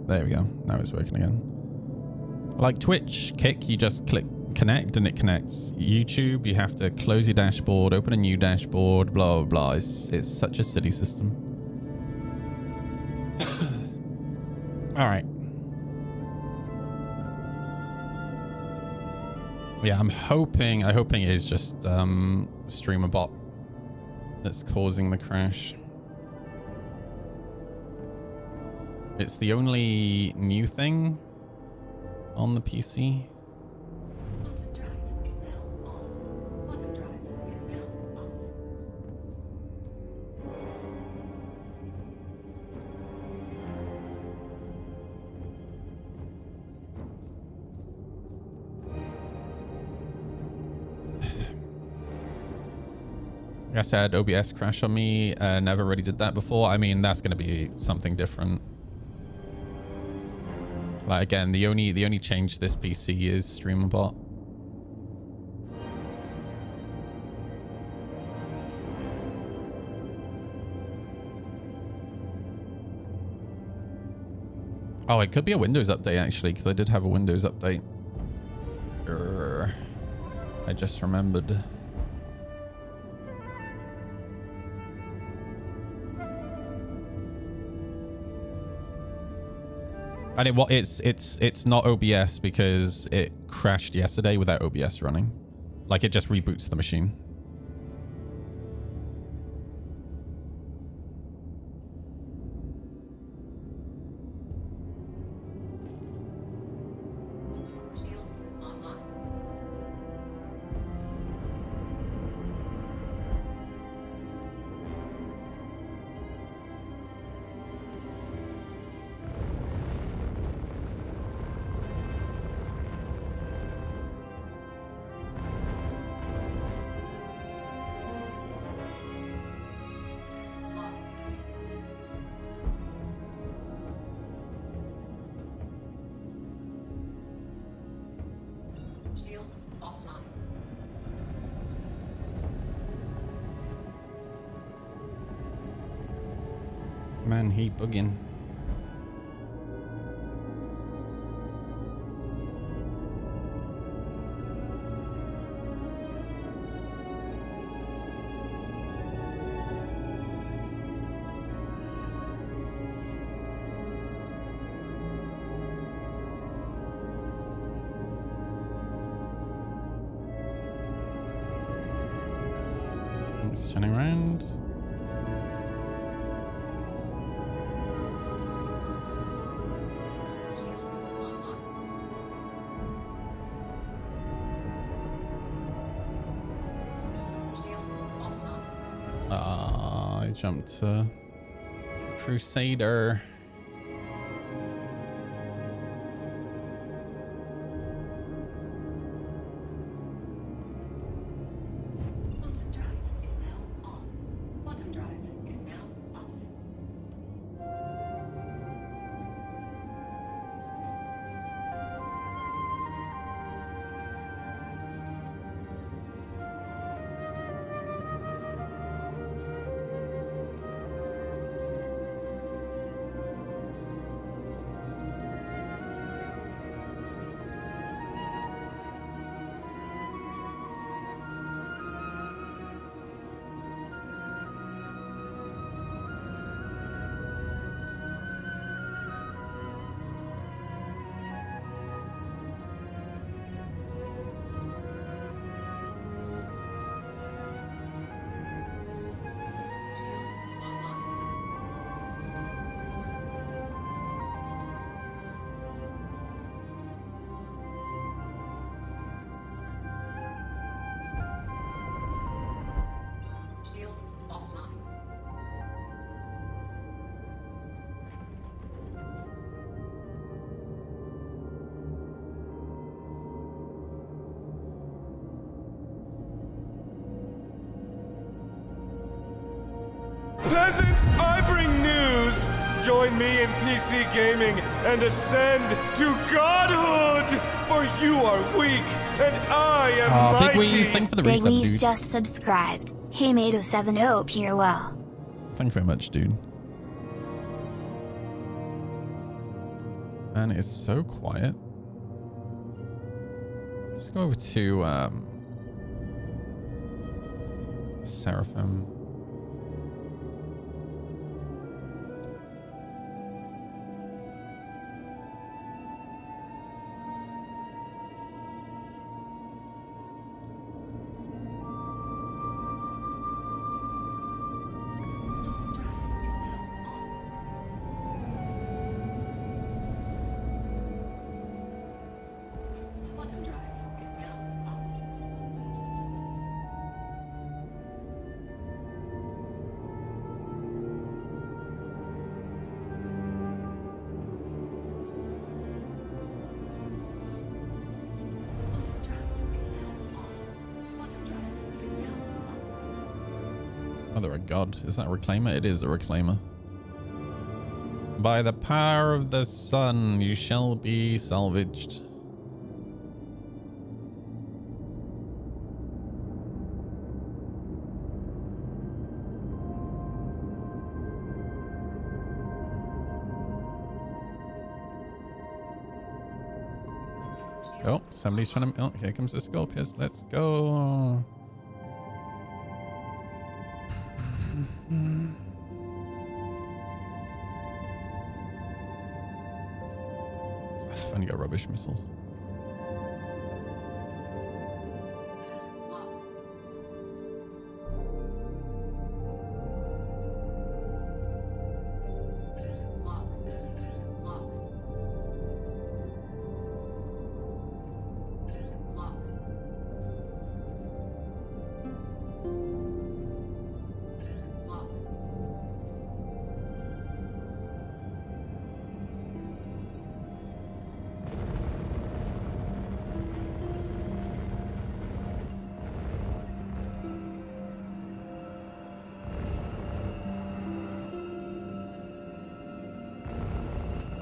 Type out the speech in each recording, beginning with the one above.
There we go. Now it's working again. Like Twitch, Kick, you just click connect and it connects. YouTube, you have to close your dashboard, open a new dashboard, blah, blah, blah. It's such a silly system. All right. Yeah, I'm hoping it is just streamer bot that's causing the crash. It's the only new thing on the PC. Bottom drive is now on. Bottom drive is now off. Like I said, OBS crashed on me. Never really did that before. I mean, that's going to be something different. Like again, the only change to this PC is streamer bot. Oh, it could be a Windows update actually, because I did have a Windows update. I just remembered. And it's not OBS because it crashed yesterday without OBS running. Like it just reboots the machine. Shields online. Shields offline. Man, he bugging. Turning around. Shields online. Shields offline. I jumped to Crusader. Bottom drive is now on. Bottom drive is now off. Shields online. Shields offline. Peasants, I bring news! Join me in PC gaming and ascend to godhood! For you are weak, and I am Big mighty! Weez, thank you for the Big resub, Weez dude. just subscribed. Hey Mate07, hope you're well. Thank you very much, dude. And it's so quiet. Let's go over to Seraphim. Quantum drive is now on. Quantum drive is now off. Quantum drive is now on. Quantum drive is now off. Mother of God. Is that a reclaimer? It is a reclaimer. By the power of the sun, you shall be salvaged. Oh, somebody's trying to... Oh, here comes the Scorpius. Let's go. I've only got rubbish missiles.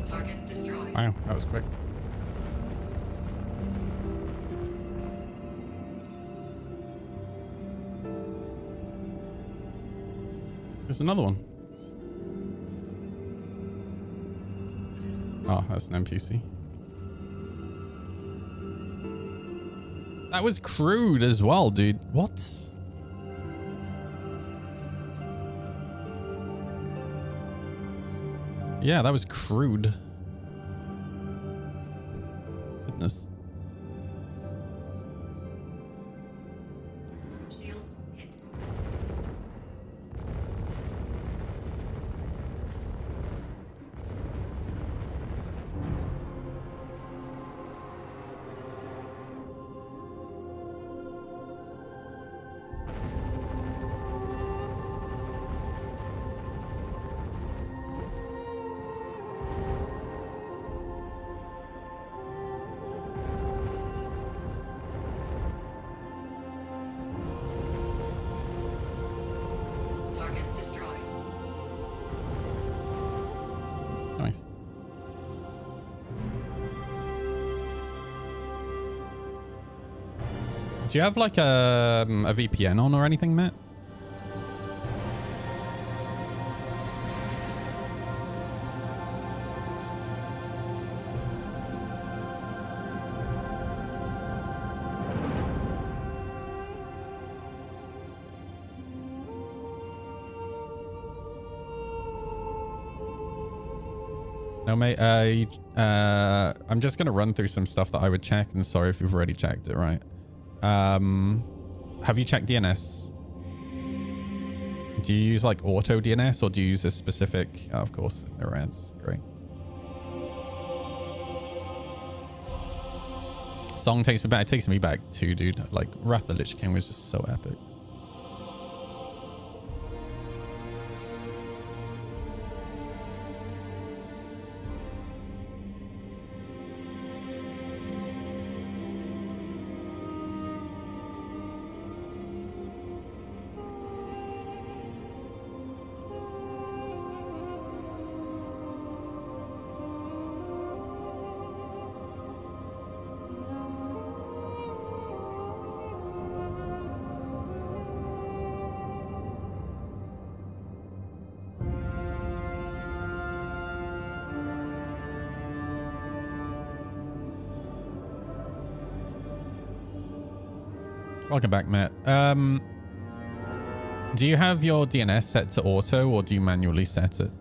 Target destroyed. Wow, that was quick. There's another one. Oh, that's an NPC. That was crude as well, dude. What? Yeah, that was crude. Goodness. Shields hit. Target destroyed. Nice. Do you have like a VPN on or anything, Matt? No, mate. I'm just going to run through some stuff that I would check. And sorry if you've already checked it, right? Have you checked DNS? Do you use like auto DNS or do you use a specific? Oh, of course, there are ads. Great. Song takes me back. It takes me back too, dude. Like Wrath of the Lich King was just so epic. Welcome back, Matt. Do you have your DNS set to auto, or do you manually set it?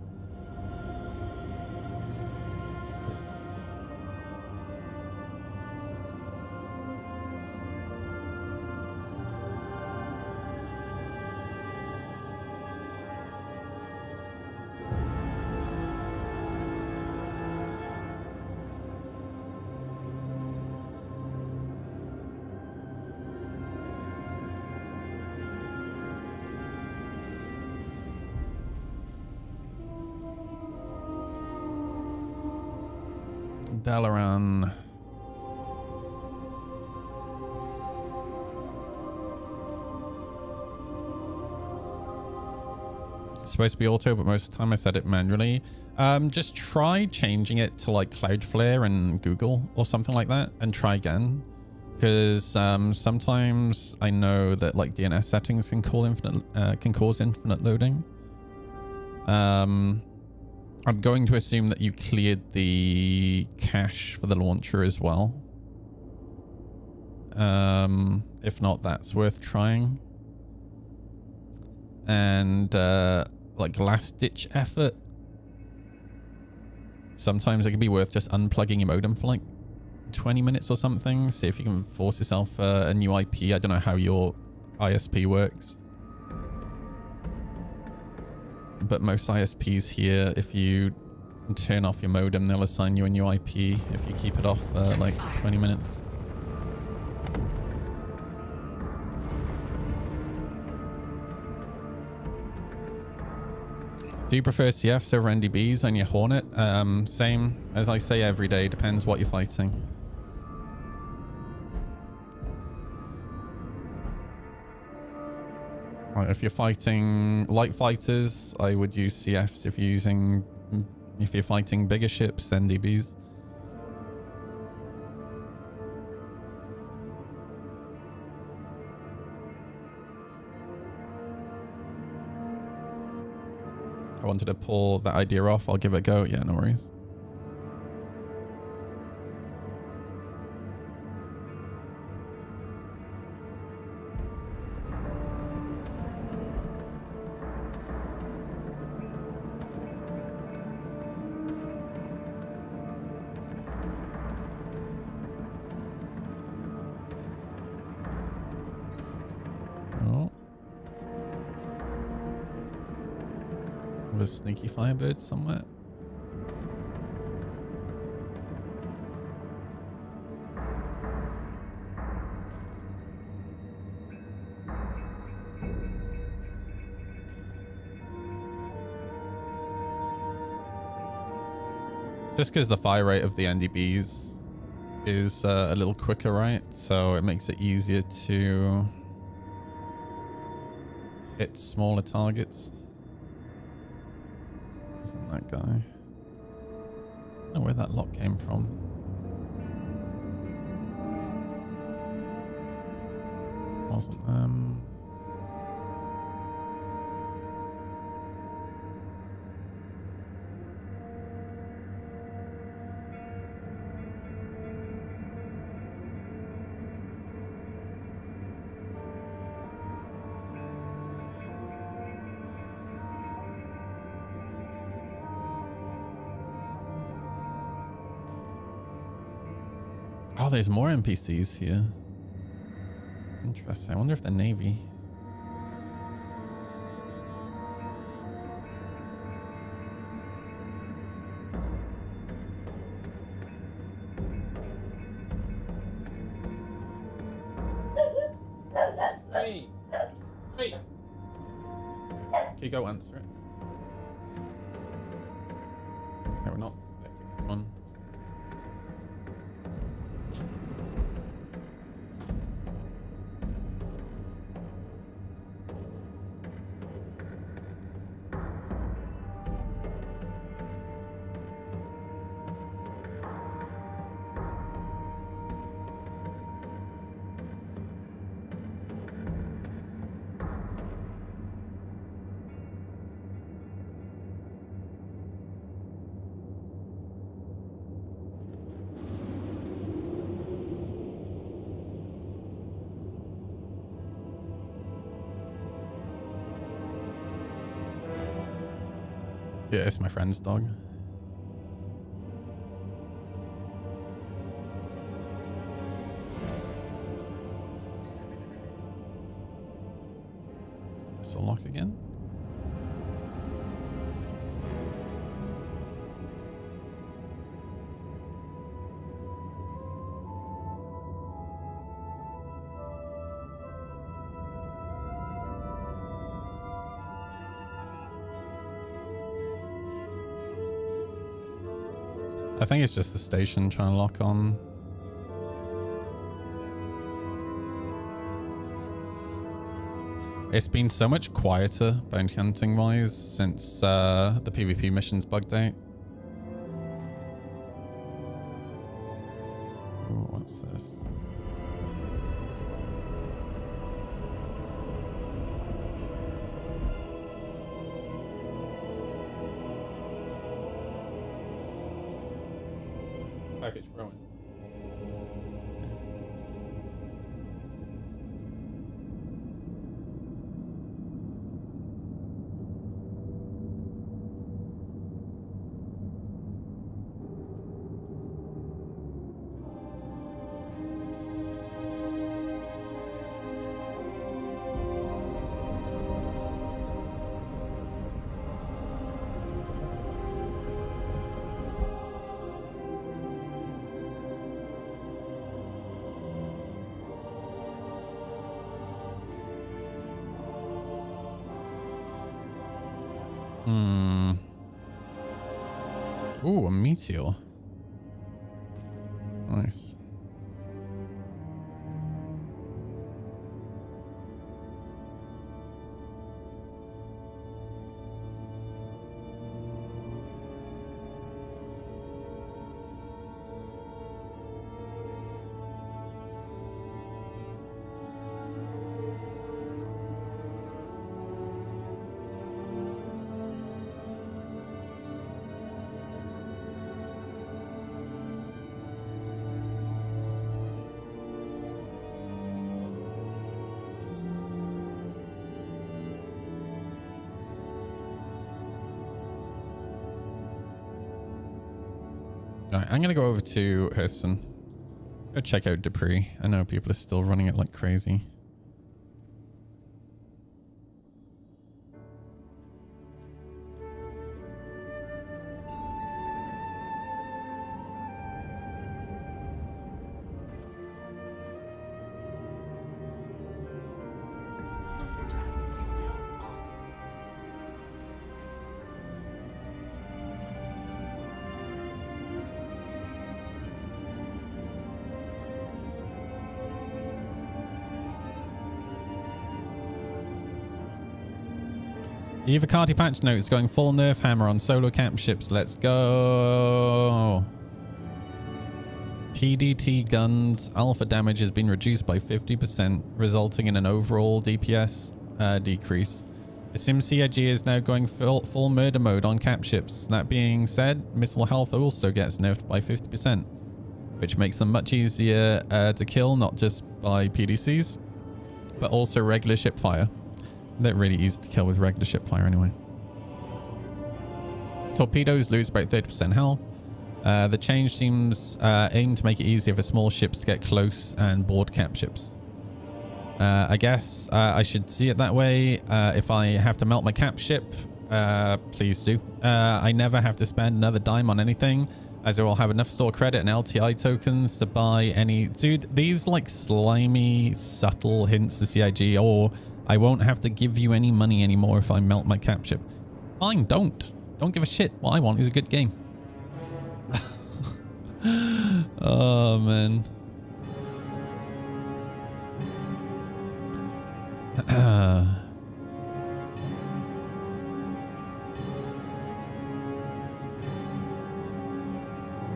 Dalaran. It's supposed to be auto, but most of the time I set it manually. Just try changing it to like Cloudflare and Google or something like that, and try again. Because sometimes I know that like DNS settings can cause infinite loading. I'm going to assume that you cleared the cache for the launcher as well. If not, that's worth trying. And like last ditch effort, sometimes it can be worth just unplugging your modem for like 20 minutes or something. See if you can force yourself a new IP. I don't know how your ISP works, but most ISPs here, if you turn off your modem, they'll assign you a new IP if you keep it off like 20 minutes. Do you prefer CFs over NDBs on your Hornet? Same as I say every day, depends what you're fighting. Right, if you're fighting light fighters, I would use CFs. If you're fighting bigger ships, NDBs. I wanted to pull that idea off. I'll give it a go. Yeah, no worries. A sneaky firebird somewhere. Just because the fire rate of the NDBs is a little quicker, right? So it makes it easier to hit smaller targets. Isn't that guy? I don't know where that lock came from. Wasn't Oh, there's more NPCs here. Interesting. I wonder if they're Navy. Hey! Hey! Can you go answer it? No, we're not expecting one. Yeah, it's my friend's dog. It's a lock again. I think it's just the station trying to lock on. It's been so much quieter bounty hunting wise since the PvP missions bugged out. Ooh, what's this? Package growing. Ooh, a meteor. Nice. Alright, I'm gonna go over to Hurston. Go check out Dupree. I know people are still running it like crazy. Bottom drive is now on. Evocati patch notes going full nerf hammer on solo camp ships. Let's go. PDT guns alpha damage has been reduced by 50%, resulting in an overall DPS decrease. The SimCIG is now going full murder mode on cap ships. That being said, missile health also gets nerfed by 50%, which makes them much easier to kill, not just by PDCs, but also regular ship fire. They're really easy to kill with regular ship fire anyway. Torpedoes lose about 30% health. The change seems aimed to make it easier for small ships to get close and board cap ships. I guess I should see it that way. If I have to melt my cap ship, please do. I never have to spend another dime on anything, as I will have enough store credit and LTI tokens to buy any... Dude, these like slimy, subtle hints to CIG, or I won't have to give you any money anymore if I melt my cap ship. Fine, don't. Don't give a shit. What I want is a good game. Oh, man.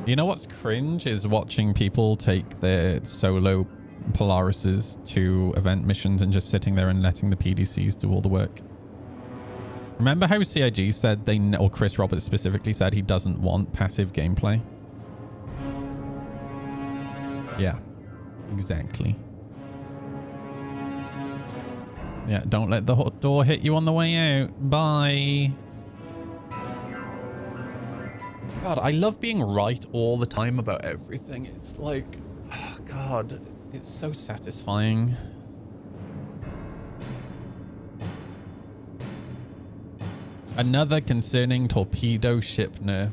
You know what's cringe is watching people take their solo Polarises to event missions and just sitting there and letting the PDCs do all the work. Remember how CIG said or Chris Roberts specifically said he doesn't want passive gameplay? Yeah, exactly. Yeah, don't let the door hit you on the way out. Bye. God, I love being right all the time about everything. It's like, oh God, it's so satisfying. Another concerning torpedo ship nerf.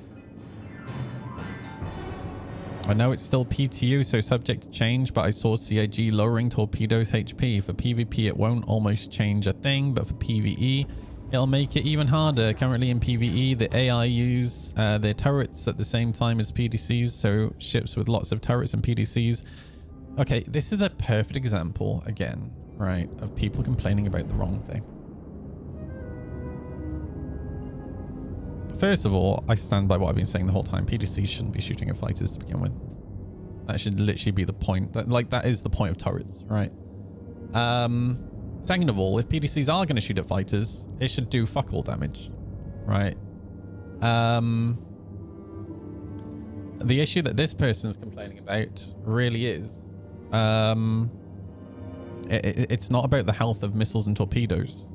I know it's still PTU, so subject to change, but I saw CIG lowering torpedoes HP. For PvP, it won't almost change a thing, but for PvE, it'll make it even harder. Currently in PvE, the AI use their turrets at the same time as PDCs, so ships with lots of turrets and PDCs. Okay, this is a perfect example, again, right, of people complaining about the wrong thing. First of all, I stand by what I've been saying the whole time. PDCs shouldn't be shooting at fighters to begin with. That should literally be the point. That is the point of turrets, right? Second of all, if PDCs are going to shoot at fighters, it should do fuck all damage, right? The issue that this person is complaining about really is, it's not about the health of missiles and torpedoes.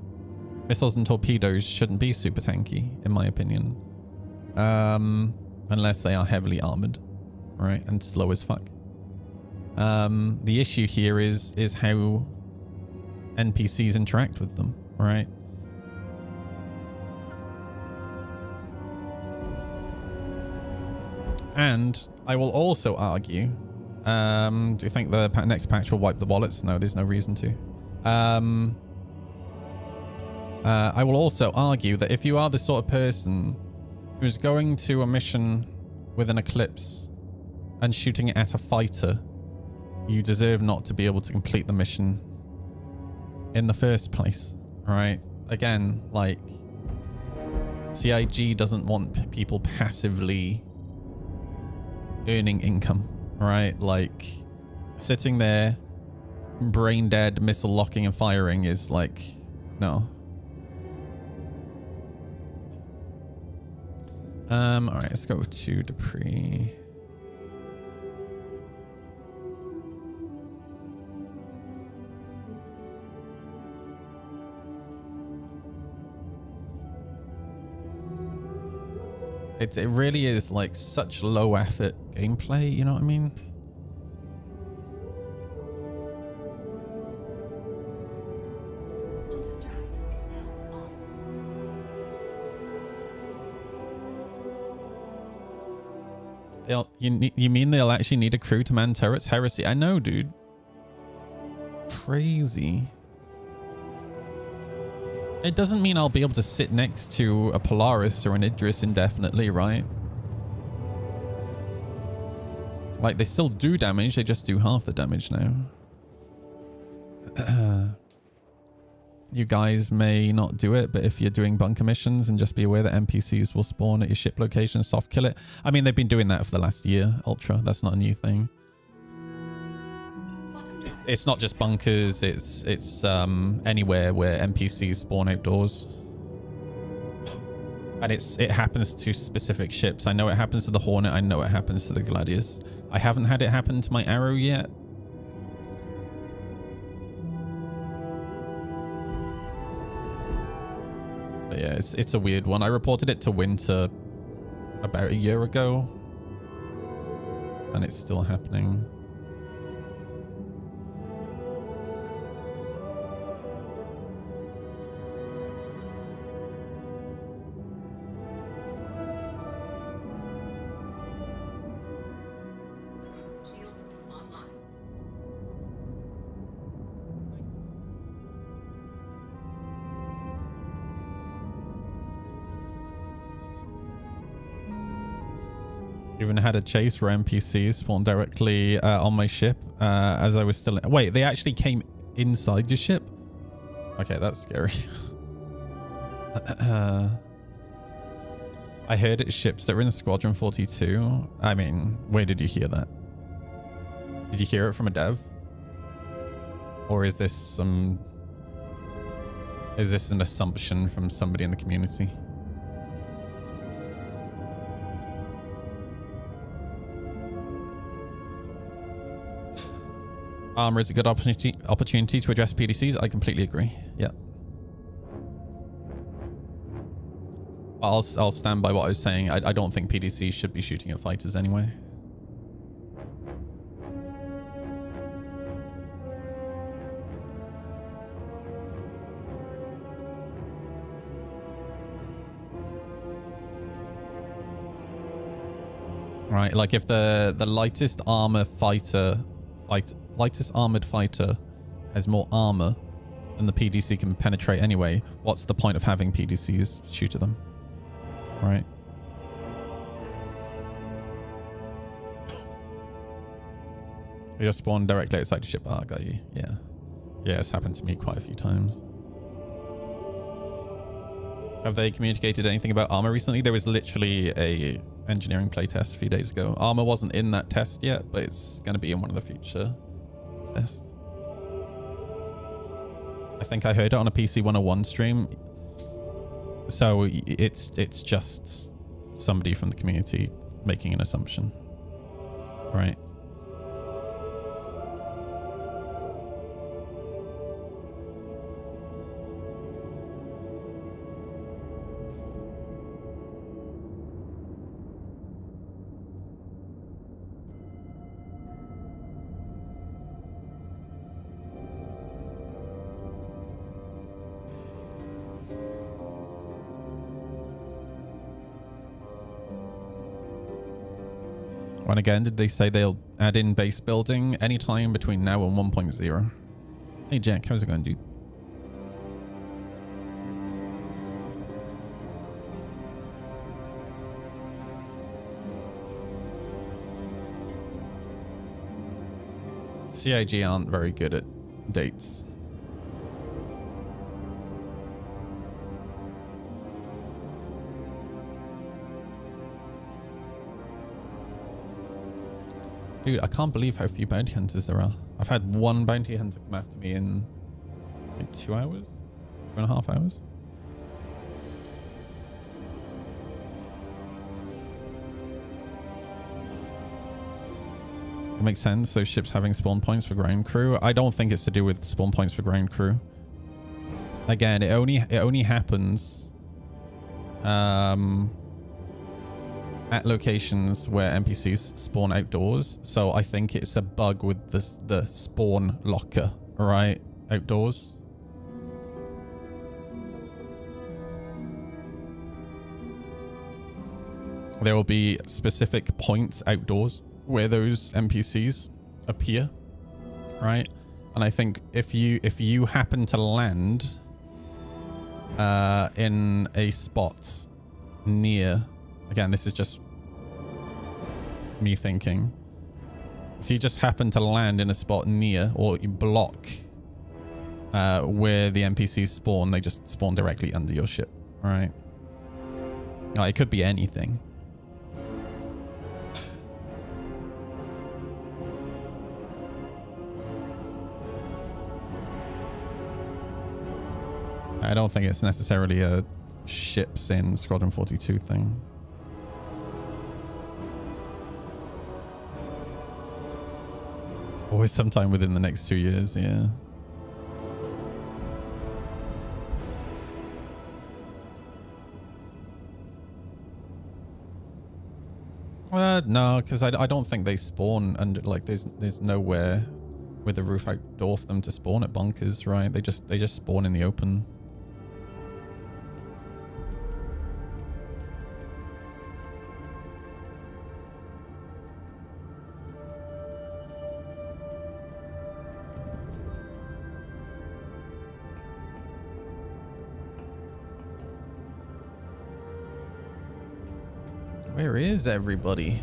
Missiles and torpedoes shouldn't be super tanky, in my opinion. Unless they are heavily armored, right? And slow as fuck. The issue here is how NPCs interact with them, right? And I will also argue, do you think the next patch will wipe the wallets? No, there's no reason to. I will also argue that if you are the sort of person who's going to a mission with an Eclipse and shooting it at a fighter, you deserve not to be able to complete the mission in the first place, right? Again, like, CIG doesn't want people passively earning income, right? Like, sitting there, brain dead, missile locking and firing is like, no. All right, let's go to Dupree. It really is like such low effort gameplay, you know what I mean? Quantum drive is now on. You mean they'll actually need a crew to man turrets? Heresy. I know, dude. Crazy. It doesn't mean I'll be able to sit next to a Polaris or an Idris indefinitely, right? Like, they still do damage, they just do half the damage now. You guys may not do it, but if you're doing bunker missions, and just be aware that NPCs will spawn at your ship location, soft kill it. I mean, they've been doing that for the last year, Ultra. That's not a new thing. It's not just bunkers, it's anywhere where NPCs spawn outdoors. And it happens to specific ships. I know it happens to the Hornet, I know it happens to the Gladius. I haven't had it happen to my Arrow yet. But yeah, it's a weird one. I reported it to Winter about a year ago, and it's still happening. Shields online. Even had a chase where NPCs spawned directly on my ship as I was still in. Wait, they actually came inside your ship? Okay, that's scary. I heard it's ships that were in Squadron 42. I mean, where did you hear that? Did you hear it from a dev? Or is this an assumption from somebody in the community? Armor is a good opportunity to address PDCs. I completely agree. Yeah. I'll stand by what I was saying. I don't think PDC should be shooting at fighters anyway. Right, like if the lightest armored fighter has more armor than the PDC can penetrate anyway, what's the point of having PDCs shoot at them? Right. You just spawn directly outside the ship. Ah, got you. Yeah. Yeah, it's happened to me quite a few times. Have they communicated anything about armor recently? There was literally a engineering playtest a few days ago. Armor wasn't in that test yet, but it's going to be in one of the future tests. I think I heard it on a PC 101 stream. So it's just somebody from the community making an assumption. Right. When again did they say they'll add in base building anytime between now and 1.0? Hey Jack, how's it going, dude? CIG aren't very good at dates. Dude, I can't believe how few bounty hunters there are. I've had one bounty hunter come after me in like 2 hours? 2.5 hours? It makes sense, those ships having spawn points for ground crew. I don't think it's to do with spawn points for ground crew. Again, it only happens at locations where NPCs spawn outdoors. So I think it's a bug with the spawn locker, right? Outdoors. There will be specific points outdoors where those NPCs appear, right? And I think if you happen to land in a spot near, again, this is just me thinking, if you just happen to land in a spot near or you block where the NPCs spawn, they just spawn directly under your ship, right? It could be anything. I don't think it's necessarily a ships in Squadron 42 thing. Always sometime within the next 2 years, yeah. No, because I don't think they spawn under, like, there's nowhere with a roof outdoor for them to spawn at bunkers, right? They just spawn in the open. Where is everybody?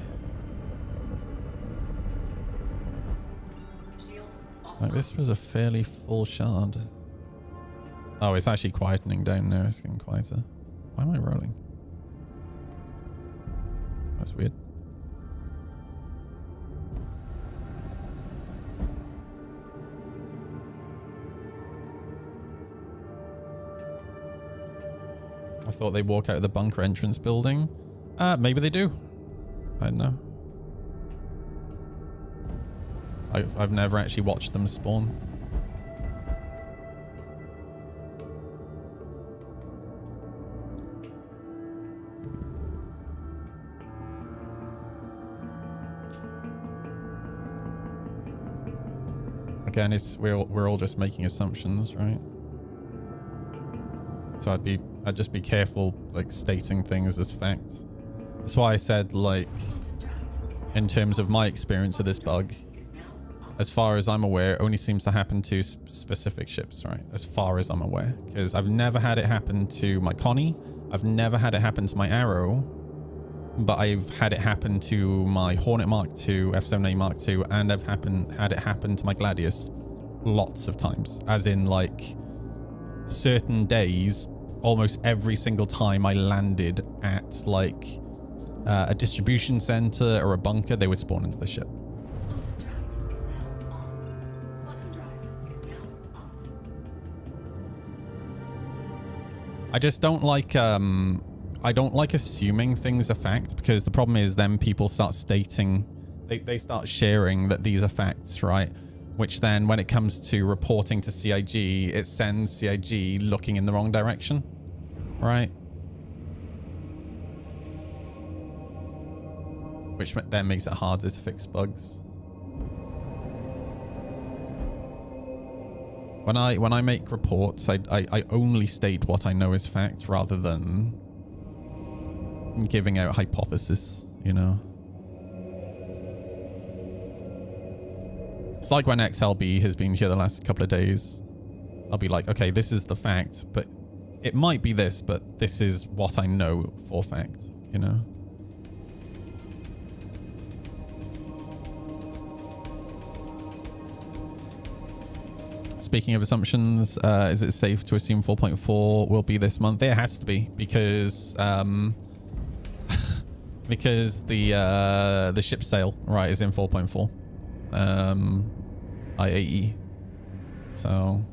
Like, this was a fairly full shard. Oh, it's actually quietening down now. It's getting quieter. Why am I rolling? That's weird. I thought they'd walk out of the bunker entrance building. Maybe they do. I don't know. I've never actually watched them spawn. again, we're all just making assumptions, right? So I'd just be careful, like, stating things as facts. That's why I said, like, in terms of my experience of this bug, as far as I'm aware, it only seems to happen to specific ships, right? As far as I'm aware, because I've never had it happen to my Connie. I've never had it happen to my Arrow, but I've had it happen to my Hornet Mark II, F7A Mark II, and I've had it happen to my Gladius lots of times. As in, like, certain days, almost every single time I landed at, like, a distribution center or a bunker, they would spawn into the ship. I just don't like, I don't like assuming things are fact, because the problem is then people start stating, they start sharing that these are facts, right? Which then when it comes to reporting to CIG, it sends CIG looking in the wrong direction, right? Which then makes it harder to fix bugs. When I make reports, I only state what I know is fact rather than giving out hypothesis, you know. It's like when XLB has been here the last couple of days. I'll be like, okay, this is the fact, but it might be this, but this is what I know for fact, you know. Speaking of assumptions, is it safe to assume 4.4 will be this month? It has to be, because because the ship sale, right, is in 4.4 IAE. So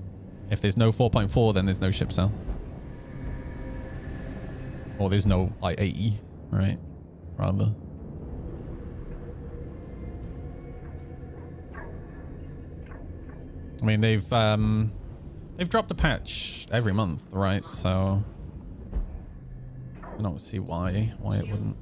if there's no 4.4, then there's no ship sale, or there's no IAE, right? Rather. I mean, they've dropped a patch every month, right? So I don't see why it wouldn't.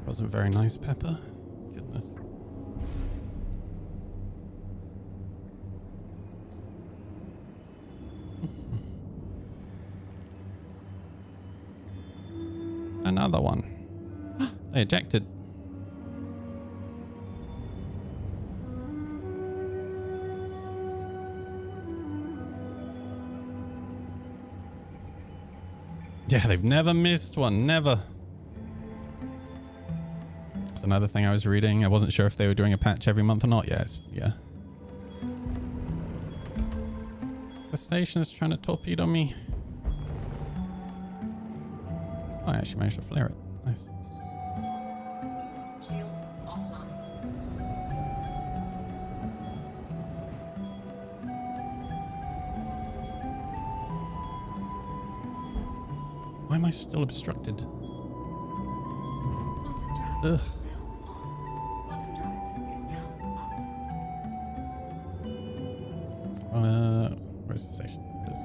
Wasn't very nice, Pepper. Goodness. Another one. They ejected. Yeah, they've never missed one. Never. Another thing I was reading. I wasn't sure if they were doing a patch every month or not. Yes, yeah. The station is trying to torpedo me. Oh, I actually managed to flare it. Nice. Shields offline. Why am I still obstructed? Ugh. Where's the station? It is.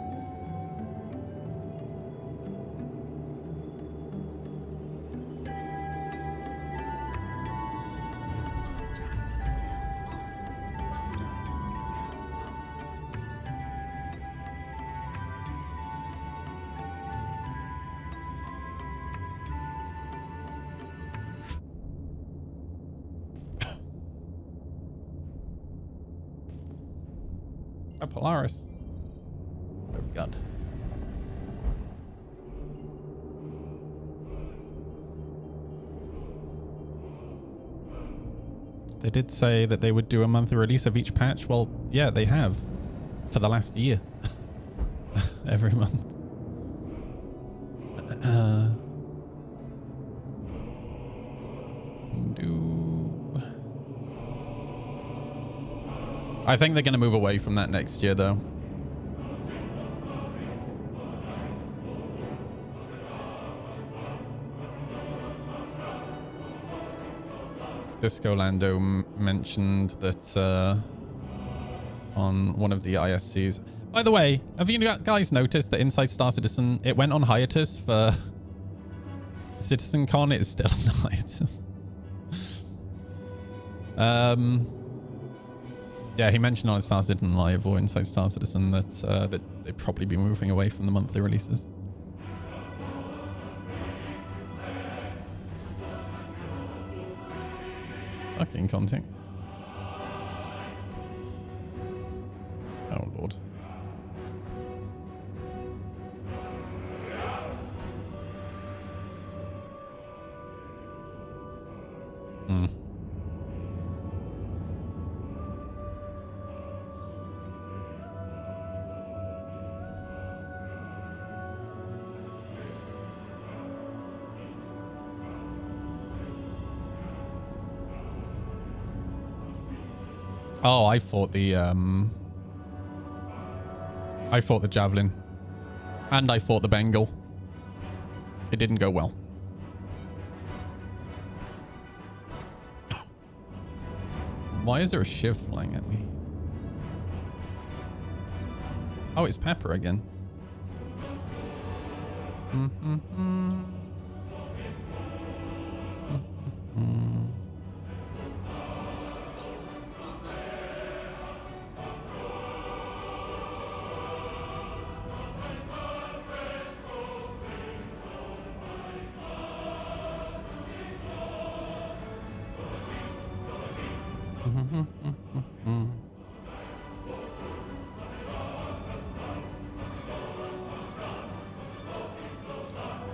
A Polaris. Oh God. They did say that they would do a monthly release of each patch. Well, yeah, they have for the last year. Every month. I think they're going to move away from that next year, though. Disco Lando mentioned that on one of the ISCs. By the way, have you guys noticed that inside Star Citizen, it went on hiatus for CitizenCon? It's still on hiatus. Yeah, he mentioned on Star Citizen Live or Inside Star Citizen that that they'd probably be moving away from the monthly releases. Fucking content. Oh lord. Hmm. Oh, I fought the javelin, and I fought the Bengal. It didn't go well. Why is there a shiv flying at me? Oh, it's Pepper again.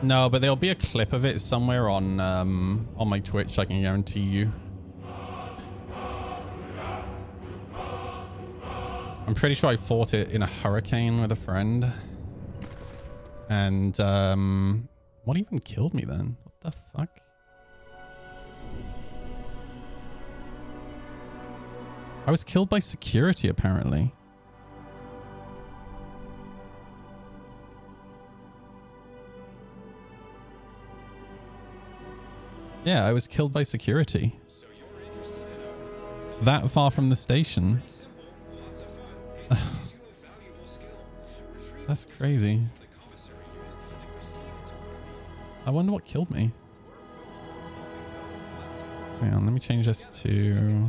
No, but there'll be a clip of it somewhere on my Twitch, I can guarantee you. I'm pretty sure I fought it in a hurricane with a friend. And what even killed me then? What the fuck? I was killed by security apparently. Yeah, I was killed by security. That far from the station. That's crazy. I wonder what killed me. Hang on, let me change this to...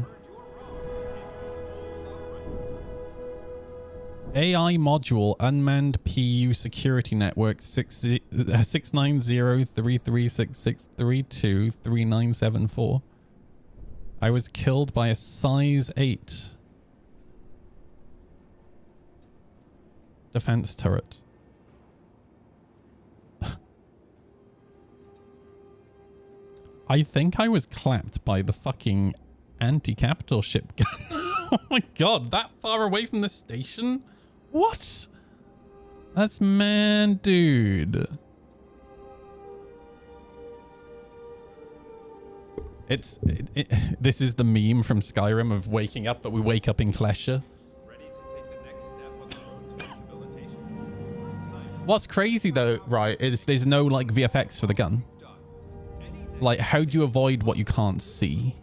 AI module unmanned PU security network 6903366323974. I was killed by a size 8 defense turret. I think I was clapped by the fucking anti-capital ship gun. Oh my god, that far away from the station? What? That's man, dude. This is the meme from Skyrim of waking up, but we wake up in Klesha. What's crazy though, right, is there's no like VFX for the gun. Like, how do you avoid what you can't see?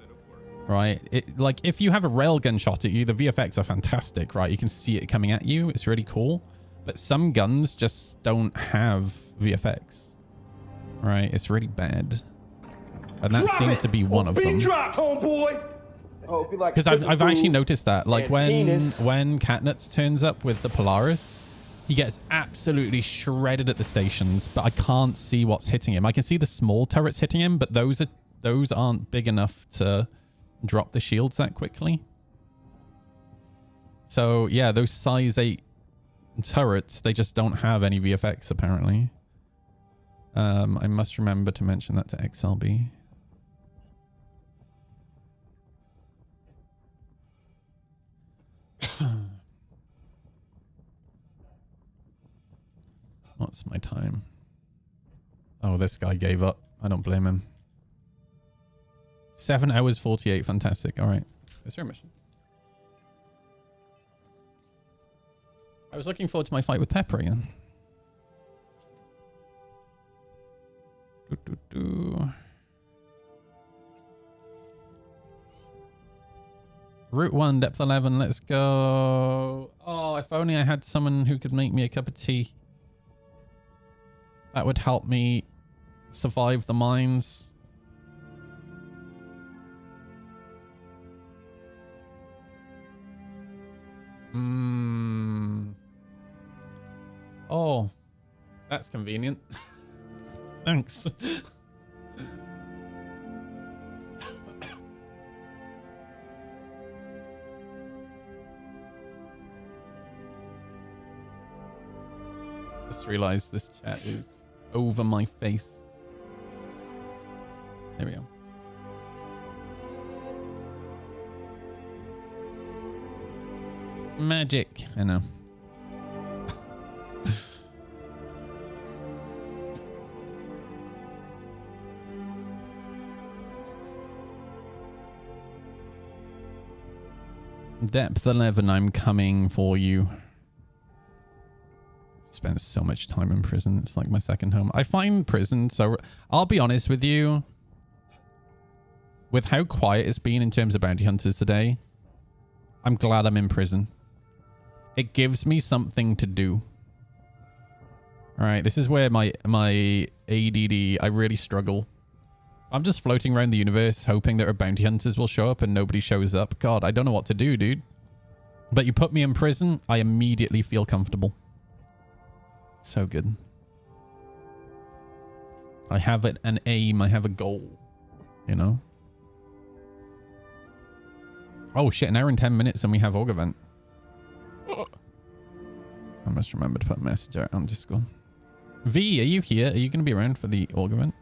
Right? Like, if you have a railgun shot at you, the VFX are fantastic, right? You can see it coming at you. It's really cool. But some guns just don't have VFX. Right? It's really bad. And that seems to be one of them. Because I've actually noticed that. Like, when Catnuts turns up with the Polaris, he gets absolutely shredded at the stations, but I can't see what's hitting him. I can see the small turrets hitting him, but those aren't big enough to drop the shields that quickly. So yeah, those size 8 turrets, they just don't have any VFX apparently. I must remember to mention that to XLB. What's my time? Oh, this guy gave up. I don't blame him. 7 hours 48. Fantastic. All right. Is there a mission? was looking forward to my fight with Pepper again. Route 1, depth 11, let's go. Oh, if only I had someone who could make me a cup of tea. That would help me survive the mines. Oh, that's convenient. Thanks. Just realized this chat is over my face. There we go. Magic. I know. Depth 11, I'm coming for you. Spent so much time in prison. It's like my second home. I find prison so... I'll be honest with you. With how quiet it's been in terms of bounty hunters today, I'm glad I'm in prison. It gives me something to do. Alright, this is where my ADD, I really struggle. I'm just floating around the universe hoping that our bounty hunters will show up and nobody shows up. God, I don't know what to do, dude. But you put me in prison, I immediately feel comfortable. So good. I have an aim, I have a goal. You know? Oh shit, an hour and 10 minutes and we have Org event. I must remember to put a message out on Discord. V, are you here? Are you going to be around for the Org event?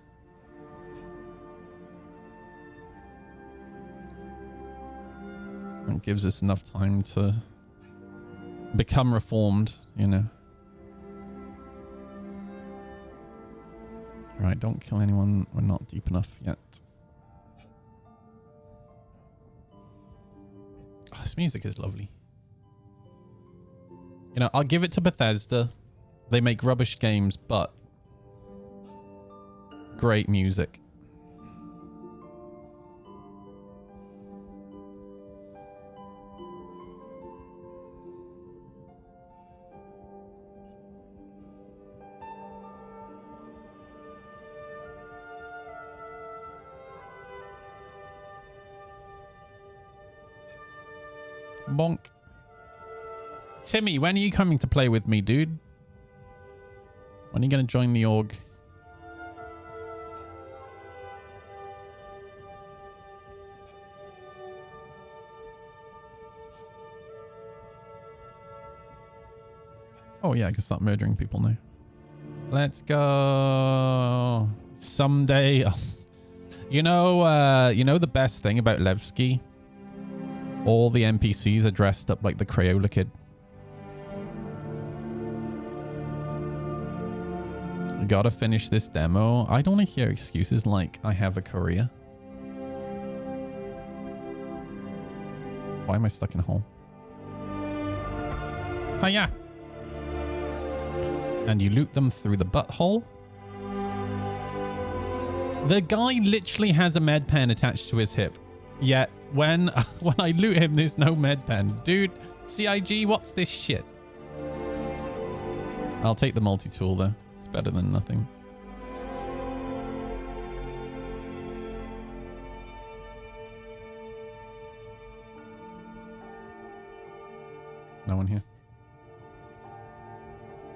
It gives us enough time to become reformed, you know. Right, don't kill anyone. We're not deep enough yet. Oh, this music is lovely. You know, I'll give it to Bethesda. They make rubbish games, but great music. Bonk. Timmy, when are you coming to play with me, dude? When are you going to join the org? Oh yeah, I can start murdering people now. Let's go. Someday. You know the best thing about Levski? All the NPCs are dressed up like the Crayola kid. I gotta finish this demo. I don't want to hear excuses like I have a career. Why am I stuck in a hole? Hiya! And you loot them through the butthole. The guy literally has a med pen attached to his hip. Yet when I loot him, there's no med pen. Dude, CIG, what's this shit? I'll take the multi-tool though. It's better than nothing. No one here.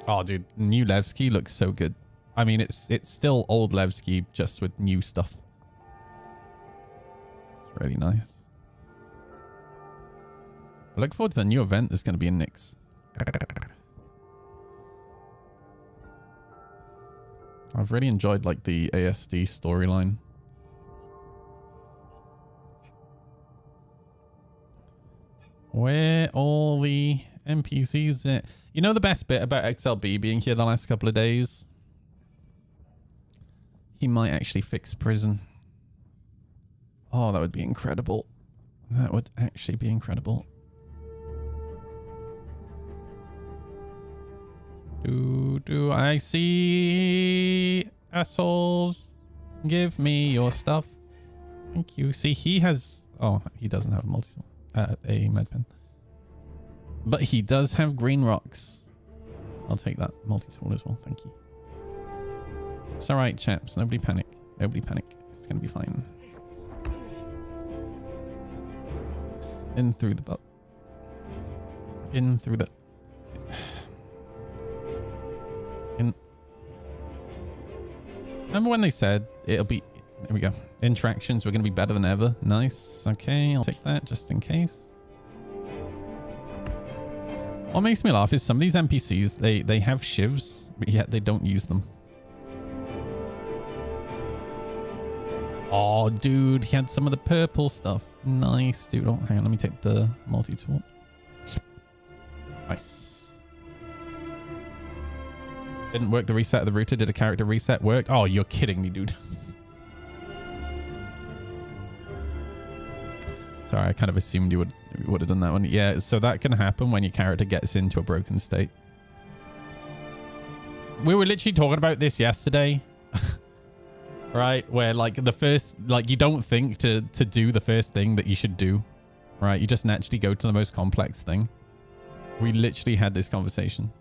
Oh, dude, new Levski looks so good. I mean, it's still old Levski, just with new stuff. It's really nice. I look forward to the new event that's going to be in Nyx. I've really enjoyed like the ASD storyline. Where all the NPCs at? You know the best bit about XLB being here the last couple of days? He might actually fix prison. Oh, that would be incredible. That would actually be incredible. Do I see assholes? Give me your stuff. Thank you. See, he has... Oh, he doesn't have a med pen. But he does have green rocks. I'll take that multi-tool as well. Thank you. It's alright, chaps. Nobody panic. Nobody panic. It's going to be fine. In through the butt. In through the... In... Remember when they said it'll be... There we go. Interactions were going to be better than ever. Nice. Okay, I'll take that just in case. What makes me laugh is some of these NPCs, they have shivs, but yet they don't use them. Oh, dude, he had some of the purple stuff. Nice, dude. Oh, hang on, let me take the multi-tool. Nice. Didn't work the reset of the router. Did a character reset work? Oh, you're kidding me, dude. Sorry, I kind of assumed you would have done that one. Yeah, so that can happen when your character gets into a broken state. We were literally talking about this yesterday. Right? Where like the first, like you don't think to do the first thing that you should do. Right? You just naturally go to the most complex thing. We literally had this conversation.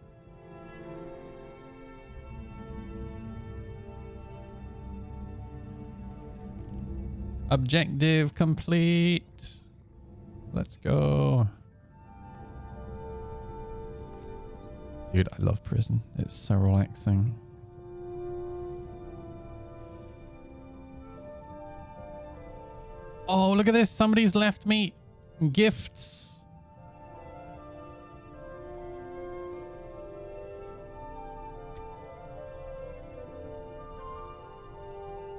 Objective complete. Let's go. Dude, I love prison. It's so relaxing. Oh, look at this. Somebody's left me gifts.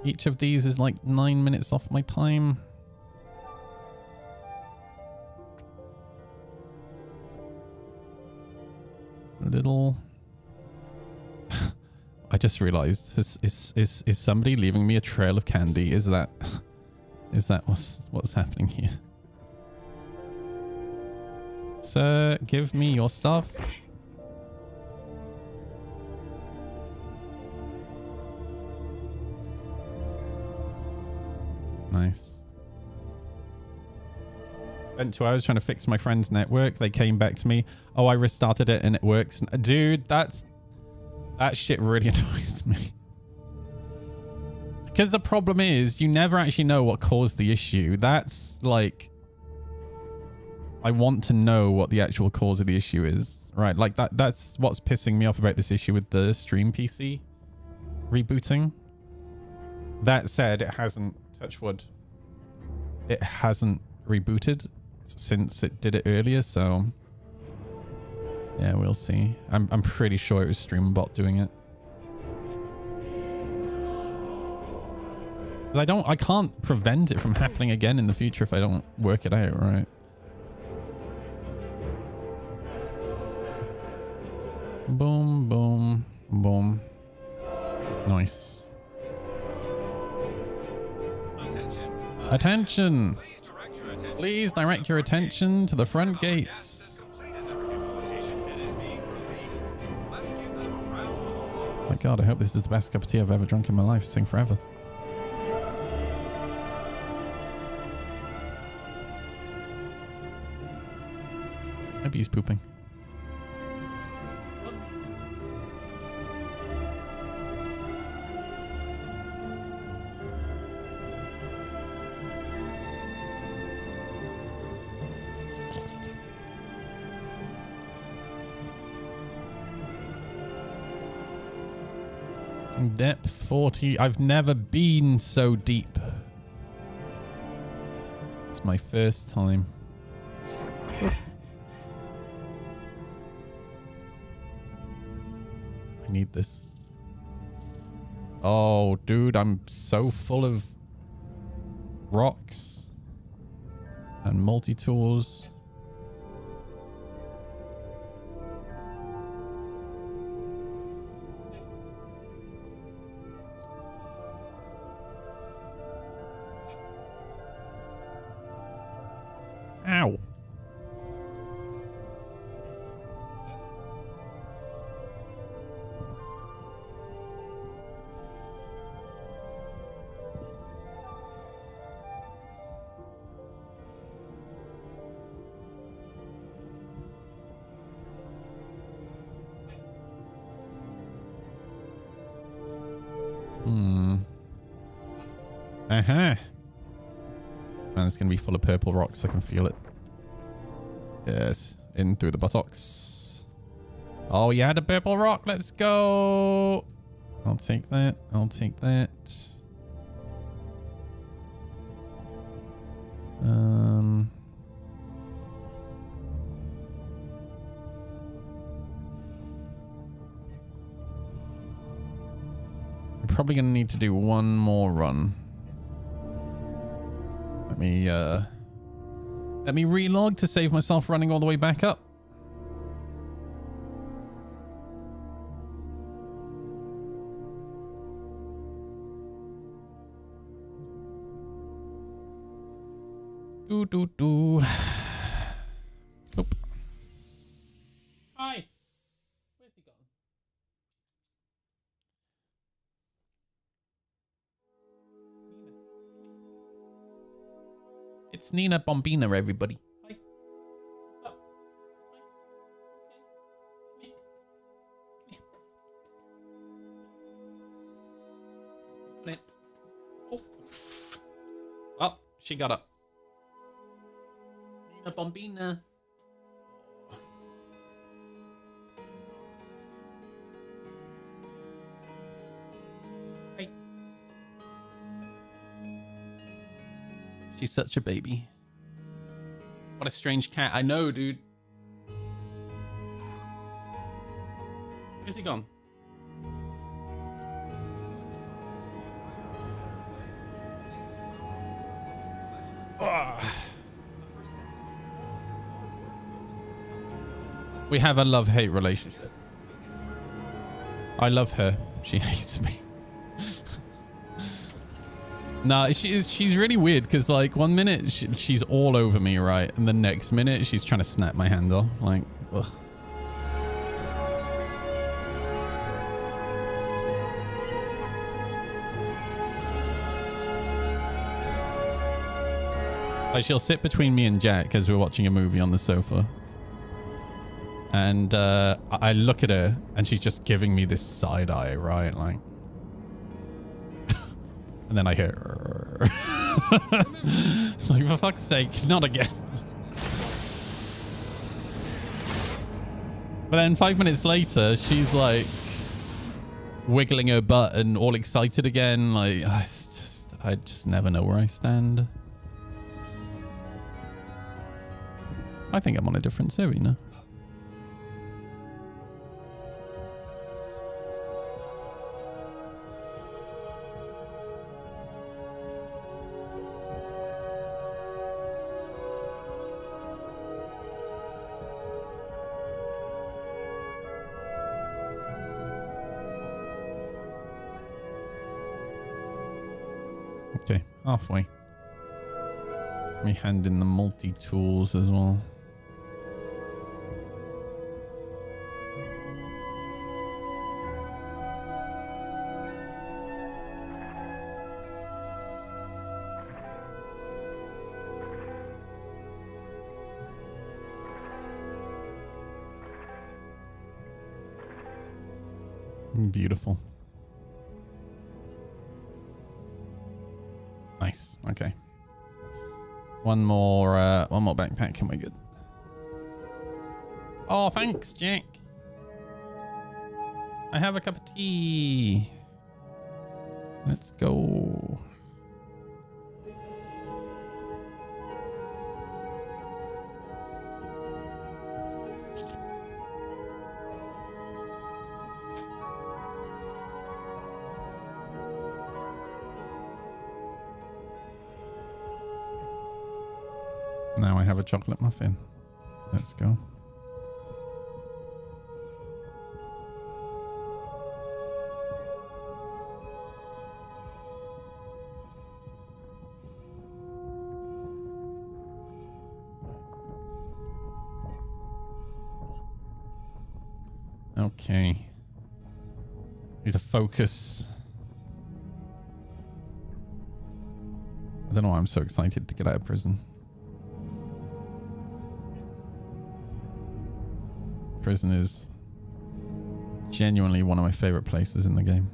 Each of these is like 9 minutes off my time. Little... I just realized, is somebody leaving me a trail of candy? Is that what's happening here? Sir, give me your stuff. Nice. Spent 2 hours trying to fix my friend's network. They came back to me. Oh, I restarted it and it works. Dude, that shit really annoys me. Because the problem is you never actually know what caused the issue. That's like... I want to know what the actual cause of the issue is. Right, like that's what's pissing me off about this issue with the stream PC rebooting. That said, it hasn't, touch wood, it hasn't rebooted since it did it earlier, so yeah, we'll see. I'm pretty sure it was StreamBot doing it. Because I can't prevent it from happening again in the future if I don't work it out, right? Boom, boom, boom. Nice. Attention! Please direct your attention to the front gates. My God, I hope this is the best cup of tea I've ever drunk in my life. Sing forever. Maybe he's pooping. Depth 40. I've never been so deep. It's my first time. I need this. Oh, dude, I'm so full of rocks and multi-tools. Ow. Man, it's going to be full of purple rocks. I can feel it. Yes. In through the buttocks. Oh, you had a purple rock. Let's go. I'll take that. I'll take that. We're probably going to need to do one more run. Let me relog to save myself running all the way back up. Do. Oop. Hi. Where's he gone? It's Nina Bombina, everybody. Hi. What's up? Hi. Okay. Come in. Oh. Oh, she got up. Nina Bombina. Hey. She's such a baby. What a strange cat. I know, dude. Where's he gone? Ugh. We have a love-hate relationship. I love her. She hates me. Nah, she's really weird because like 1 minute she's all over me, right? And the next minute she's trying to snap my hand off. Like, ugh. Like she'll sit between me and Jack as we're watching a movie on the sofa. And I look at her and she's just giving me this side eye, right? Like, and then I hear, it's like, for fuck's sake, not again. But then 5 minutes later, she's like wiggling her butt and all excited again. Like, I just never know where I stand. I think I'm on a different server, you know? Okay, halfway. Let me hand in the multi-tools as well. Beautiful. Nice. Okay. One more backpack and we're good. Oh, thanks, Jack. I have a cup of tea. Let's go. Now I have a chocolate muffin. Let's go. Okay. Need to focus. I don't know why I'm so excited to get out of prison. Prison is genuinely one of my favorite places in the game.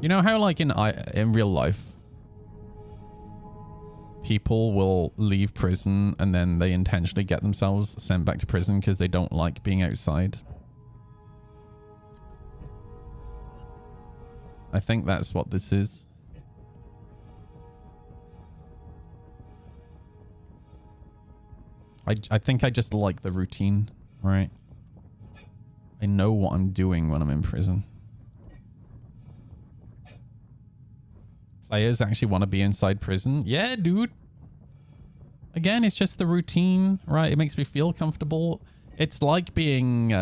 You know how like in real life, people will leave prison and then they intentionally get themselves sent back to prison because they don't like being outside? I think that's what this is. I think I just like the routine, right? I know what I'm doing when I'm in prison. Players actually want to be inside prison. Yeah, dude. Again, it's just the routine, right? It makes me feel comfortable. It's like being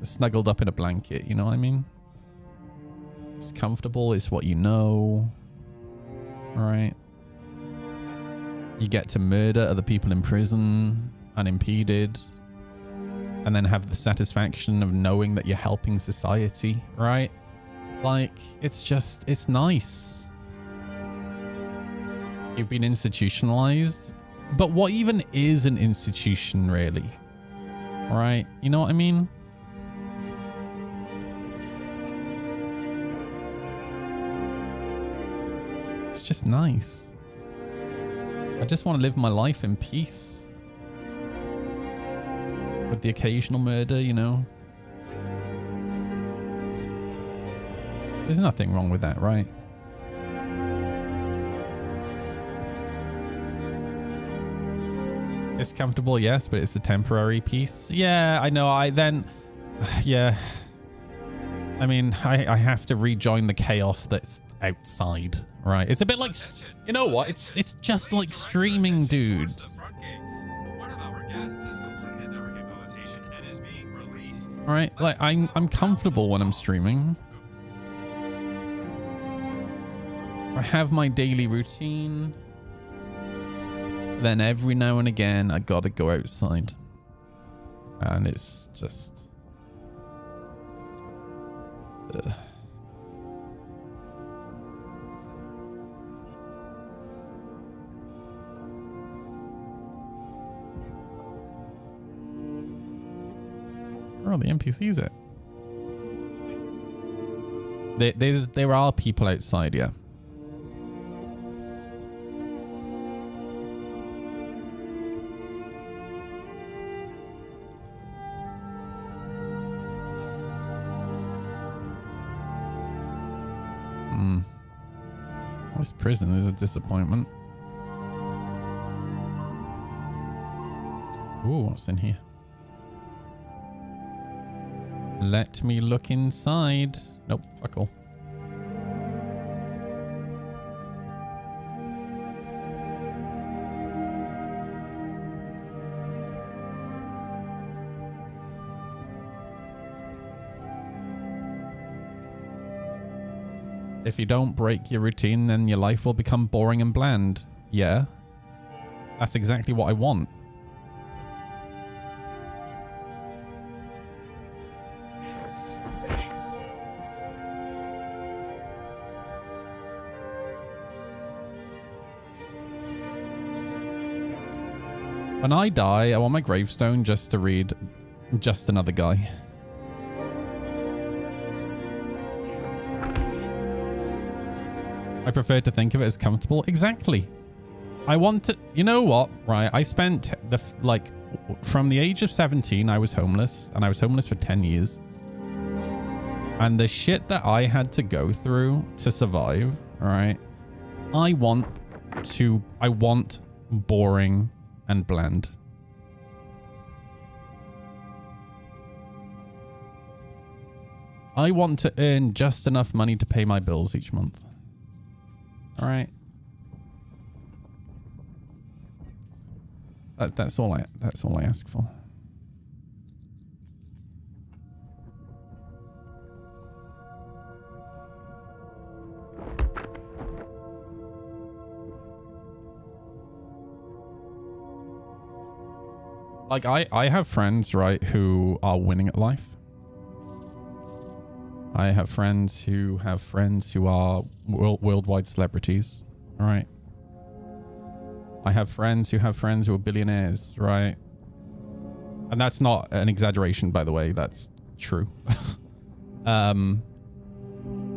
snuggled up in a blanket, you know what I mean? It's comfortable. It's what you know. All right. You get to murder other people in prison unimpeded. And then have the satisfaction of knowing that you're helping society, right? Like, it's just, it's nice. You've been institutionalized. But what even is an institution, really? Right? You know what I mean? It's just nice. I just want to live my life in peace. With the occasional murder, you know? There's nothing wrong with that, right? It's comfortable, yes, but it's a temporary peace. Yeah, I know. Yeah. I mean, I have to rejoin the chaos that's outside, right? It's a bit like, you know what? It's just like streaming, dude. All right, like I'm comfortable when I'm streaming. I have my daily routine. Then every now and again, I gotta go outside. And it's just... Where are the NPCs at? There are people outside, yeah. This prison is a disappointment. Ooh, what's in here? Let me look inside. Nope, fuck all. If you don't break your routine, then your life will become boring and bland. Yeah. That's exactly what I want. When I die, I want my gravestone just to read "Just Another Guy." I prefer to think of it as comfortable. Exactly. I want to... You know what? Right. I spent from the age of 17, I was homeless. And I was homeless for 10 years. And the shit that I had to go through to survive, right? I want boring and bland. I want to earn just enough money to pay my bills each month. All right. That's all I ask for. Like I have friends, right, who are winning at life. I have friends who are worldwide celebrities, right? I have friends who are billionaires, right? And that's not an exaggeration, by the way. That's true.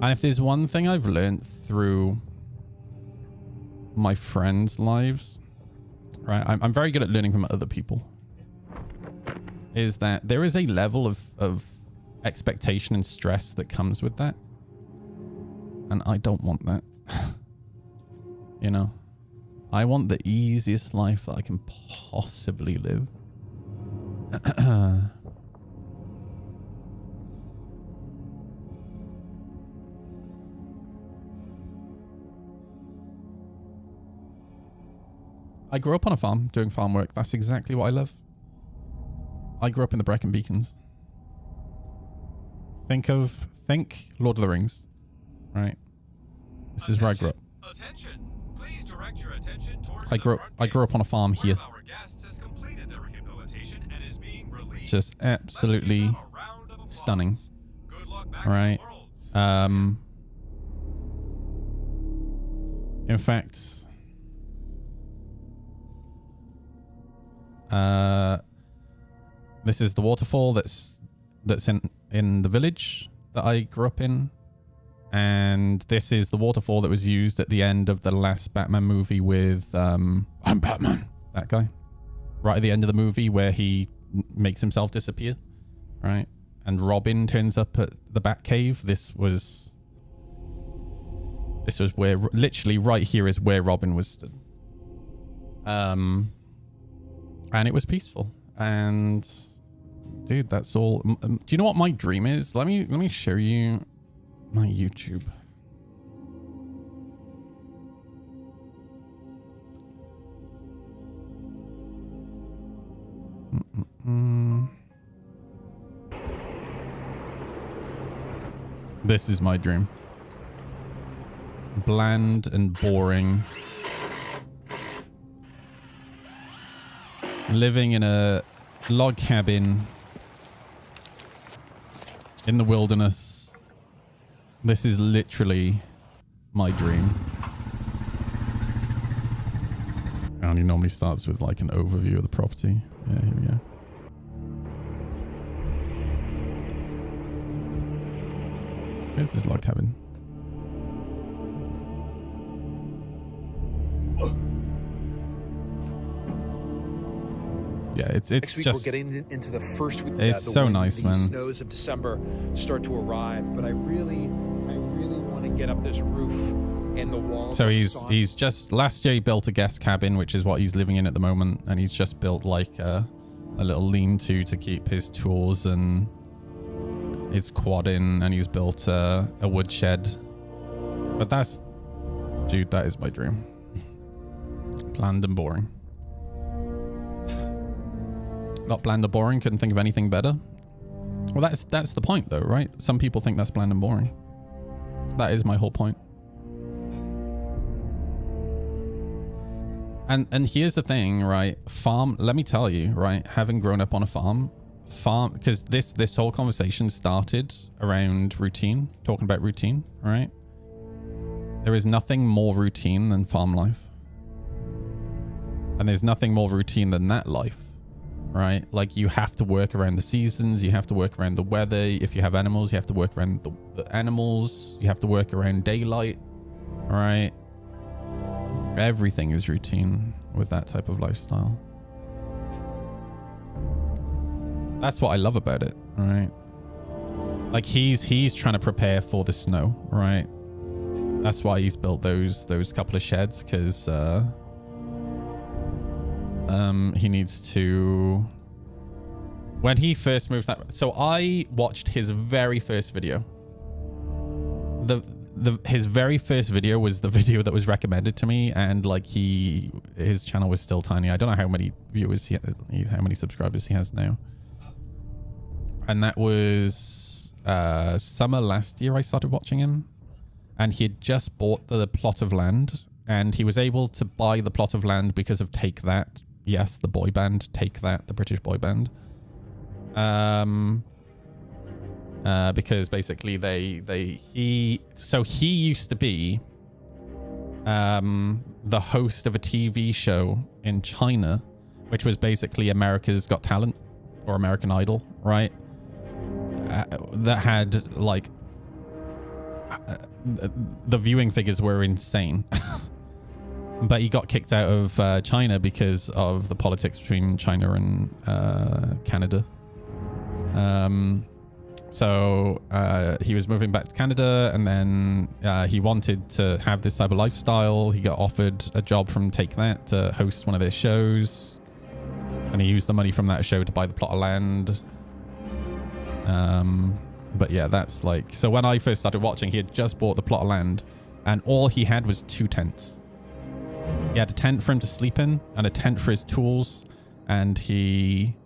And if there's one thing I've learned through my friends' lives, right? I'm very good at learning from other people. Is that there is a level of expectation and stress that comes with that. And I don't want that. You know? I want the easiest life that I can possibly live. I grew up on a farm doing farm work. That's exactly what I love. I grew up in the Brecon Beacons. Think Lord of the Rings, right? This is where I grew up. Attention. Please direct your attention towards I grew up on a farm here. One of our guests has completed their rehabilitation and is being released. Just absolutely Let's give them a round of applause. stunning. Good luck back All right. in the world. In fact, this is the waterfall that's in the village that I grew up in, and this is the waterfall that was used at the end of the last Batman movie with I'm Batman, that guy, right at the end of the movie where he makes himself disappear, right? And Robin turns up at the Batcave. This was where, literally right here is where Robin was stood. And it was peaceful. And dude, that's all. Do you know what my dream is? Let me show you my YouTube. This is my dream. Bland and boring. Living in a log cabin in the wilderness. This is literally my dream. And he normally starts with like an overview of the property. Yeah, here we go. Here's this log cabin. Yeah, it's Next week just, we're getting into the first week. it's so nice, man. The snows of December start to arrive, but I really want to get up this roof and the walls. So he's just, last year he built a guest cabin, which is what he's living in at the moment, and he's just built like a little lean-to to keep his tools and his quad in, and he's built a wood shed. But that's, dude, that is my dream. Bland and boring. Not bland or boring, couldn't think of anything better. Well, that's the point though, right? Some people think that's bland and boring. That is my whole point. And here's the thing, right? Farm, let me tell you, right? Having grown up on a farm, because this whole conversation started around routine, talking about routine, right? There is nothing more routine than farm life. And there's nothing more routine than that life. Right? Like, you have to work around the seasons. You have to work around the weather. If you have animals, you have to work around the animals. You have to work around daylight. Right? Everything is routine with that type of lifestyle. That's what I love about it. Right? Like, he's trying to prepare for the snow. Right? That's why he's built those couple of sheds, because he needs to, when he first moved that, so I watched his very first video. His very first video was the video that was recommended to me, and like his channel was still tiny. I don't know how many viewers how many subscribers he has now. And that was summer last year I started watching him, and he had just bought the plot of land, and he was able to buy the plot of land because of Take That. Yes, the boy band, Take That, the British boy band. Because basically he used to be the host of a TV show in China, which was basically America's Got Talent or American Idol, right? That had like the viewing figures were insane. But he got kicked out of China because of the politics between China and Canada. So he was moving back to Canada, and then he wanted to have this type of lifestyle. He got offered a job from Take That to host one of their shows, and he used the money from that show to buy the plot of land. But yeah, that's like... So when I first started watching, he had just bought the plot of land, and all he had was 2 tents. He had a tent for him to sleep in and a tent for his tools, and he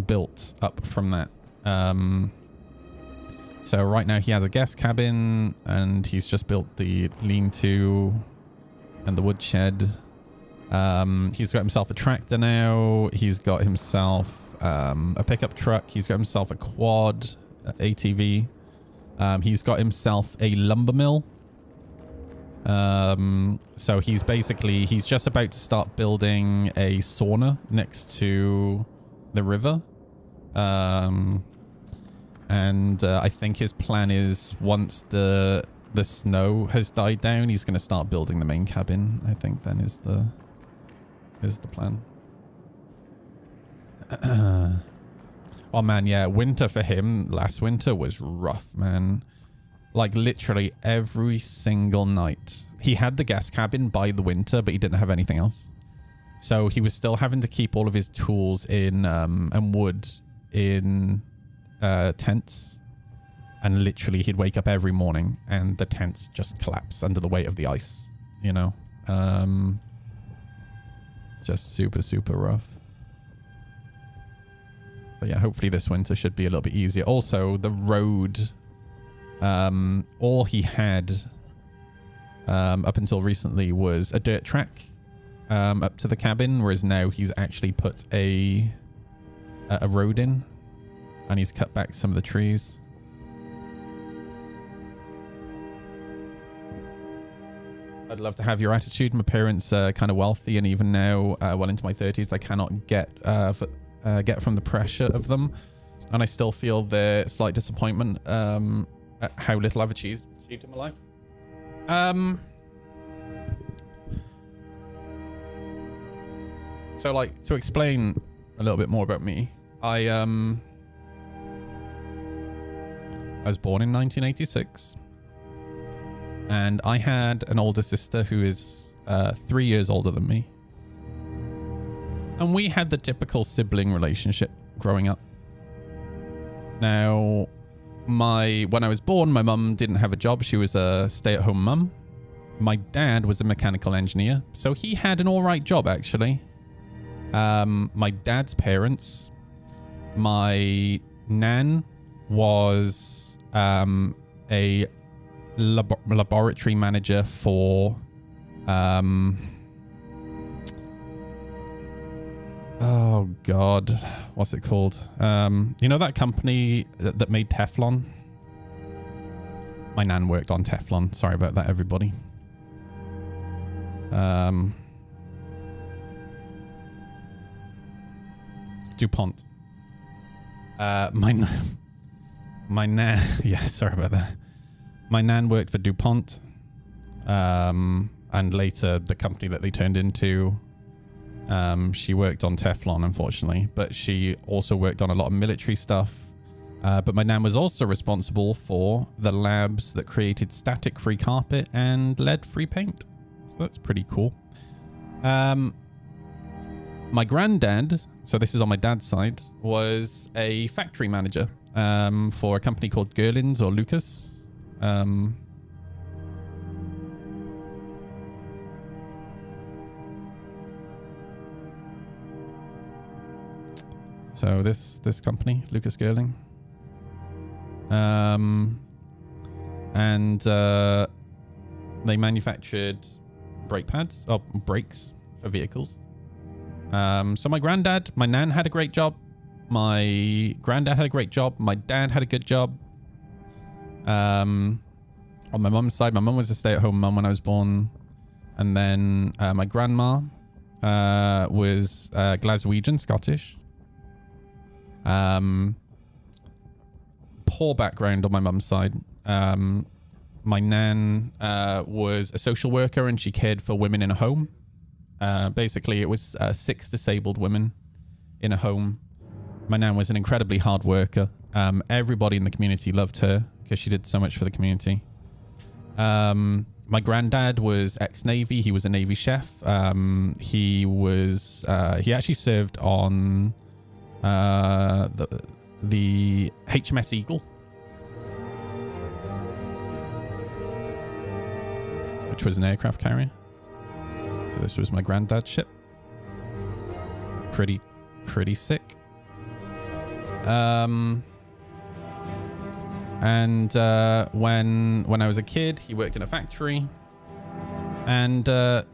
built up from that. So right now he has a guest cabin, and he's just built the lean-to and the woodshed. He's got himself a tractor now. He's got himself a pickup truck. He's got himself a quad, ATV. He's got himself a lumber mill. So he's just about to start building a sauna next to the river. And I think his plan is once the snow has died down, he's going to start building the main cabin. I think then is the plan. Oh man, yeah, winter for him last winter was rough, man. Like literally every single night. He had the guest cabin by the winter, but he didn't have anything else. So he was still having to keep all of his tools in and wood in tents, and literally he'd wake up every morning and the tents just collapse under the weight of the ice, you know. Just super rough. But yeah, hopefully this winter should be a little bit easier. Also, the road, all he had up until recently was a dirt track up to the cabin, whereas now he's actually put a road in, and he's cut back some of the trees. I'd love to have your attitude. My parents are kind of wealthy, and even now, well into my 30s, I cannot get from the pressure of them, and I still feel the slight disappointment at how little I've achieved in my life. So, like, to explain a little bit more about me, I was born in 1986, and I had an older sister who is 3 years older than me. And we had the typical sibling relationship growing up. Now, when I was born, my mum didn't have a job. She was a stay-at-home mum. My dad was a mechanical engineer, so he had an all right job, actually. My dad's parents, my nan was a laboratory manager for oh god, what's it called? You know that company that made Teflon? My nan worked on Teflon. Sorry about that, everybody. DuPont. My nan, yeah, sorry about that. My nan worked for DuPont, and later the company that they turned into, she worked on Teflon, unfortunately, but she also worked on a lot of military stuff. But my nan was also responsible for the labs that created static-free carpet and lead-free paint. So that's pretty cool. My granddad, so this is on my dad's side, was a factory manager for a company called Gerlins or Lucas. So this company, Lucas Girling. And they manufactured brakes for vehicles. So my nan had a great job. My granddad had a great job. My dad had a good job. On my mum's side, my mum was a stay-at-home mum when I was born. And then my grandma was Glaswegian, Scottish. Poor background on my mum's side. my nan was a social worker and she cared for women in a home. Basically, it was 6 disabled women in a home. My nan was an incredibly hard worker. Everybody in the community loved her because she did so much for the community. My granddad was ex-Navy. He was a Navy chef. He actually served on the HMS Eagle, which was an aircraft carrier. So this was my granddad's ship. Pretty sick. And when I was a kid, he worked in a factory, and by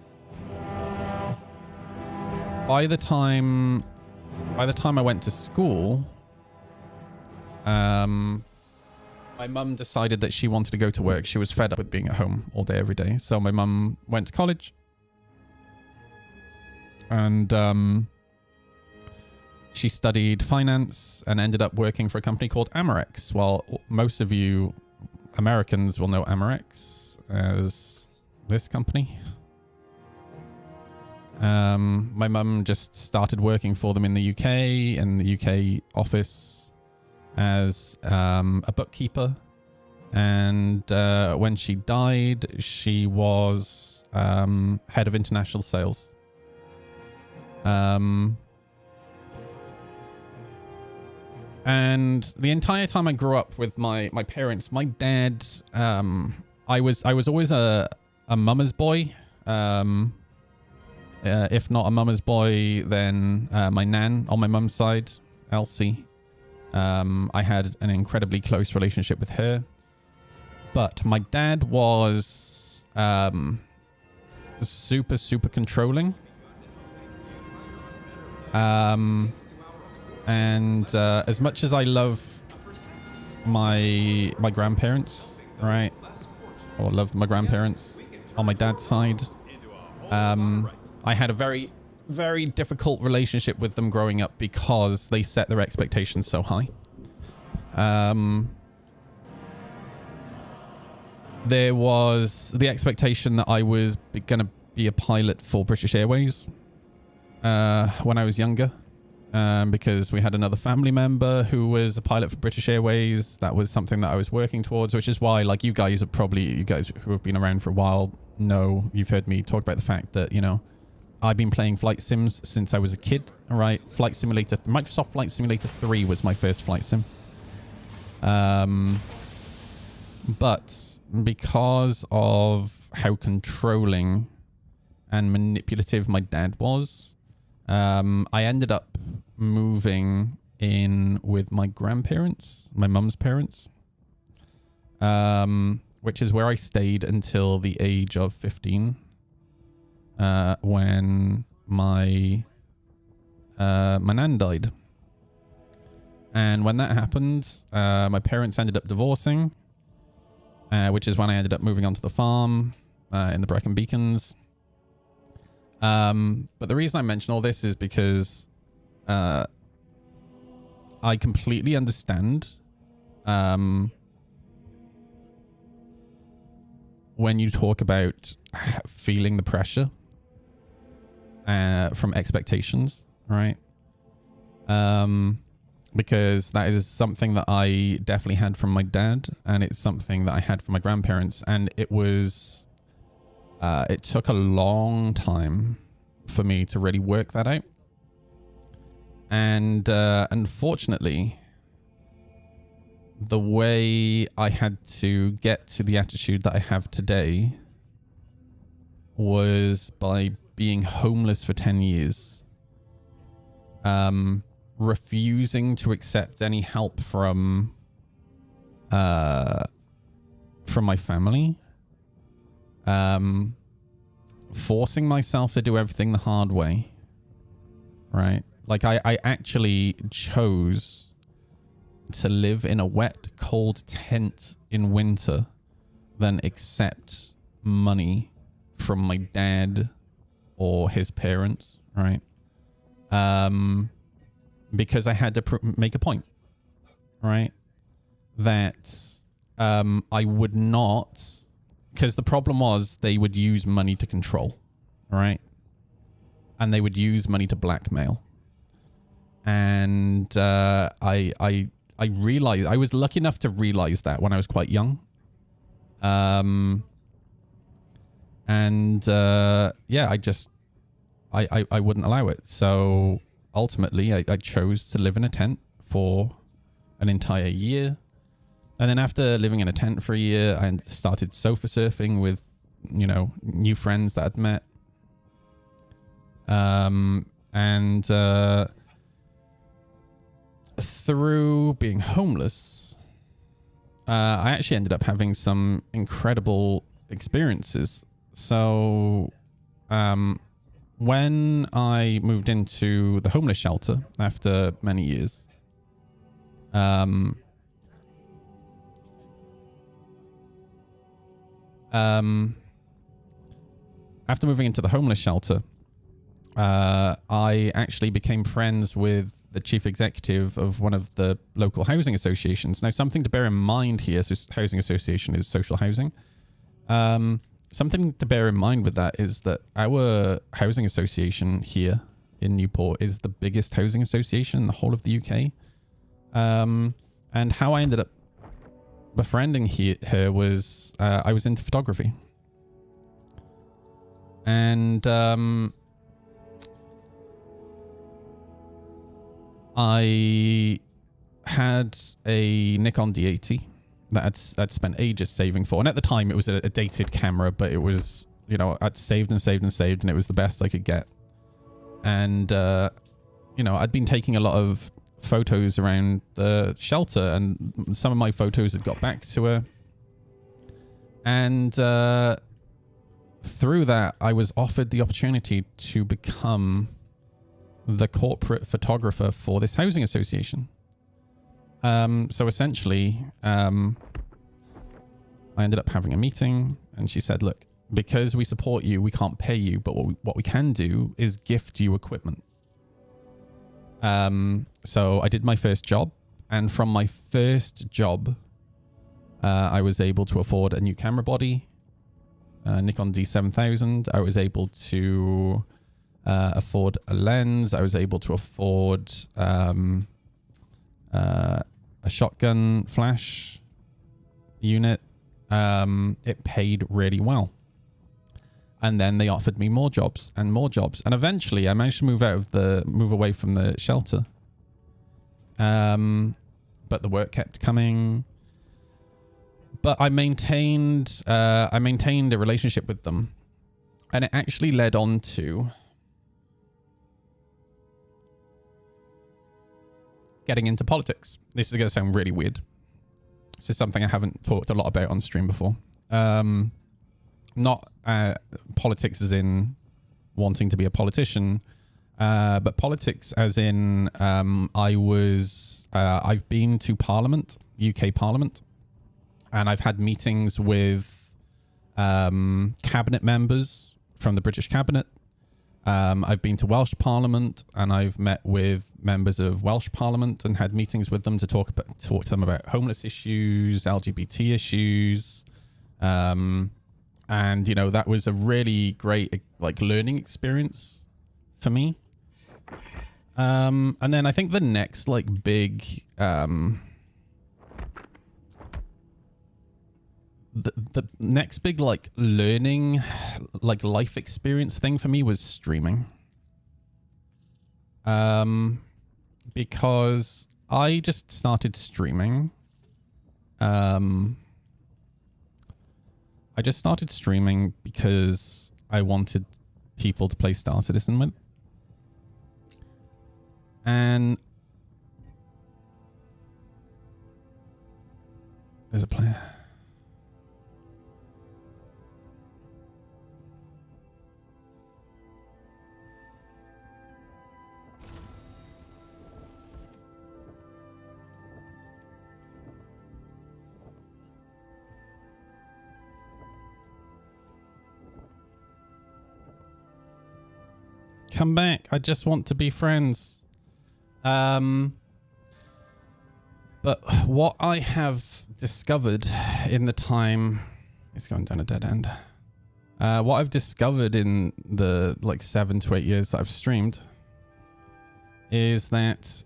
the time I went to school, my mum decided that she wanted to go to work. She was fed up with being at home all day, every day. So my mum went to college, and she studied finance and ended up working for a company called Amerex. Well, most of you Americans will know Amerex as this company. My mum just started working for them in the UK, in the UK office, as a bookkeeper. And when she died, she was head of international sales. And the entire time I grew up with my parents, my dad, I was always a mama's boy. If not a mama's boy, then my nan on my mum's side, Elsie. I had an incredibly close relationship with her. But my dad was super controlling. And as much as I love my grandparents, right, or loved my grandparents on my dad's side, I had a very difficult relationship with them growing up because they set their expectations so high. There was the expectation that I was going to be a pilot for British Airways when I was younger. Because we had another family member who was a pilot for British Airways. That was something that I was working towards, which is why, like, you guys who have been around for a while know, you've heard me talk about the fact that, you know, I've been playing flight sims since I was a kid, all right? Microsoft Flight Simulator 3 was my first flight sim. But because of how controlling and manipulative my dad was, I ended up moving in with my grandparents, my mum's parents, which is where I stayed until the age of 15, when my nan died. And when that happened, my parents ended up divorcing, which is when I ended up moving onto the farm in the Brecon Beacons. But the reason I mention all this is because I completely understand when you talk about feeling the pressure from expectations, right? Because that is something that I definitely had from my dad, and it's something that I had from my grandparents, and it was... it took a long time for me to really work that out. And unfortunately, the way I had to get to the attitude that I have today was by being homeless for 10 years. Refusing to accept any help from my family. Forcing myself to do everything the hard way, right? Like I actually chose to live in a wet, cold tent in winter than accept money from my dad or his parents, right? Because I had to make a point, right? That I would not, because the problem was they would use money to control, right? And they would use money to blackmail. And I realized, I was lucky enough to realize that when I was quite young. Yeah, I wouldn't allow it. So ultimately, I chose to live in a tent for an entire year. And then after living in a tent for a year, I started sofa surfing with, you know, new friends that I'd met. Through being homeless, I actually ended up having some incredible experiences. So, when I moved into the homeless shelter after many years, after moving into the homeless shelter, I actually became friends with the chief executive of one of the local housing associations. Now, something to bear in mind here, so housing association is social housing. Something to bear in mind with that is that our housing association here in Newport is the biggest housing association in the whole of the UK. And how I ended up befriending her was I was into photography. And I had a Nikon D80 that I'd spent ages saving for. And at the time, it was a dated camera, but it was, you know, I'd saved and saved and saved, and it was the best I could get. And, you know, I'd been taking a lot of photos around the shelter, and some of my photos had got back to her. And through that, I was offered the opportunity to become the corporate photographer for this housing association. So essentially, I ended up having a meeting, and she said, look, because we support you, we can't pay you, but what we can do is gift you equipment. So I did my first job, and from my first job, I was able to afford a new camera body, Nikon D7000. I was able to afford a lens. I was able to afford a shotgun flash unit. It paid really well. And then they offered me more jobs and more jobs. And eventually I managed to move away from the shelter. But the work kept coming. But I maintained a relationship with them. And it actually led on to getting into politics. This is going to sound really weird. This is something I haven't talked a lot about on stream before. Not politics as in wanting to be a politician, but politics as in I've been to Parliament, UK Parliament, and I've had meetings with cabinet members from the British cabinet. I've been to Welsh Parliament, and I've met with members of Welsh Parliament and had meetings with them to talk to them about homeless issues, LGBT issues. And, you know, that was a really great, like, learning experience for me. And then I think the next, like, big, the next big, like, learning, like, life experience thing for me was streaming. Because I just started streaming. I just started streaming because I wanted people to play Star Citizen with. And there's a player. Come back. I just want to be friends. But what I have discovered in the time, it's going down a dead end. What I've discovered in the like 7 to 8 years that I've streamed is that,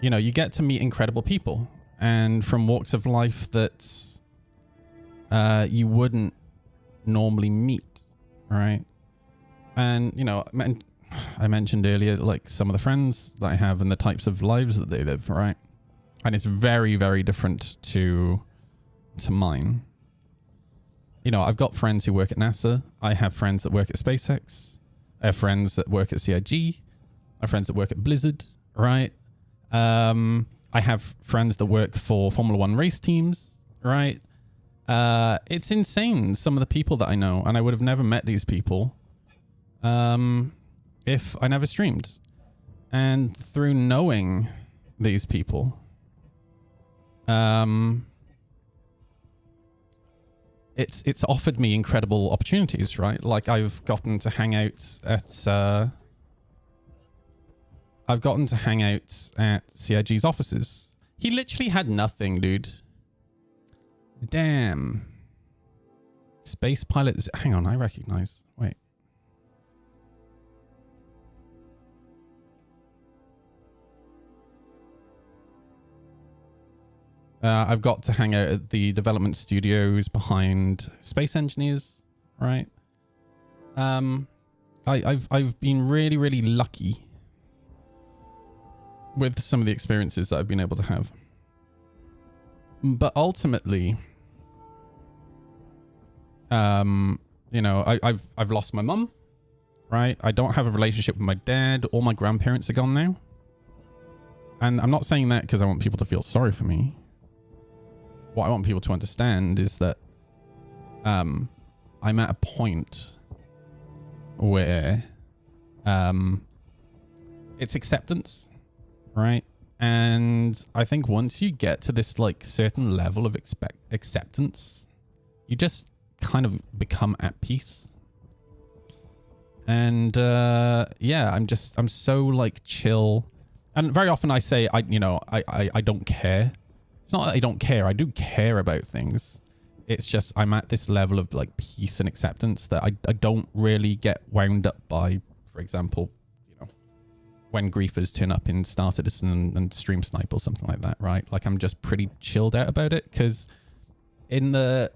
you know, you get to meet incredible people and from walks of life that you wouldn't normally meet, right? And, you know, I mentioned earlier, like some of the friends that I have and the types of lives that they live, right? And it's very, very different to mine. You know, I've got friends who work at NASA. I have friends that work at SpaceX. I have friends that work at CIG. I have friends that work at Blizzard, right? I have friends that work for Formula One race teams, right? It's insane, some of the people that I know, and I would have never met these people if I never streamed. And through knowing these people, it's offered me incredible opportunities, right? Like I've gotten to hang out at CIG's offices. He literally had nothing, dude. Damn. Space pilot. Hang on, I recognize. Wait. I've got to hang out at the development studios behind Space Engineers, right? I've been really, really lucky with some of the experiences that I've been able to have. But ultimately, you know, I've lost my mum, right? I don't have a relationship with my dad. All my grandparents are gone now. And I'm not saying that because I want people to feel sorry for me. What I want people to understand is that I'm at a point where it's acceptance, right? And I think once you get to this like certain level of acceptance, you just kind of become at peace. And yeah, I'm so like chill. And very often I say, I don't care. It's not that I don't care. I do care about things. It's just I'm at this level of like peace and acceptance that I don't really get wound up by, for example, you know, when griefers turn up in Star Citizen and Stream Snipe or something like that, right? Like I'm just pretty chilled out about it because I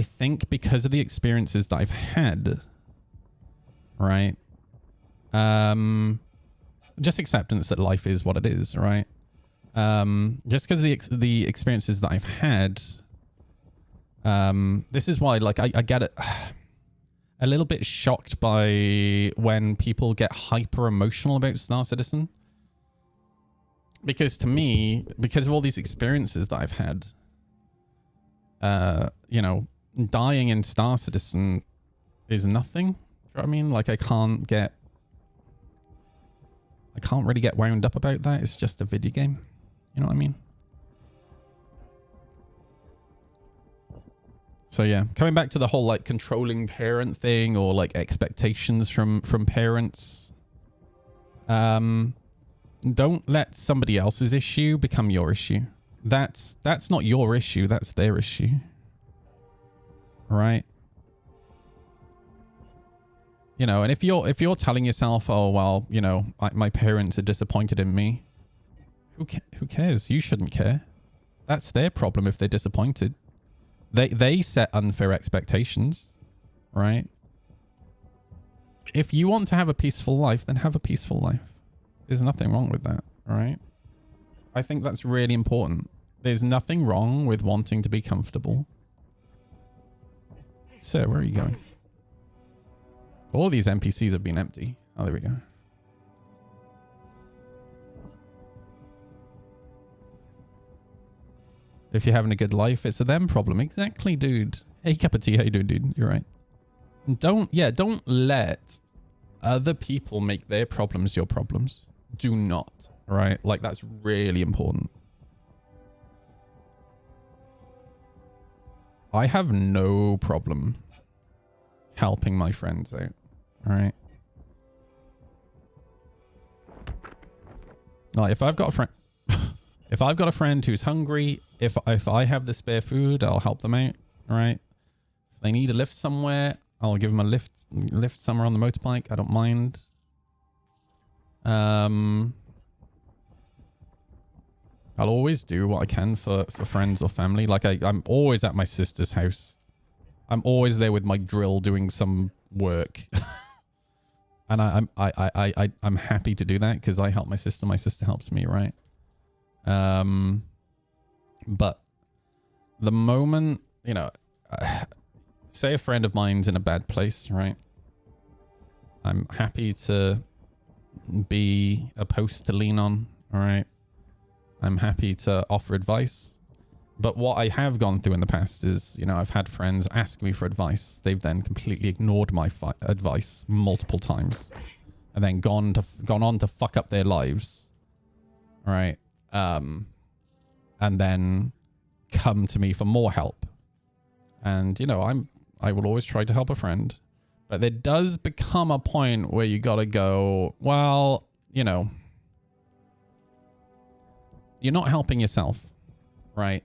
think because of the experiences that I've had, right? Just acceptance that life is what it is, right? Just because of the experiences that I've had, this is why, like, I get it a little bit shocked by when people get hyper emotional about Star Citizen. Because to me, because of all these experiences that I've had, you know, dying in Star Citizen is nothing. Do you know what I mean? Like, I can't really get wound up about that. It's just a video game. You know what I mean? So yeah, coming back to the whole like controlling parent thing or like expectations from parents. Don't let somebody else's issue become your issue. That's not your issue, that's their issue. Right? You know, and if you're telling yourself, oh well, you know, my parents are disappointed in me. Who cares? You shouldn't care. That's their problem if they're disappointed. They set unfair expectations, right? If you want to have a peaceful life, then have a peaceful life. There's nothing wrong with that, right? I think that's really important. There's nothing wrong with wanting to be comfortable. Sir, where are you going? All these NPCs have been empty. Oh, there we go. If you're having a good life, it's a them problem. Exactly, dude. Hey, cup of tea. How you doing, dude? You're right. Don't let other people make their problems your problems. Do not, right? Like, that's really important. I have no problem helping my friends out, all right? Like, if I've got a friend... If I've got a friend who's hungry, if I have the spare food, I'll help them out. All right. If they need a lift somewhere, I'll give them a lift somewhere on the motorbike. I don't mind. I'll always do what I can for friends or family. Like I'm always at my sister's house. I'm always there with my drill doing some work. And I'm happy to do that because I help my sister. My sister helps me, right? But the moment, you know, say a friend of mine's in a bad place, right? I'm happy to be a post to lean on, all right? I'm happy to offer advice. But what I have gone through in the past is, you know, I've had friends ask me for advice. They've then completely ignored my advice multiple times and then gone on to fuck up their lives. All right. And then come to me for more help. And, you know, I will always try to help a friend. But there does become a point where you got to go, well, you know, you're not helping yourself, right?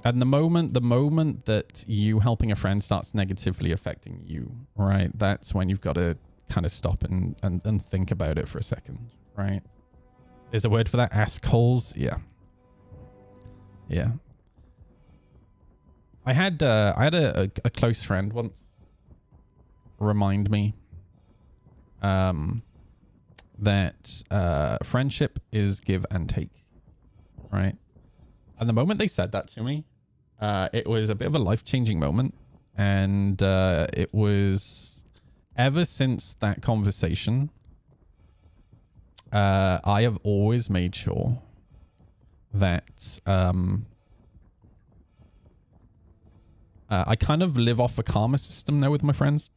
And the moment that you helping a friend starts negatively affecting you, right? That's when you've got to kind of stop and think about it for a second, right? Is the word for that assholes? Yeah. Yeah. I had a close friend once remind me that friendship is give and take, right? And the moment they said that to me, it was a bit of a life-changing moment. And it was ever since that conversation, I have always made sure that I kind of live off a karma system now with my friends.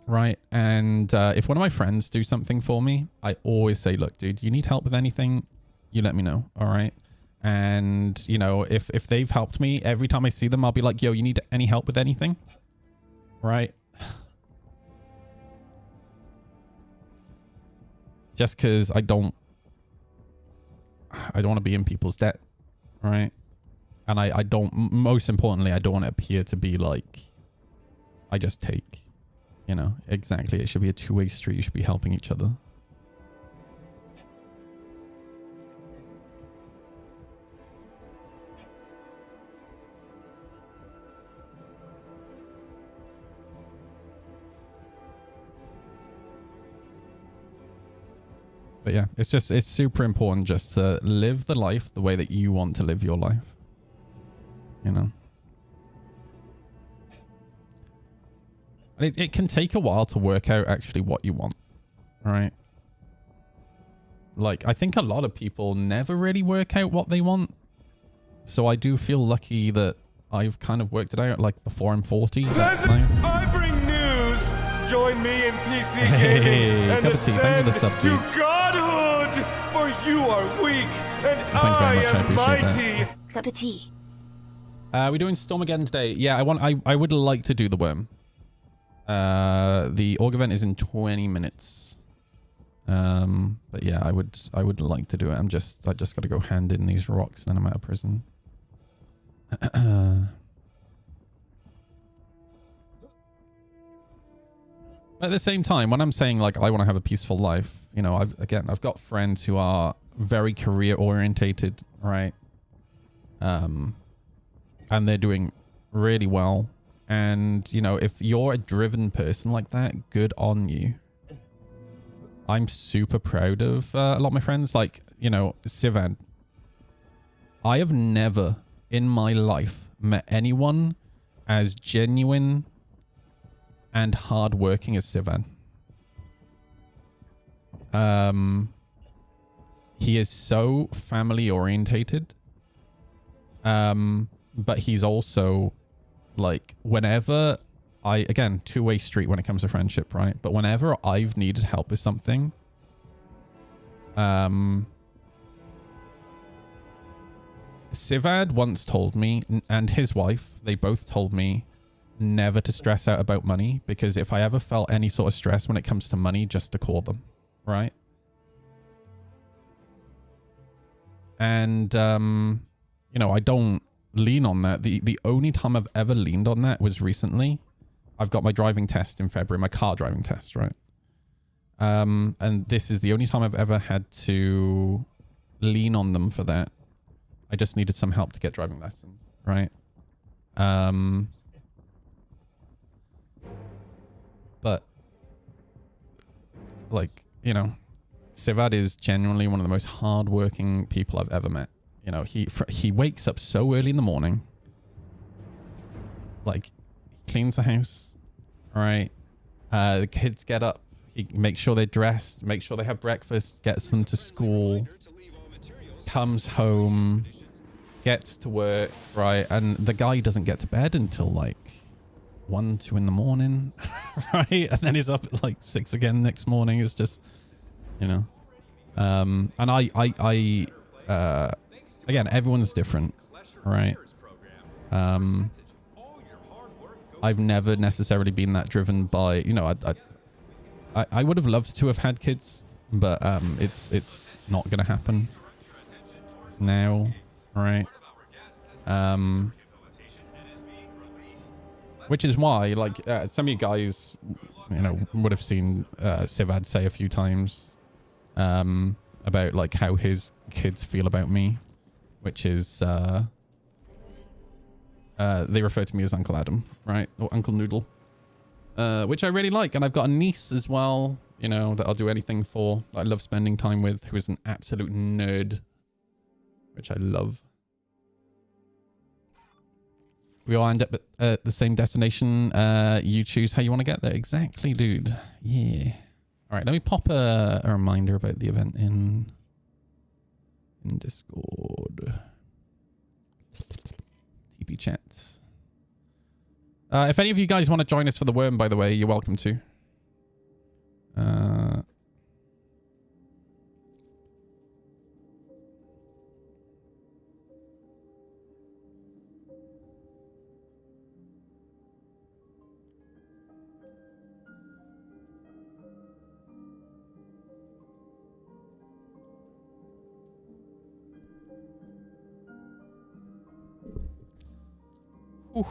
Right. And if one of my friends do something for me, I always say, look, dude, you need help with anything, you let me know. All right. And, you know, if they've helped me, every time I see them, I'll be like, yo, you need any help with anything? Right. Just because I don't want to be in people's debt. Right. And I don't, most importantly, I don't want to appear to be like, I just take. You know, exactly. It should be a two-way street. You should be helping each other. But yeah, it's super important just to live the life the way that you want to live your life. You know? It can take a while to work out actually what you want, right? Like, I think a lot of people never really work out what they want. So I do feel lucky that I've kind of worked it out, like, before I'm 40. That's nice. I bring news. Join me in PC gaming and ascend to godhood. For you are weak and I am mighty. Cup of tea. We're doing Stormageddon today. Yeah, I would like to do the worm. The org event is in 20 minutes. But yeah, I would like to do it. I just got to go hand in these rocks, then I'm out of prison. At the same time, when I'm saying like I want to have a peaceful life, you know, I've got friends who are very career orientated, right? And they're doing really well. And, you know, if you're a driven person like that, good on you. I'm super proud of a lot of my friends. Like, you know, Sivan. I have never in my life met anyone as genuine and hardworking as Sivan. He is so family orientated. But he's also... like, whenever again, two-way street when it comes to friendship, right? But whenever I've needed help with something, Sivad once told me, and his wife, they both told me, never to stress out about money, because if I ever felt any sort of stress when it comes to money, just to call them, right? And, you know, I don't lean on that. The only time I've ever leaned on that was recently. I've got my driving test in February, my car driving test, right? And this is the only time I've ever had to lean on them for that. I just needed some help to get driving lessons, right? But like, you know, Sivad is genuinely one of the most hardworking people I've ever met. You know, he wakes up so early in the morning, like cleans the house, right? The kids get up, he makes sure they're dressed, makes sure they have breakfast, gets them to school, comes home, gets to work, right? And the guy doesn't get to bed until like 1, 2 in the morning, right? And then he's up at like 6 again next morning. It's just, you know, and again, everyone's different, right? I've never necessarily been that driven by, you know, I would have loved to have had kids, but it's not gonna happen now, right? Which is why, like, some of you guys, you know, would have seen Sivad say a few times about like how his kids feel about me, which is they refer to me as Uncle Adam, right? Or Uncle Noodle, which I really like. And I've got a niece as well, you know, that I'll do anything for, that I love spending time with, who is an absolute nerd, which I love. We all end up at the same destination. You choose how you want to get there. Exactly, dude. Yeah. All right, let me pop a reminder about the event in Discord. TP chats. If any of you guys want to join us for the worm, by the way, you're welcome to. Ooh.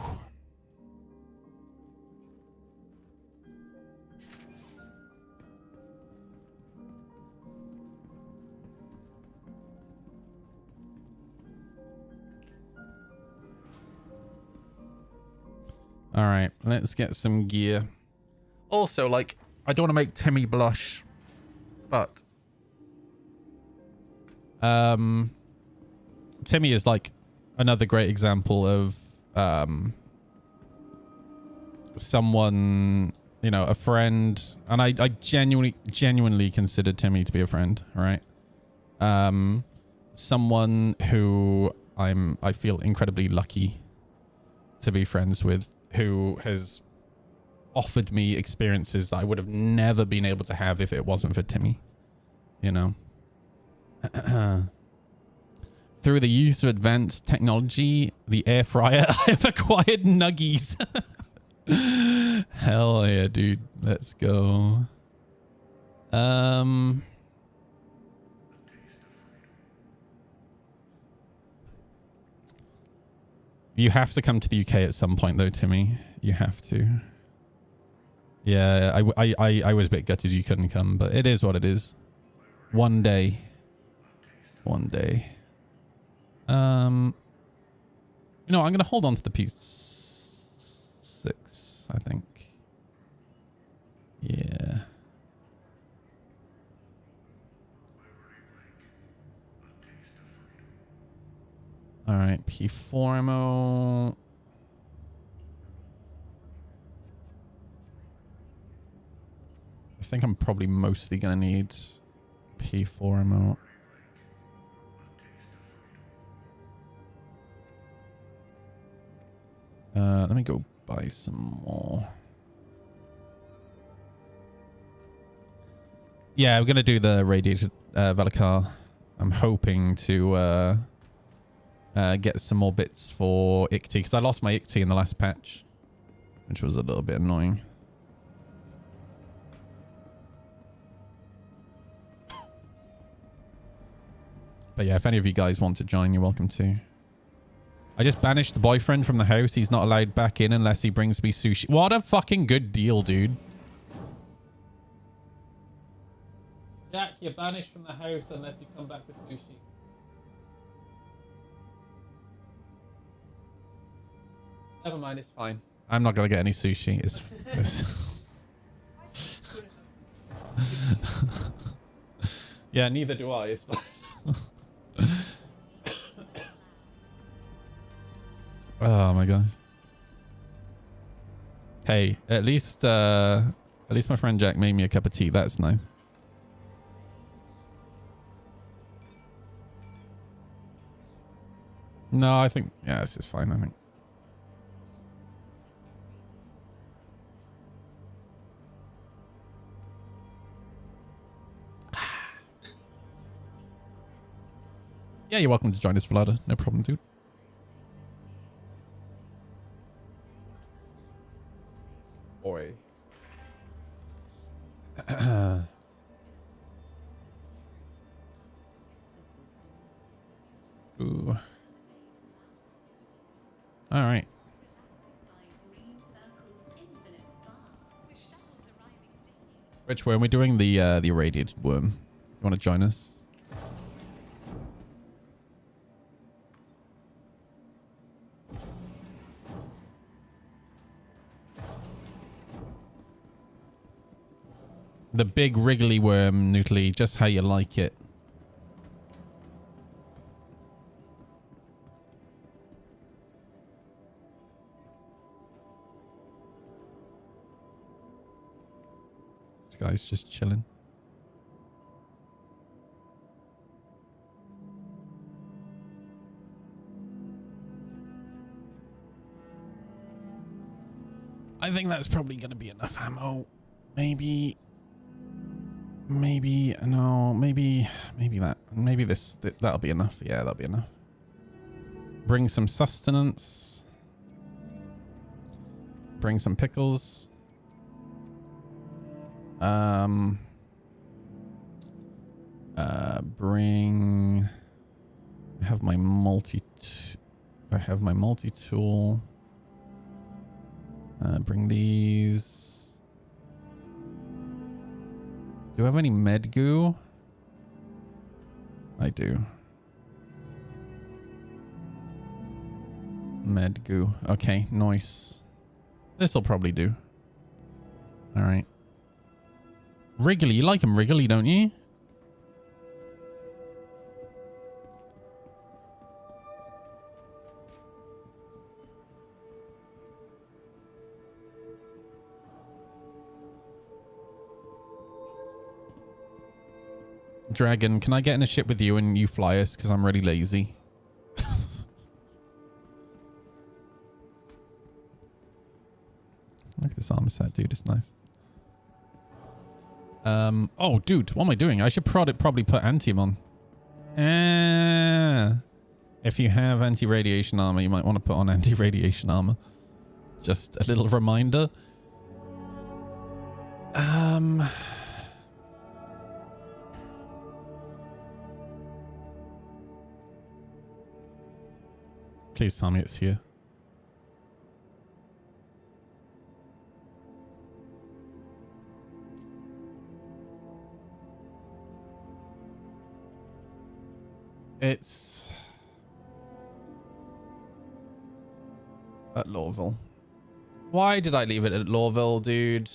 All right, let's get some gear. Also, like, I don't want to make Timmy blush, but Timmy is like another great example of someone, you know, a friend, and I genuinely consider Timmy to be a friend, right? Someone who I feel incredibly lucky to be friends with, who has offered me experiences that I would have never been able to have if it wasn't for Timmy, you know. Through the use of advanced technology, the air fryer, I have acquired nuggies. Hell yeah, dude. Let's go. You have to come to the UK at some point, though, Timmy. You have to. Yeah, I was a bit gutted you couldn't come, but it is what it is. One day. One day. You know, I'm gonna hold on to the P6, I think. Yeah. All right, P4 ammo. I think I'm probably mostly gonna need P4 ammo. Let me go buy some more. Yeah, we're gonna do the radiated Velokar. I'm hoping to get some more bits for Ikti, because I lost my Ikti in the last patch. which was a little bit annoying. But yeah, if any of you guys want to join, you're welcome to. I just banished the boyfriend from the house. He's not allowed back in unless he brings me sushi. What a fucking good deal, dude. Jack, you're banished from the house unless you come back with sushi. Never mind, it's fine. I'm not gonna get any sushi. It's yeah, neither do I. It's fine. Oh my god. Hey, at least my friend Jack made me a cup of tea. That's nice. No, I think yeah, this is fine. I think. Yeah, you're welcome to join us, Vlada. No problem, dude. Boy. Ooh. All right. Which worm? We're doing the irradiated worm. You want to join us? The big wriggly worm, Noodly, just how you like it. This guy's just chilling. I think that's probably going to be enough ammo. Maybe no, maybe that. Maybe that'll be enough. Yeah, that'll be enough. Bring some sustenance. Bring some pickles. Bring. I have my multi-tool. Bring these. Do I have any med goo? I do. Med goo. Okay, nice. This'll probably do. All right. Wriggly, you like them wriggly, don't you? Dragon, can I get in a ship with you and you fly us? Because I'm really lazy. Look at this armor set, dude. It's nice. Oh, dude, what am I doing? I should probably put Antium on. If you have anti-radiation armor, you might want to put on anti-radiation armor. Just a little reminder. Please tell me it's here. It's at Lawville. Why did I leave it at Lawville, dude?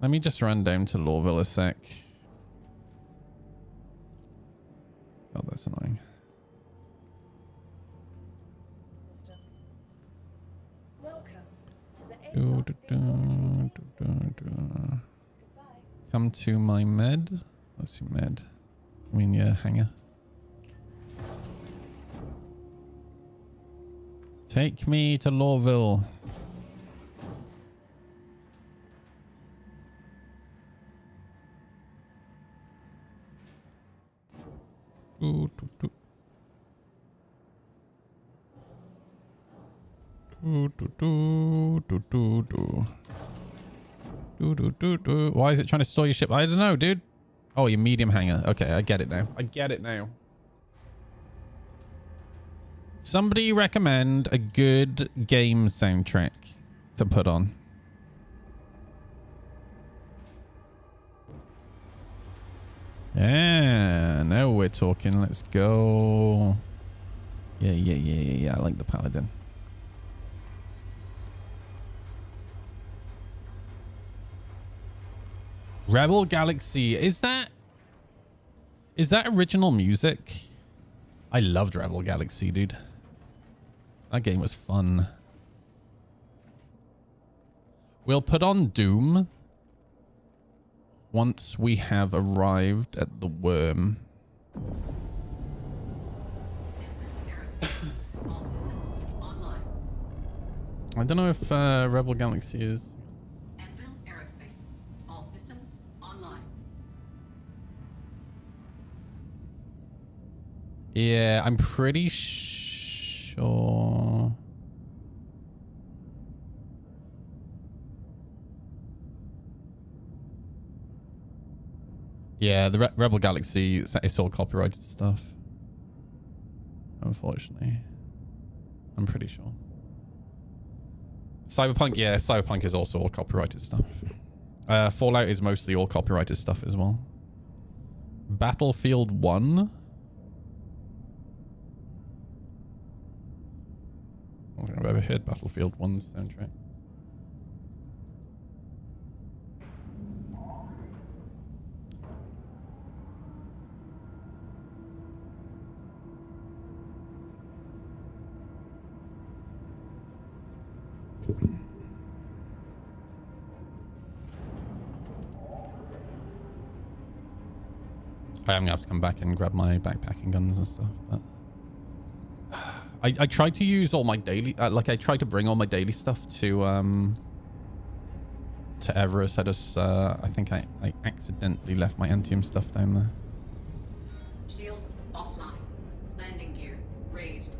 Let me just run down to Lawville a sec. Oh, that's annoying. Come to my med. What's your med? I mean, your hangar. Take me to Lawville. Why is it trying to store your ship? I don't know, dude. Oh, your medium hangar. Okay, I get it now. I get it now. Somebody recommend a good game soundtrack to put on. Yeah, now we're talking. Let's go. Yeah. I like the Paladin. Rebel Galaxy. Is that original music? I loved Rebel Galaxy, dude. That game was fun. We'll put on Doom once we have arrived at the worm. I don't know if Rebel Galaxy is... Anvil Aerospace. All systems online. Yeah, I'm pretty sure... Yeah, the Rebel Galaxy, it's all copyrighted stuff. Unfortunately. I'm pretty sure. Cyberpunk, yeah, Cyberpunk is also all copyrighted stuff. Fallout is mostly all copyrighted stuff as well. Battlefield 1? I don't think I've ever heard Battlefield 1's soundtrack. I am gonna have to come back and grab my backpacking guns and stuff, but I tried to use all my daily, like I tried to bring all my daily stuff to Everest. I think I accidentally left my Antium stuff down there. Shields offline. Landing gear raised.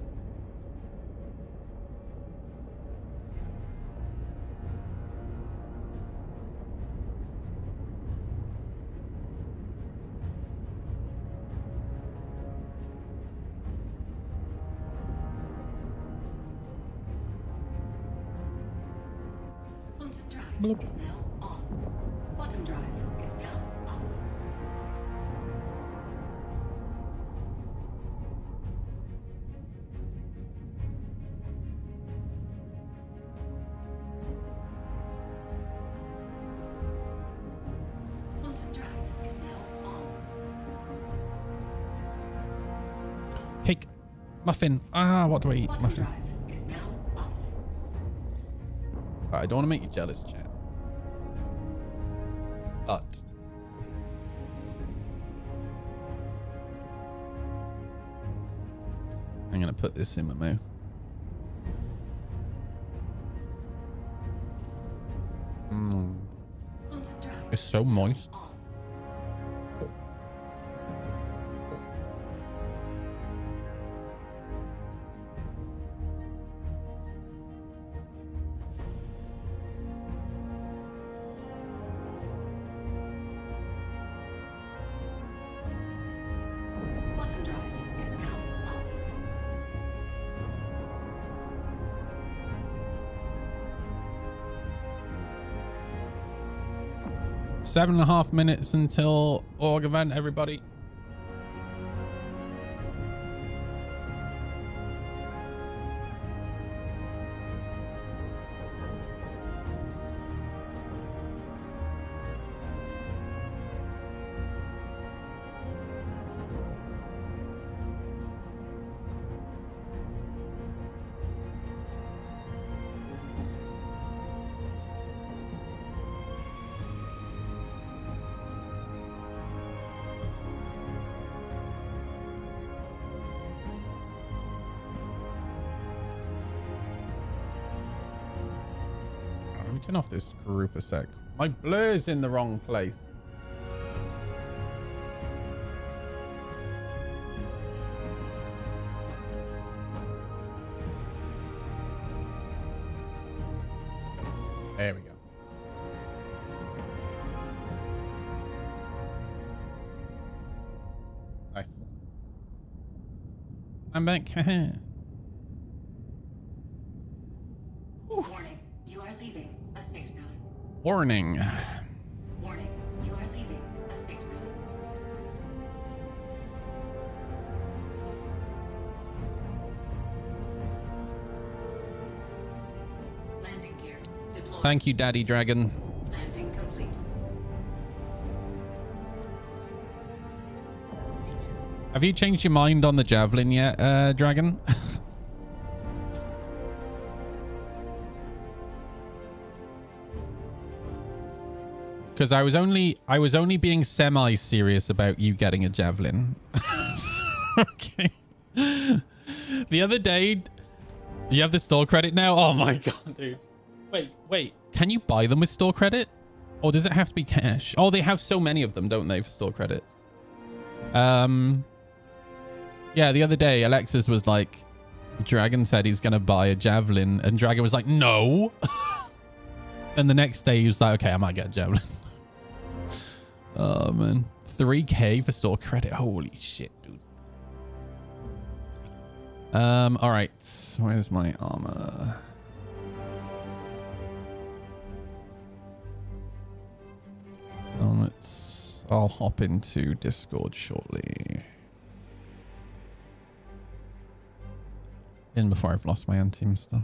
Quantum drive is now on. Quantum drive is now off. Quantum drive is now on. Cake. Muffin. Ah, what do I eat? Quantum Muffin. drive is now off. Alright, I don't want to make you jealous, chat. But I'm gonna put this in my mouth. Quantum drive It's so moist. on. Quantum drive is now off. 7.5 minutes until org event, everybody. Let me turn off this group a sec. My blur's in the wrong place. There we go. Nice. I'm back. Warning, you are leaving a safe zone. Warning. Warning, you are leaving a safe zone. Landing gear deployed. Thank you, Daddy Dragon. Landing complete. Have you changed your mind on the javelin yet, Dragon? Because I was only being semi-serious about you getting a javelin. Okay. The other day, you have the store credit now. Oh my god, dude. Wait. Can you buy them with store credit, or does it have to be cash? Oh, they have so many of them, don't they, for store credit? Yeah, the other day, Alexis was like, Dragon said he's going to buy a javelin. And Dragon was like, no. And the next day, he was like, okay, I might get a javelin. Oh, man. 3K for store credit. Holy shit, dude. All right. Where's my armor? I'll hop into Discord shortly. In before I've lost my anti-team stuff.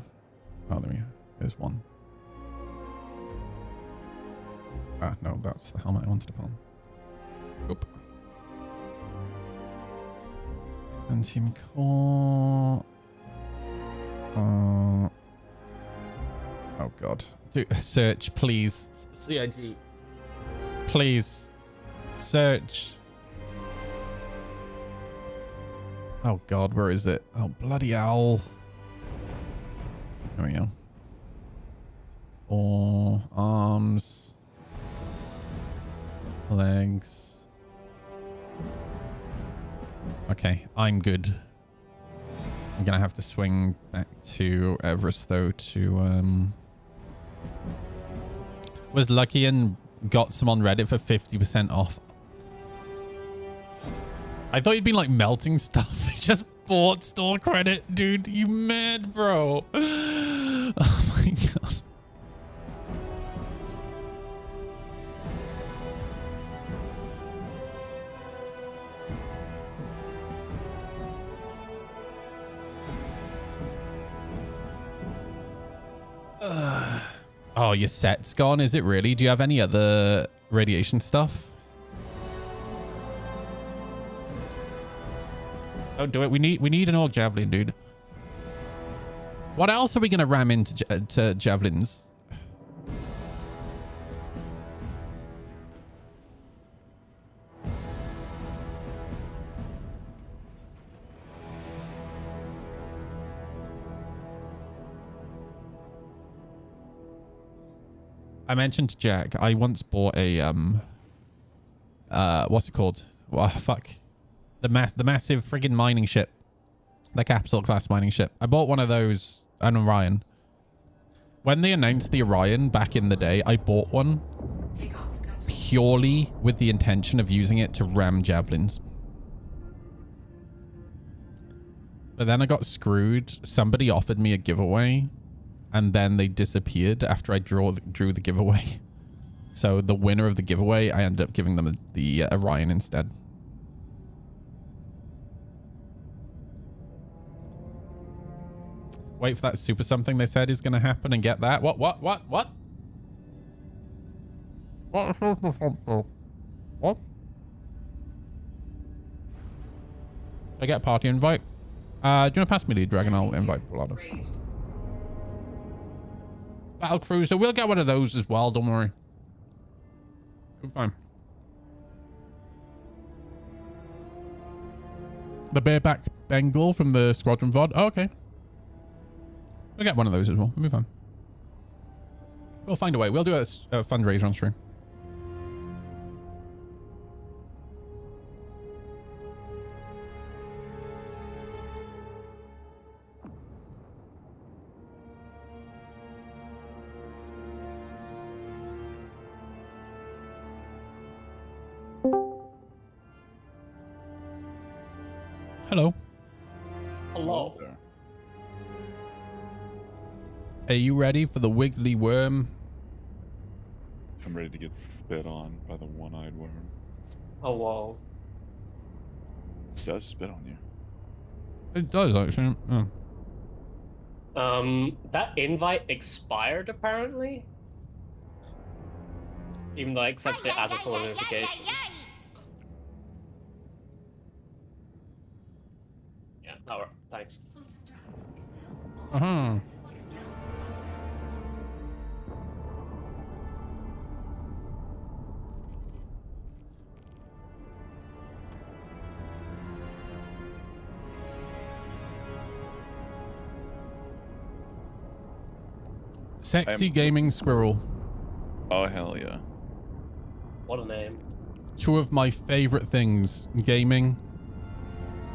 Oh, there we go. There's one. Ah, no, that's the helmet I wanted to put on. Oop. Anti-team core. Oh, God. Do search, please. CIG. Please. Search. Oh god, where is it? Oh bloody owl. There we go. Or arms. Legs. Okay, I'm good. I'm gonna have to swing back to Everest though to was lucky and got some on Reddit for 50% off. I thought you'd been like melting stuff. You just bought store credit, dude. You mad, bro? Oh my god. Oh, your set's gone, is it really? Do you have any other radiation stuff? Don't do it. We need an old javelin, dude. What else are we gonna ram into to javelins? I mentioned to Jack, I once bought a what's it called? Oh, fuck. The massive friggin' mining ship. The capital class mining ship. I bought one of those, an Orion. When they announced the Orion back in the day, I bought one purely with the intention of using it to ram javelins. But then I got screwed. Somebody offered me a giveaway, and then they disappeared after I drew the giveaway. So the winner of the giveaway, I ended up giving them the Orion instead. Wait for that super something they said is going to happen and get that. What? What? I get a party invite. Do you want to pass me the dragon? I'll invite a lot of. Battle cruiser. We'll get one of those as well. Don't worry. We're fine. The bareback Bengal from the Squadron VOD. Oh, okay. We'll get one of those as well. We'll be fine. We'll find a way. We'll do a fundraiser on stream. Hello. Hello. there. Are you ready for the wiggly worm? I'm ready to get spit on by the one-eyed worm. Oh, wow. It does spit on you. It does, actually. Oh. That invite expired, apparently. Even though I accepted it as a sort of notification. Yeah, alright, thanks. Uh-huh. Sexy gaming squirrel. Oh, hell yeah. What a name. Two of my favorite things, gaming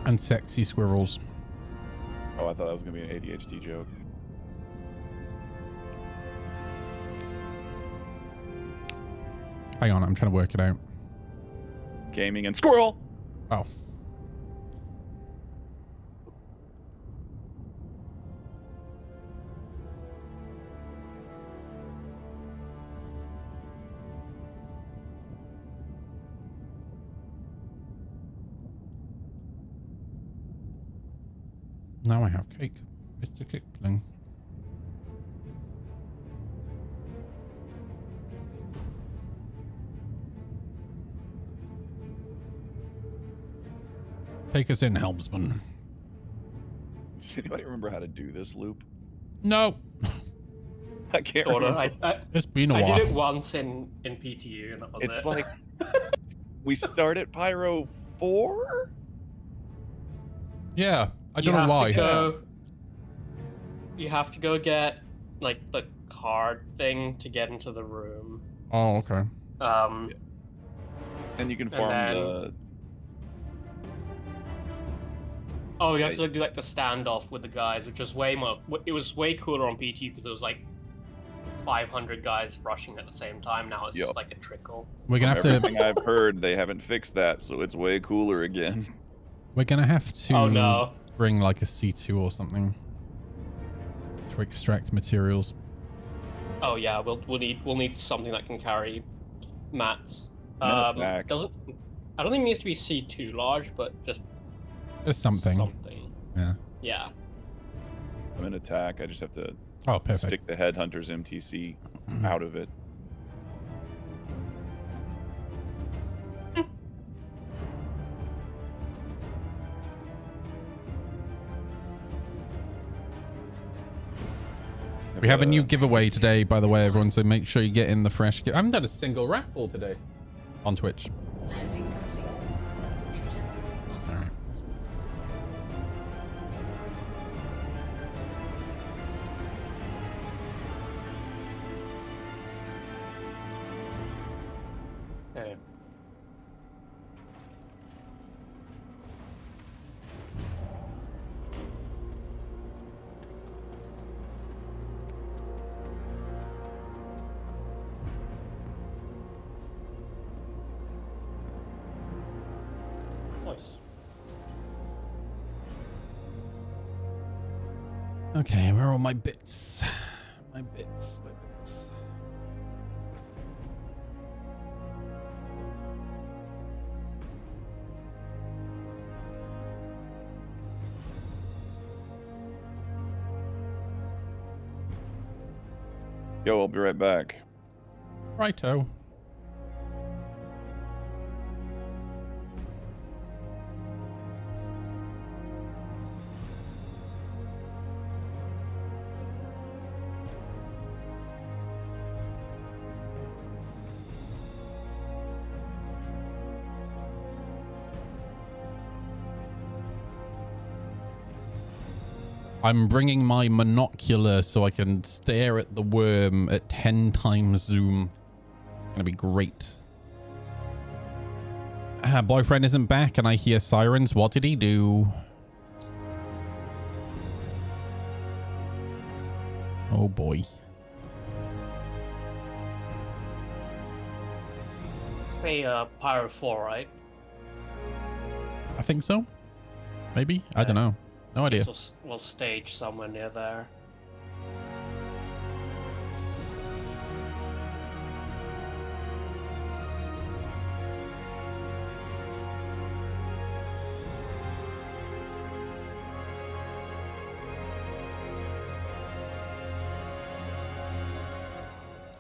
and sexy squirrels. Oh, I thought that was going to be an ADHD joke. Hang on, I'm trying to work it out. Gaming and squirrel! Oh. Now I have cake. Mr. Kipling. Take us in, helmsman. Does anybody remember how to do this loop? No. I can't Sort of. remember. It's been a I while. did it once in PTU, and that was It's it. like we start at Pyro 4? Yeah, I don't know why. You have to go get like the card thing to get into the room. Oh, okay. And you can farm then- the... Oh, you have to do like the standoff with the guys, which was way more. It was way cooler on PTU because it was like 500 guys rushing at the same time. Now it's Yup. just like a trickle. We're gonna have Everything to. I've heard, they haven't fixed that, so it's way cooler again. We're gonna have to. Oh, no. Bring like a C2 or something to extract materials. Oh yeah, we'll need something that can carry mats. No, back. Doesn't. I don't think it needs to be C2 large, but just Just something. something. Yeah. Yeah. I'm in attack, I just have to Oh, perfect. stick the Headhunter's MTC out of it. We have a new giveaway today, by the way, everyone. So make sure you get in the fresh. I haven't done a single raffle today on Twitch. All right. Okay. Nice. Okay, where are all my bits? My bits. My bits. Yo, I'll be right back. Righto. I'm bringing my monocular so I can stare at the worm at 10 times zoom. It's gonna be great. Boyfriend isn't back and I hear sirens. What did he do? Oh boy. Say Pyro 4, right? I think so. Maybe? I don't know. No idea. We'll stage somewhere near there.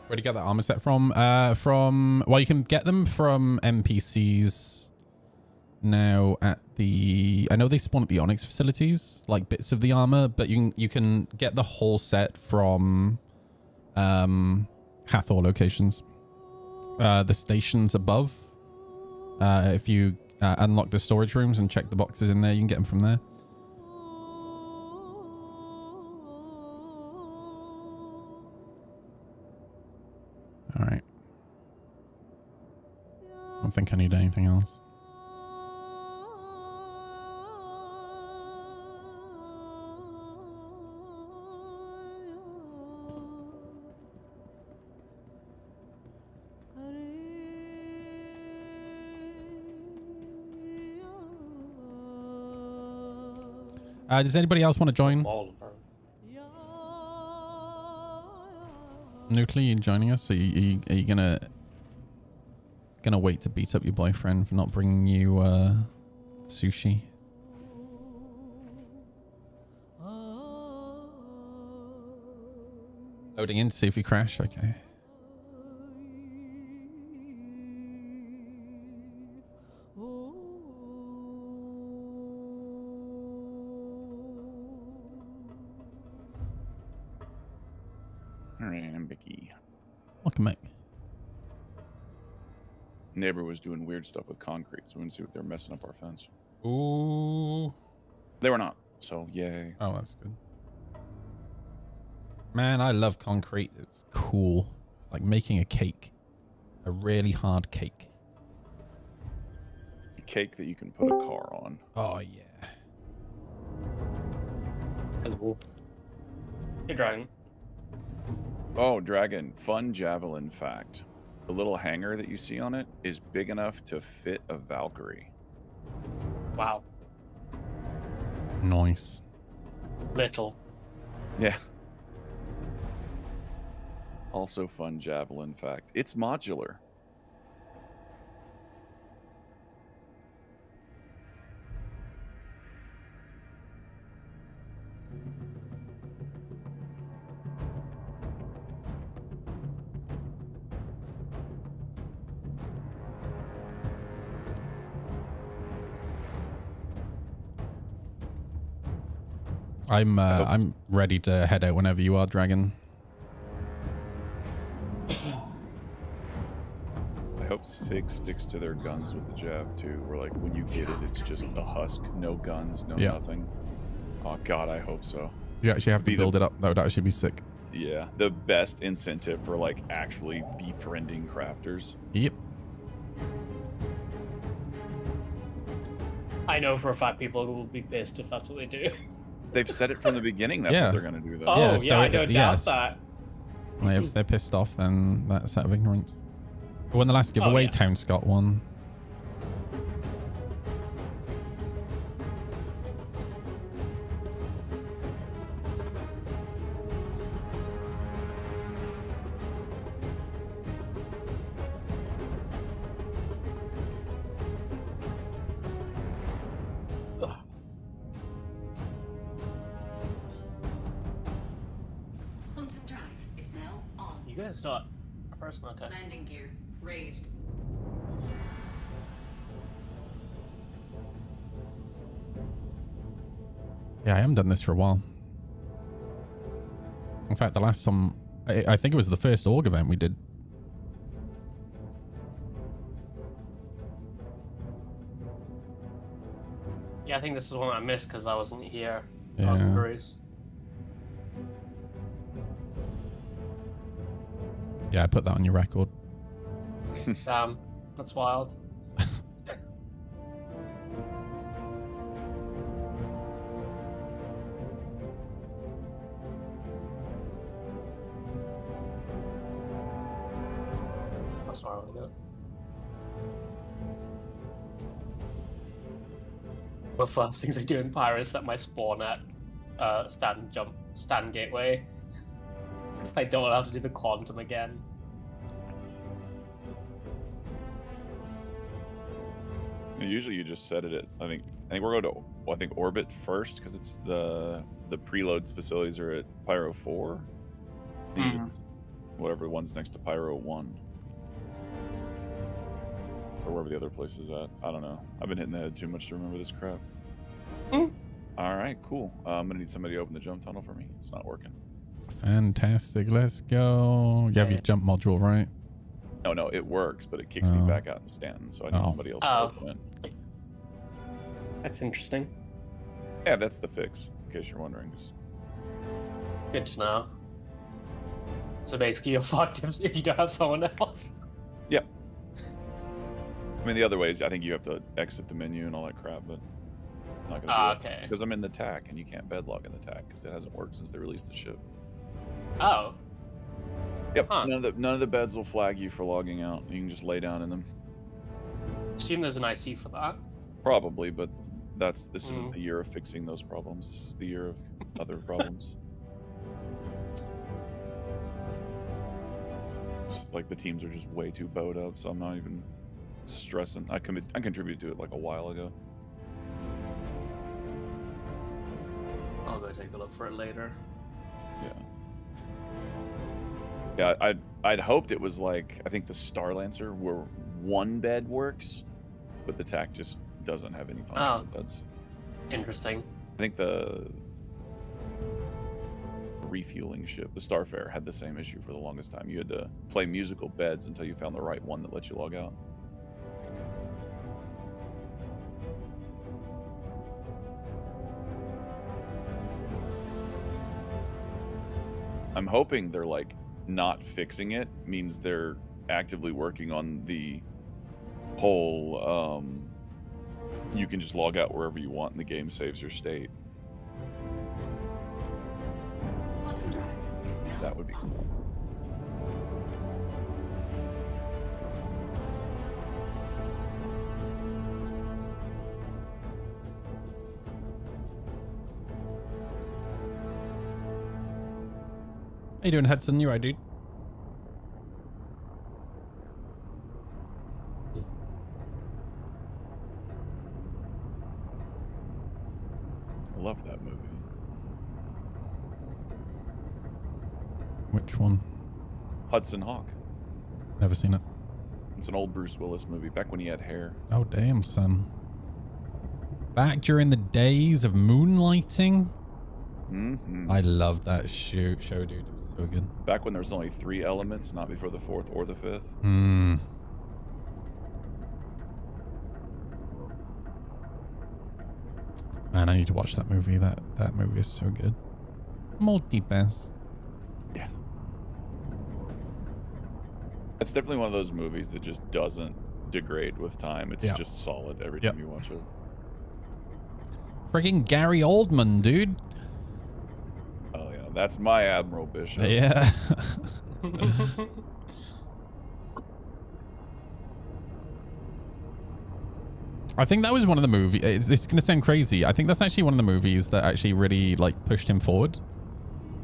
Where'd you get that armor set from? Well, you can get them from NPCs now at the... I know they spawn at the Onyx facilities, like bits of the armor, but you can get the whole set from Hathor locations. The stations above. If you unlock the storage rooms and check the boxes in there, you can get them from there. All right. I don't think I need anything else. Does anybody else want to join? Nuclear, you joining us? Are you gonna wait to beat up your boyfriend for not bringing you sushi? Loading in to see if you crash. Okay. Welcome, mate. Neighbor was doing weird stuff with concrete, so we want to see what they're messing up our fence. Ooh. They were not, so yay. Oh, that's good. Man, I love concrete. It's cool. It's like making a cake. A really hard cake. A cake that you can put a car on. Oh, yeah. Hey, Dragon. Oh, Dragon, fun javelin fact. The little hanger that you see on it is big enough to fit a Valkyrie. Wow. Nice. Little. Yeah. Also fun javelin fact. It's modular. I'm ready to head out whenever you are, Dragon. I hope Sig sticks to their guns with the Jav too. Where like when you get it, it's just a husk, no guns, no nothing. Oh God, I hope so. You actually have to build it up. That would actually be sick. Yeah, the best incentive for like actually befriending crafters. Yep. I know for a fact people will be pissed if that's what they do. They've said it from the beginning. That's what they're gonna do. Though. Oh yeah, yeah, so I don't doubt that. Like, if they're pissed off, then that's out of ignorance. But when the last giveaway, Town Scott won. Quantum drive is now on. You guys not a person, okay? Landing gear raised. Yeah, I haven't done this for a while. In fact, the last time, I think it was the first org event we did. Yeah, I think this is one I missed because I wasn't here. Yeah. I was in Bruce. Yeah, I put that on your record. Damn, that's wild. That's where I want to go. the first things I do in Pyro is set my spawn at stand gateway. Because I don't have to do the quantum again. Usually you just set it at, I think we're going to, orbit first, because it's the preloads facilities are at Pyro 4. You just, whatever one's next to Pyro 1. Or wherever the other place is at. I don't know. I've been hitting the head too much to remember this crap. Alright, cool. I'm going to need somebody to open the jump tunnel for me. It's not working. Fantastic. Let's go. You have your jump module, right? No, it works, but it kicks me back out in Stanton, so I need somebody else to open it. That's interesting. Yeah, that's the fix, in case you're wondering. Good to know. So basically you're fucked if you don't have someone else. Yep. I mean, the other ways, I think you have to exit the menu and all that crap, but I'm not going to do it. Because I'm in the TAC, and you can't bedlog in the TAC, because it hasn't worked since they released the ship. Oh. Yep, none of the beds will flag you for logging out. You can just lay down in them. Assume there's an IC for that. Probably, but this isn't the year of fixing those problems. This is the year of other problems. Like the teams are just way too bowed up, so I'm not even stressing. I contributed to it like a while ago. I'll go take a look for it later. Yeah, I'd hoped it was like, I think the Star Lancer where one bed works, but the TAC just doesn't have any functional beds. Interesting. I think the refueling ship, the Starfare, had the same issue for the longest time. You had to play musical beds until you found the right one that let you log out. I'm hoping they're like not fixing it means they're actively working on the whole you can just log out wherever you want and the game saves your state. Quantum drive is now That would be cool. How you doing, Hudson? You right, dude? I love that movie. Which one? Hudson Hawk. Never seen it. It's an old Bruce Willis movie, back when he had hair. Oh, damn, son. Back during the days of moonlighting? I love that show, dude. It was so good. Back when there was only 3 elements, not before the 4th or the 5th. Man, I need to watch that movie. That movie is so good. Multipass. Yeah. It's definitely one of those movies that just doesn't degrade with time. It's just solid every time you watch it. Friggin' Gary Oldman, dude. Oh yeah, that's my Admiral Bishop. Yeah. I think that was one of the movies. It's going to sound crazy. I think that's actually one of the movies that actually really like pushed him forward,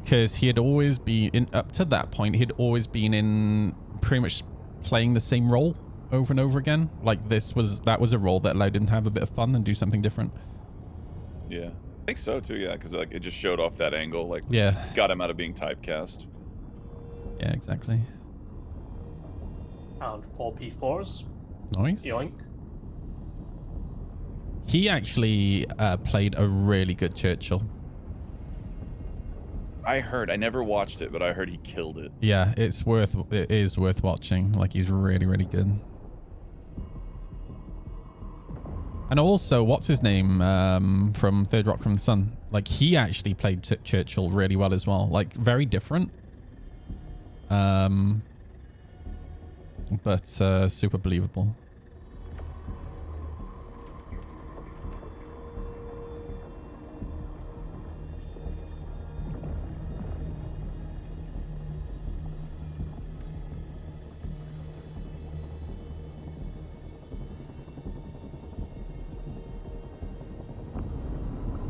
because he had always been in, up to that point, he'd always been in pretty much playing the same role over and over again. Like that was a role that allowed him to have a bit of fun and do something different. Yeah, I think so too. Yeah, because like it just showed off that angle. Like, got him out of being typecast. Yeah, exactly. Found 4 P4s. Nice. Yoink. He actually played a really good Churchill. I heard. I never watched it, but I heard he killed it. Yeah, it is worth watching. Like, he's really, really good. And also, what's his name from Third Rock from the Sun? Like, he actually played Churchill really well as well. Like, very different. But super believable.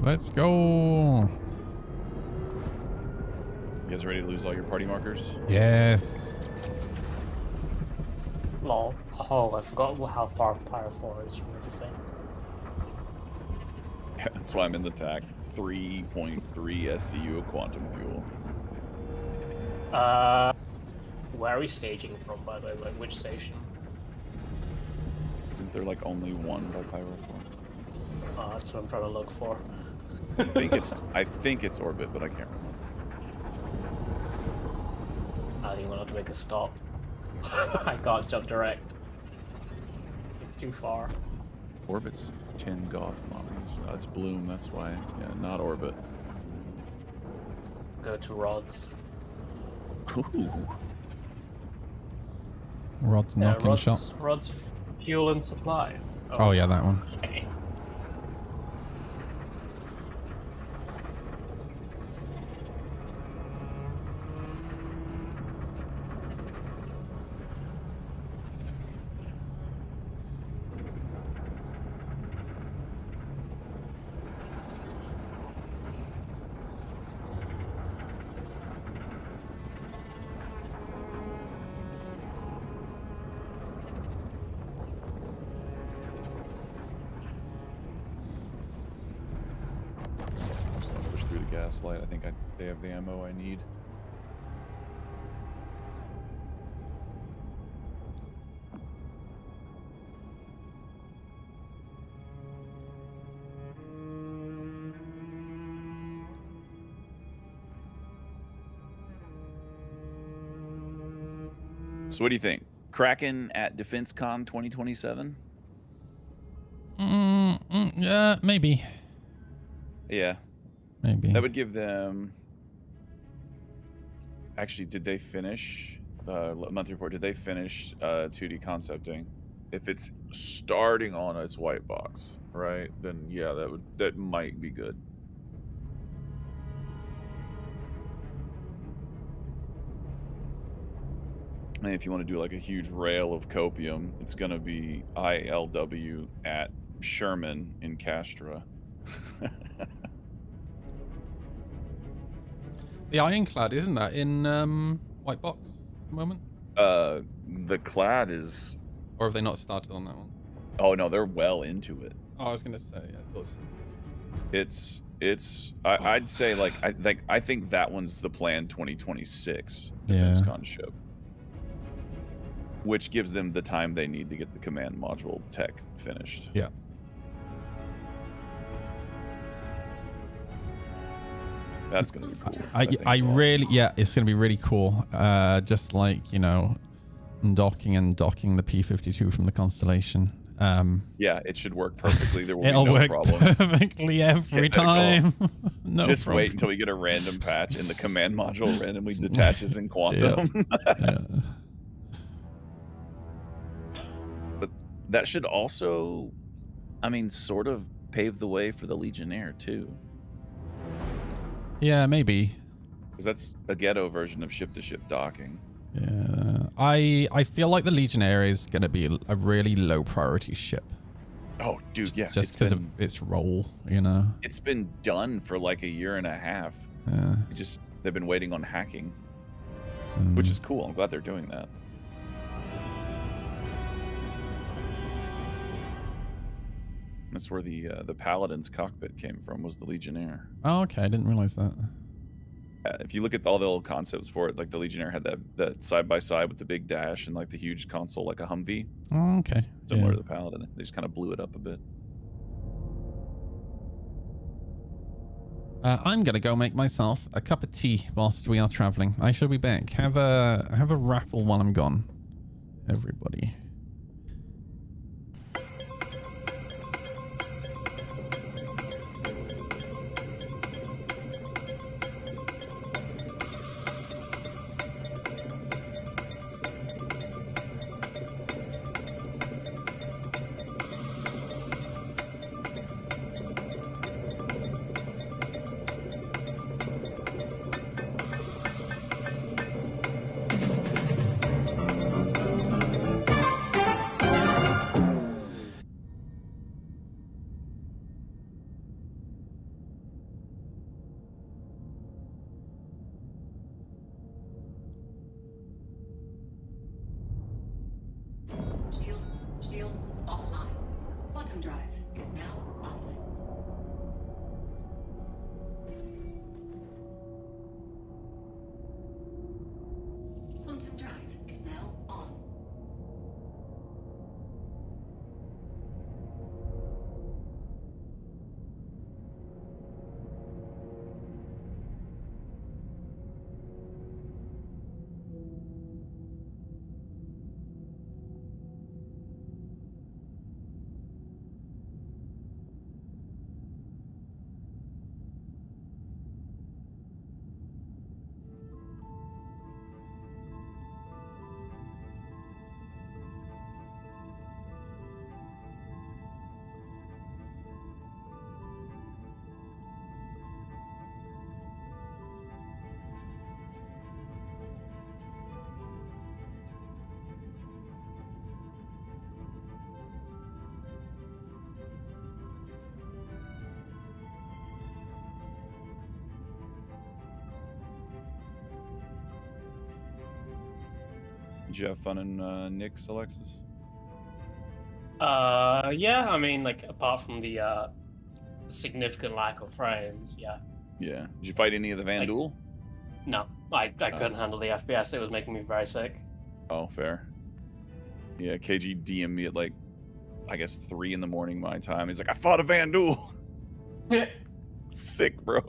Let's go. You guys ready to lose all your party markers? Yes. Lol. Oh, I forgot how far Pyro 4 is from everything. Yeah, that's why I'm in the TAC. 3.3 SCU of quantum fuel. Where are we staging from, by the way? Like, which station? Isn't there like only one by Pyro 4? That's what I'm trying to look for. I think it's orbit, but I can't remember. I think we'll have to make a stop. I can't jump direct. It's too far. Orbit's 10 Goth mines. That's Bloom, that's why. Yeah, not orbit. Go to Rods. Ooh. Rod's knocking shot. Rods, fuel and supplies. Oh yeah, that one. Okay. Just gonna push through the gaslight. I think they have the ammo I need. So what do you think? Kraken at DefenseCon 2027? Yeah, maybe. Yeah. Maybe. That would give them... Actually, did they finish the monthly report? Did they finish 2D concepting? If it's starting on its white box, right? Then yeah, that might be good. And if you want to do like a huge rail of copium, it's going to be ILW at Sherman in Castra. The Ironclad, isn't that in white box at the moment? The clad is... Or have they not started on that one? Oh no, they're well into it. Oh, I was gonna say, yeah, I thought so. I'd say like I think that one's the planned 2026 Yeah. DefenseCon ship, which gives them the time they need to get the command module tech finished. Yeah. That's gonna be cool. I That thing's awesome. really, yeah, it's gonna be really cool. Just like, you know, docking the P-52 from the Constellation. Yeah, it should work perfectly. There will It'll be no work problem. perfectly every time. No Just problem. wait until we get a random patch and the command module randomly detaches in quantum. Yeah. But that should also, I mean, sort of pave the way for the Legionnaire too. Yeah, maybe. Because that's a ghetto version of ship-to-ship docking. Yeah, I feel like the Legionnaire is going to be a really low priority ship. Oh, dude, yeah. Just because of its role, you know. It's been done for like a year and a half. Yeah. They've been waiting on hacking, which is cool. I'm glad they're doing that. That's where the Paladin's cockpit came from, was the Legionnaire. Oh, okay. I didn't realize that. If you look at all the old concepts for it, like the Legionnaire had that side by side with the big dash and like the huge console, like a Humvee. Oh, okay. Similar Yeah. to the Paladin. They just kind of blew it up a bit. I'm gonna go make myself a cup of tea whilst we are traveling. I shall be back. Have a raffle while I'm gone, everybody. Shields offline. Quantum drive is now off. Quantum drive is now on. Did you have fun in Nyx, Alexis? Yeah, I mean, like, apart from the significant lack of frames, yeah. Yeah. Did you fight any of the Vandul? No, I couldn't handle the FPS. It was making me very sick. Oh, fair. Yeah, KG DM'd me at like, I guess 3 in the morning my time. He's like, I fought a Vandul. Sick, bro.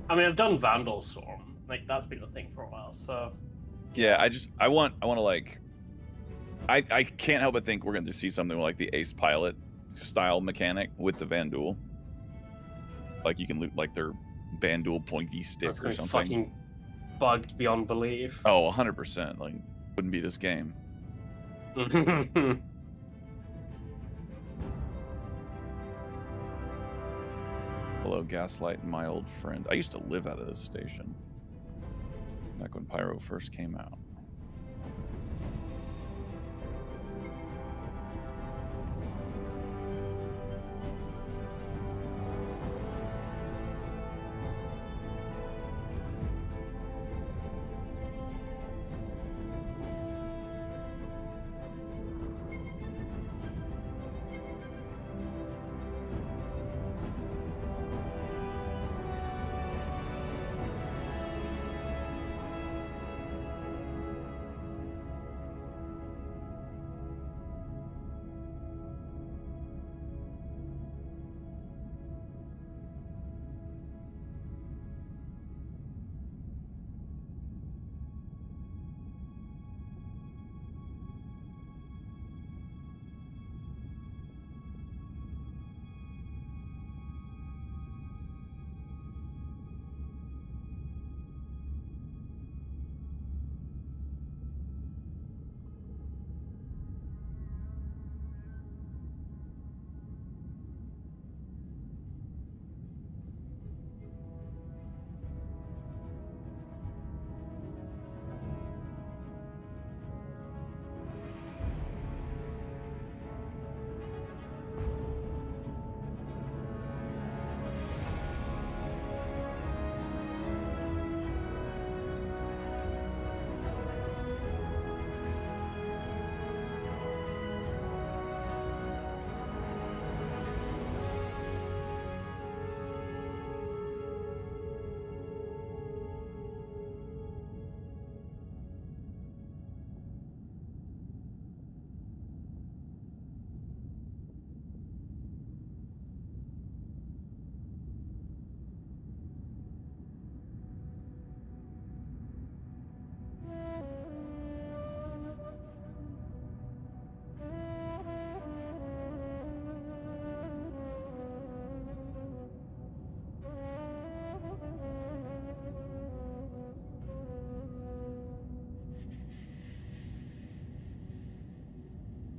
I mean, I've done Vandal Storm. Like, that's been a thing for a while, so... Yeah, I want to like, I can't help but think we're going to see something like the Ace Pilot style mechanic with the Vandul. Like, you can loot like their Vandul pointy stick That's or gonna be something. fucking bugged beyond belief. Oh, 100%. Like, wouldn't be this game. Hello, Gaslight, my old friend. I used to live out of this station back when Pyro first came out.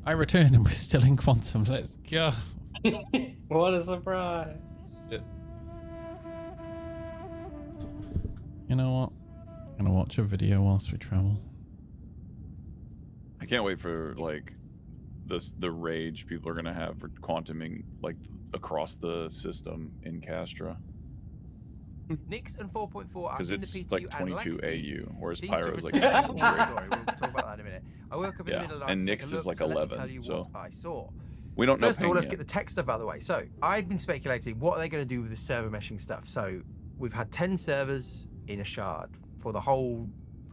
I returned and we're still in Quantum. Let's go. What a surprise. You know what? I'm gonna watch a video whilst we travel. I can't wait for like the rage people are gonna have for quantuming like across the system in Castra. Nyx and 4.4 are Because in the it's PTU like and 22 Laxity AU, whereas seems to Pyro's like return 100. to the story. We'll talk about that in a minute. I woke up in the Yeah, middle of the night and to take Nyx a is look, like so let me 11, tell you so- what I saw. We don't know. First of all, Ping let's yet. get the tech stuff out of the way. So I've been speculating, what are they going to do with the server meshing stuff? So we've had 10 servers in a shard for the whole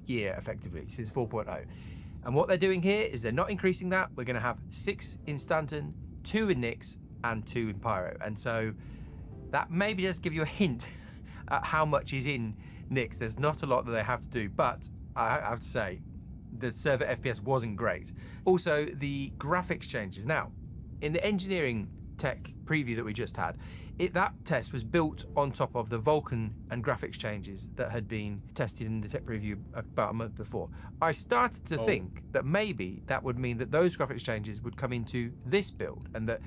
year, effectively, since 4.0. And what they're doing here is they're not increasing that. We're going to have 6 in Stanton, 2 in Nyx, and 2 in Pyro. And so that maybe does give you a hint at how much is in Nyx. There's not a lot that they have to do, but I have to say, the server FPS wasn't great. Also, the graphics changes. Now, in the engineering tech preview that we just had, that test was built on top of the Vulkan and graphics changes that had been tested in the tech preview about a month before. I started to think that maybe that would mean that those graphics changes would come into this build, and that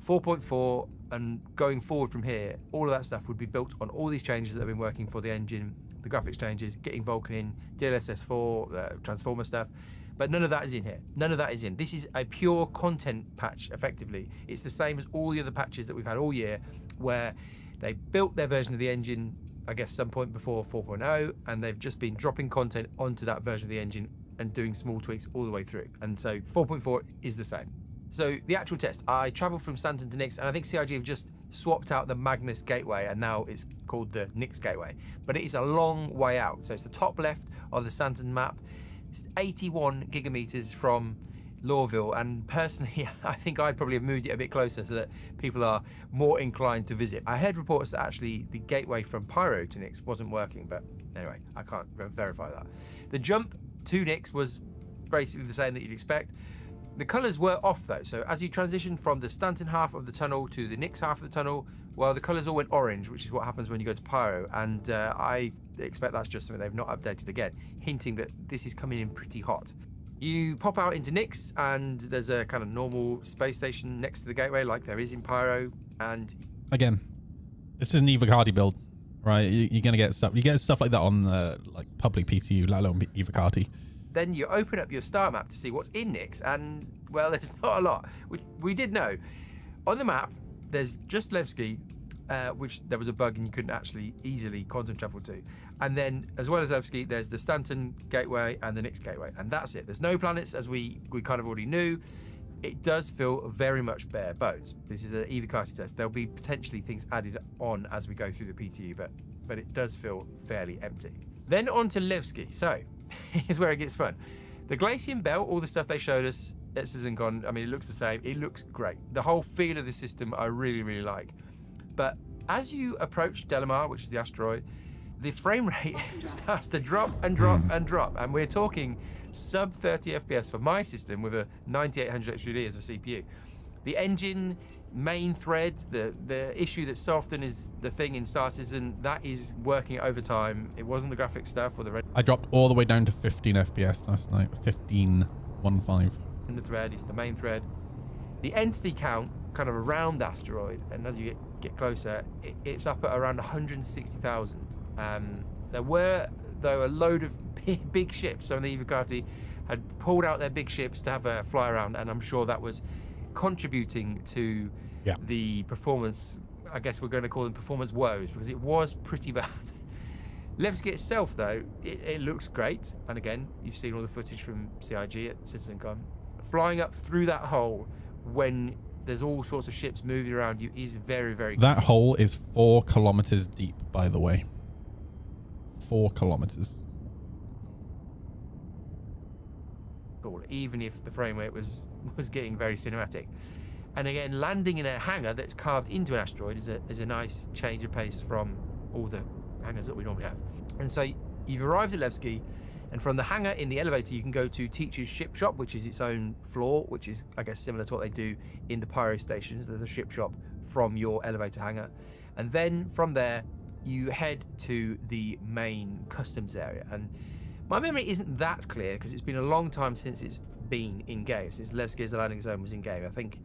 4.4 and going forward from here, all of that stuff would be built on all these changes that have been working for the engine, the graphics changes, getting Vulkan in, DLSS 4, Transformer stuff. But none of that is in here. None of that is in. This is a pure content patch, effectively. It's the same as all the other patches that we've had all year, where they built their version of the engine, I guess, some point before 4.0, and they've just been dropping content onto that version of the engine and doing small tweaks all the way through. And so 4.4 is the same. So the actual test, I travelled from Stanton to Nyx, and I think CIG have just swapped out the Magnus Gateway, and now it's called the Nyx Gateway. But it is a long way out. So it's the top left of the Stanton map. It's 81 gigameters from Lorville, and personally, I think I'd probably have moved it a bit closer so that people are more inclined to visit. I heard reports that actually the gateway from Pyro to Nyx wasn't working, but anyway, I can't verify that. The jump to Nyx was basically the same that you'd expect. The colours were off though, so as you transition from the Stanton half of the tunnel to the Nyx half of the tunnel, well, the colours all went orange, which is what happens when you go to Pyro, and I expect that's just something they've not updated again, hinting that this is coming in pretty hot. You pop out into Nyx, and there's a kind of normal space station next to the gateway, like there is in Pyro, and... Again, this is an Evocati build, right? You're going to get stuff. You get stuff like that on like public PTU, let alone Evocati. Then you open up your star map to see what's in Nyx, and, well, there's not a lot, which we did know. On the map, there's just Levski, which there was a bug and you couldn't actually easily quantum travel to. And then, as well as Levski, there's the Stanton Gateway and the Nyx Gateway, and that's it. There's no planets, as we kind of already knew. It does feel very much bare bones. This is an Evocati test. There'll be potentially things added on as we go through the PTU, but it does feel fairly empty. Then on to Levski. So, here's where it gets fun. The Glacian Belt, all the stuff they showed us at CitizenCon, I mean, it looks the same. It looks great. The whole feel of the system I really, really like. But as you approach Delamar, which is the asteroid, the frame rate starts to drop and drop and drop. And we're talking sub 30 FPS for my system with a 9800 XUD as a CPU. The engine main thread, the issue that so often is the thing in Star Citizen, that is working overtime. It wasn't the graphic stuff or the... I dropped all the way down to 15 FPS last night. 15.15. In the thread, it's the main thread. The entity count kind of around the asteroid, and as you get closer, it's up at around 160,000. There were, though, a load of big ships. So the Evocati had pulled out their big ships to have a fly around, and I'm sure that was contributing to the performance. I guess we're going to call them performance woes, because it was pretty bad. Levski itself, though, it looks great. And again, you've seen all the footage from CIG at CitizenCon. Flying up through that hole when there's all sorts of ships moving around you is very, very cool. That hole is 4 kilometers deep, by the way. 4 kilometers. Cool, even if the frame rate was getting very cinematic. And again, landing in a hangar that's carved into an asteroid is a nice change of pace from all the hangars that we normally have. And so you've arrived at Levski, and from the hangar in the elevator you can go to Teacher's ship shop, which is its own floor, which is, I guess, similar to what they do in the Pyro stations. There's a ship shop from your elevator hangar, and then from there you head to the main customs area. And my memory isn't that clear because it's been a long time since it's been in game, since Levski as the landing zone was in game. I think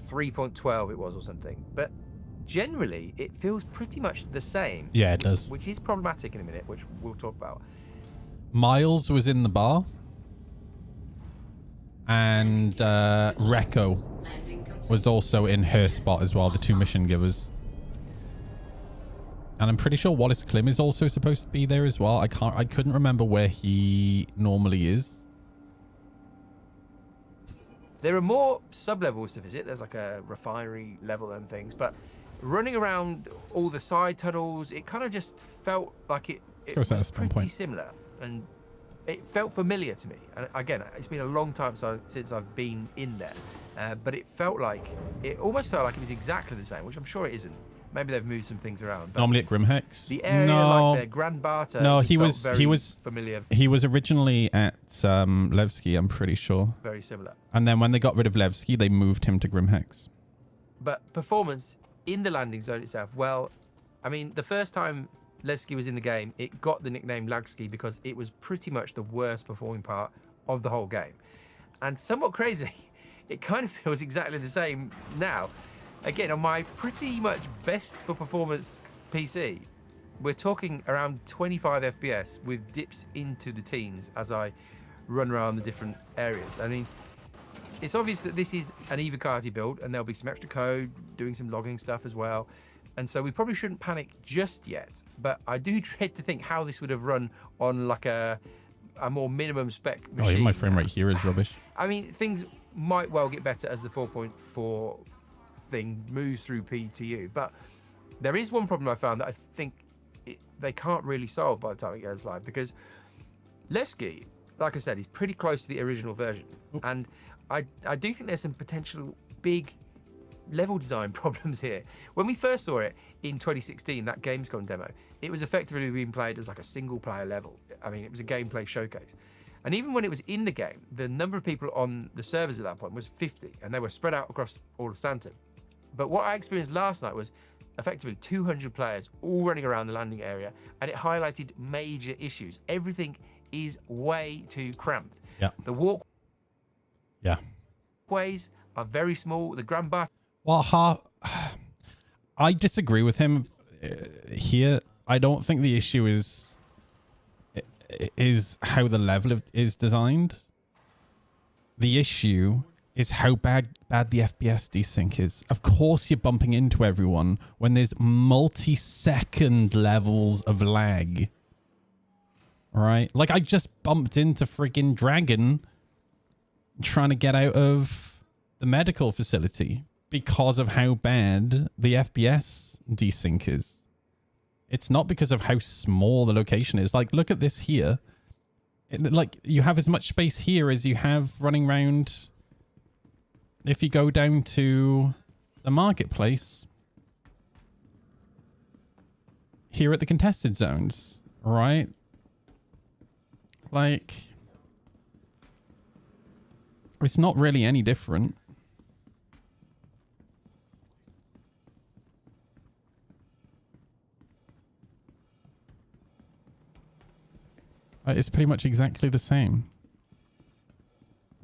3.12 it was or something, but generally it feels pretty much the same. Yeah, it does. Which is problematic in a minute, which we'll talk about. Miles was in the bar, and Rekko was also in her spot as well, the 2 mission givers. And I'm pretty sure Wallace Klim is also supposed to be there as well. I couldn't remember where he normally is. There are more sub-levels to visit. There's like a refinery level and things, but running around all the side tunnels, it kind of just felt like it go to that was spawn pretty point. similar, and it felt familiar to me. And again, it's been a long time since I've been in there, but it almost felt like it was exactly the same, which I'm sure it isn't. Maybe they've moved some things around. But Normally at Grimhex. the area, no, like the Grand Barter, no, just he felt was very he was familiar, he was originally at Levski, I'm pretty sure. very similar. And then when they got rid of Levski, they moved him to Grimhex. But performance in the landing zone itself, well, I mean, the first time Levski was in the game, it got the nickname Lagski because it was pretty much the worst performing part of the whole game. And somewhat crazy, it kind of feels exactly the same now. Again, on my pretty much best for performance PC, we're talking around 25 FPS with dips into the teens as I run around the different areas. I mean, it's obvious that this is an Evocati build, and there'll be some extra code, doing some logging stuff as well. And so we probably shouldn't panic just yet, but I do dread to think how this would have run on like a more minimum spec machine. Oh, even my frame rate here is rubbish. I mean, things might well get better as the 4.4 thing moves through PTU, but there is one problem I found that I think they can't really solve by the time it goes live, because Levski, like I said, is pretty close to the original version, and I do think there's some potential big level design problems here. When we first saw it in 2016, that Gamescom demo, it was effectively being played as like a single player level. I mean, it was a gameplay showcase. And even when it was in the game, the number of people on the servers at that point was 50, and they were spread out across all of Stanton. But what I experienced last night was effectively 200 players all running around the landing area, and it highlighted major issues. Everything is way too cramped. Yeah. The walkways Yeah. are very small. The Grand Bar. Well, I disagree with him here. I don't think the issue is how the level is designed. The issue is how bad the FPS desync is. Of course you're bumping into everyone when there's multi-second levels of lag. Right? Like, I just bumped into friggin' Dragon trying to get out of the medical facility because of how bad the FPS desync is. It's not because of how small the location is. Like, look at this here. Like, you have as much space here as you have running around. If you go down to the marketplace here at the contested zones, right? Like, it's not really any different. It's pretty much exactly the same.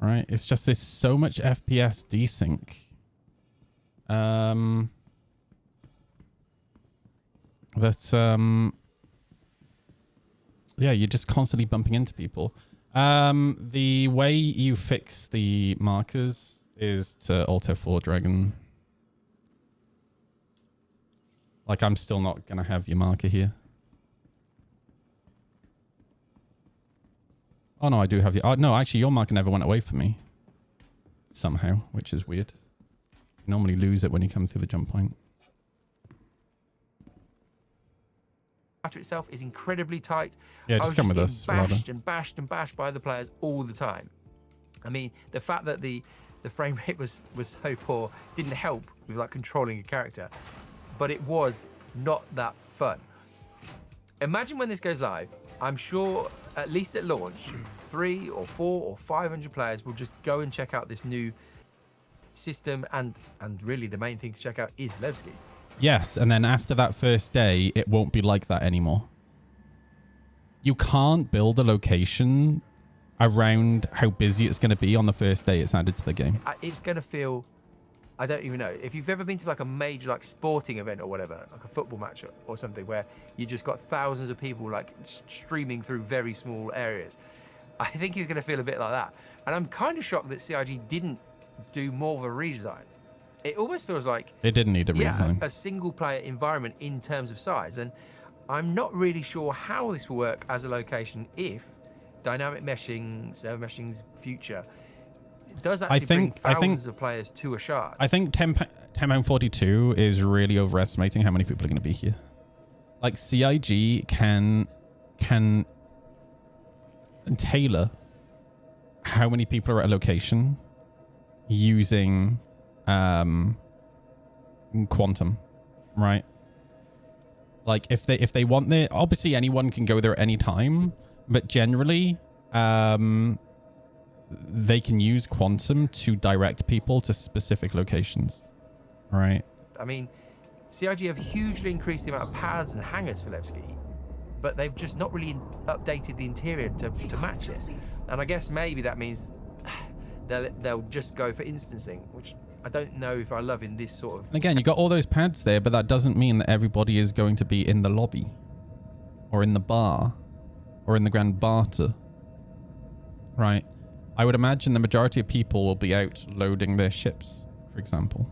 Right? It's just there's so much FPS desync. Yeah, you're just constantly bumping into people. The way you fix the markers is to Alt F4 Dragon. Like, I'm still not gonna have your marker here. Oh, no, I do have you. Oh, no, actually, your marker never went away for me. Somehow, which is weird. You normally lose it when you come through the jump point. After itself is incredibly tight. Yeah, I just was come with getting us, Verada. bashed and bashed and bashed by the players all the time. I mean, the fact that the frame rate was so poor didn't help with like controlling a character, but it was not that fun. Imagine when this goes live, I'm sure at least at launch, 300 or 400 or 500 players will just go and check out this new system, and really the main thing to check out is Levski. Yes, and then after that first day, it won't be like that anymore. You can't build a location around how busy it's going to be on the first day it's added to the game. It's going to feel, I don't even know. If you've ever been to like a major like sporting event or whatever, like a football match or something where you just got thousands of people like streaming through very small areas, I think it's going to feel a bit like that. And I'm kind of shocked that CIG didn't do more of a redesign. It almost feels like It didn't need a redesign. a single player environment in terms of size. And I'm not really sure how this will work as a location if dynamic meshing, server meshing's future does actually bring I thousands think of players to a shard. I think £10.42 is really overestimating how many people are going to be here. Like CIG can tailor how many people are at a location using quantum, right? Like if they want there, obviously anyone can go there at any time, but generally they can use quantum to direct people to specific locations, right? I mean, CIG have hugely increased the amount of paths and hangars for Levski, but they've just not really updated the interior to match it. And I guess maybe that means they'll just go for instancing, which I don't know if I love in this sort of... And again, you got all those pads there, but that doesn't mean that everybody is going to be in the lobby or in the bar or in the Grand Barter, right? I would imagine the majority of people will be out loading their ships, for example.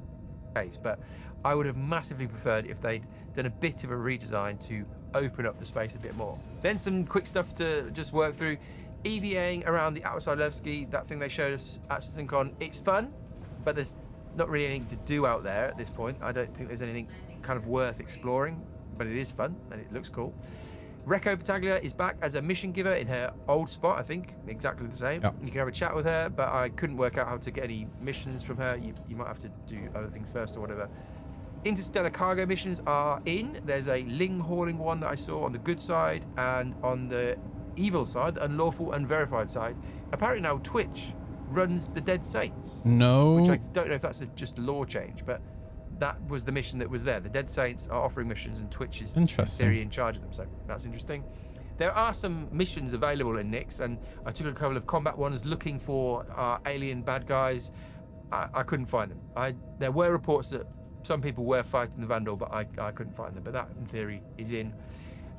But I would have massively preferred if they'd done a bit of a redesign to open up the space a bit more. Then some quick stuff to just work through. EVAing around the outside Levski, that thing they showed us at CitizenCon, it's fun, but there's not really anything to do out there at this point. I don't think there's anything kind of worth exploring, but it is fun and it looks cool. Recco Battaglia is back as a mission giver in her old spot, I think, exactly the same. Yep. You can have a chat with her, but I couldn't work out how to get any missions from her. You might have to do other things first or whatever. Interstellar cargo missions are in. There's a Ling hauling one that I saw on the good side, and on the evil side, unlawful, unverified side. Apparently now Twitch runs the Dead Saints. No. Which I don't know if that's just a law change, but that was the mission that was there. The Dead Saints are offering missions and Twitch is in theory in charge of them, so that's interesting. There are some missions available in Nyx, and I took a couple of combat ones looking for alien bad guys. I couldn't find them. There were reports that some people were fighting the Vandal, but I couldn't find them, but that in theory is in.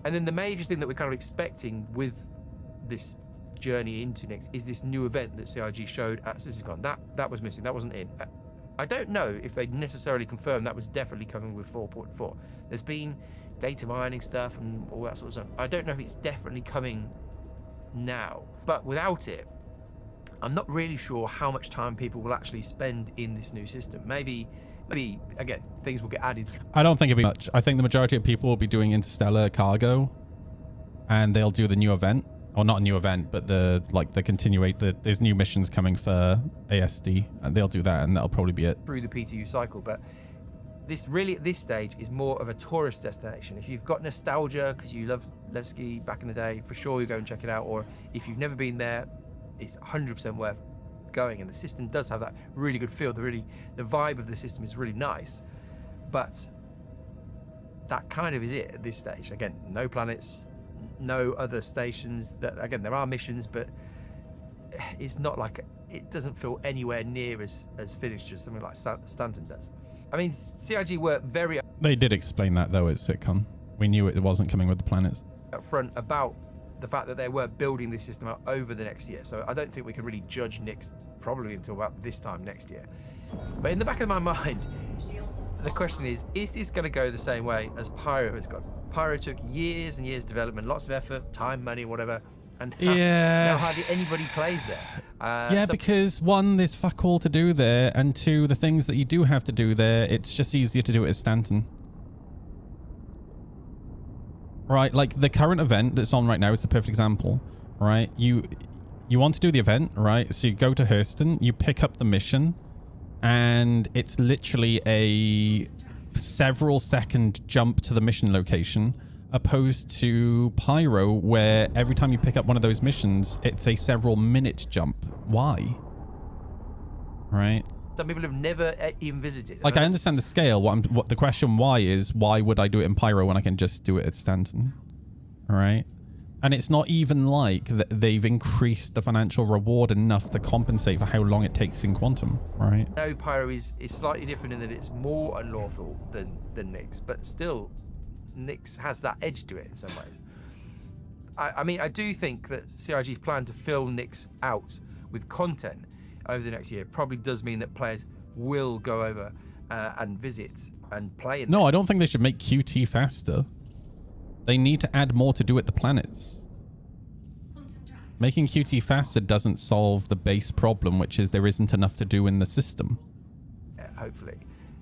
And then the major thing that we're kind of expecting with this journey into Nyx is this new event that CIG showed at CitizenCon. That was missing, that wasn't in. I don't know if they'd necessarily confirmed that was definitely coming with 4.4. There's been data mining stuff and all that sort of stuff. I don't know if it's definitely coming now, but without it, I'm not really sure how much time people will actually spend in this new system. Maybe again, things will get added. I don't think it'll be much. I think the majority of people will be doing interstellar cargo, and they'll do the new event. Or not a new event, but there's new missions coming for ASD, and they'll do that, and that'll probably be it. Through the PTU cycle, but this really at this stage is more of a tourist destination. If you've got nostalgia because you love Levski back in the day, for sure you go and check it out. Or if you've never been there, it's 100% worth going. And the system does have that really good feel. The vibe of the system is really nice, but that kind of is it at this stage. Again, no planets. No other stations. That again, there are missions, but it's not like it doesn't feel anywhere near as finished as something like Stanton does. I mean, CIG were very They did explain that though at CitCon. We knew it wasn't coming with the planets. upfront about the fact that they were building this system out over the next year. So I don't think we can really judge Nyx probably until about this time next year. But in the back of my mind, the question is this going to go the same way as Pyro has gone? Pyro took years and years of development, lots of effort, time, money, whatever, and now hardly anybody plays there. Because one, there's fuck all to do there, and two, the things that you do have to do there, it's just easier to do it at Stanton. Right, like the current event that's on right now is the perfect example, right? You want to do the event, right? So you go to Hurston, you pick up the mission, and it's literally a several second jump to the mission location, opposed to Pyro, where every time you pick up one of those missions, it's a several minute jump. Why? Right? Some people have never even visited. Like, I understand the scale. What the question why is, why would I do it in Pyro when I can just do it at Stanton? All right? And it's not even like that they've increased the financial reward enough to compensate for how long it takes in Quantum, right? No, Pyro is slightly different in that it's more unlawful than Nyx, but still, Nyx has that edge to it in some ways. I mean, I do think that CIG's plan to fill Nyx out with content over the next year probably does mean that players will go over and visit and play in No, I don't think they should make QT faster. They need to add more to do at the planets. Quantum drive Making QT faster doesn't solve the base problem, which is there isn't enough to do in the system. Hopefully.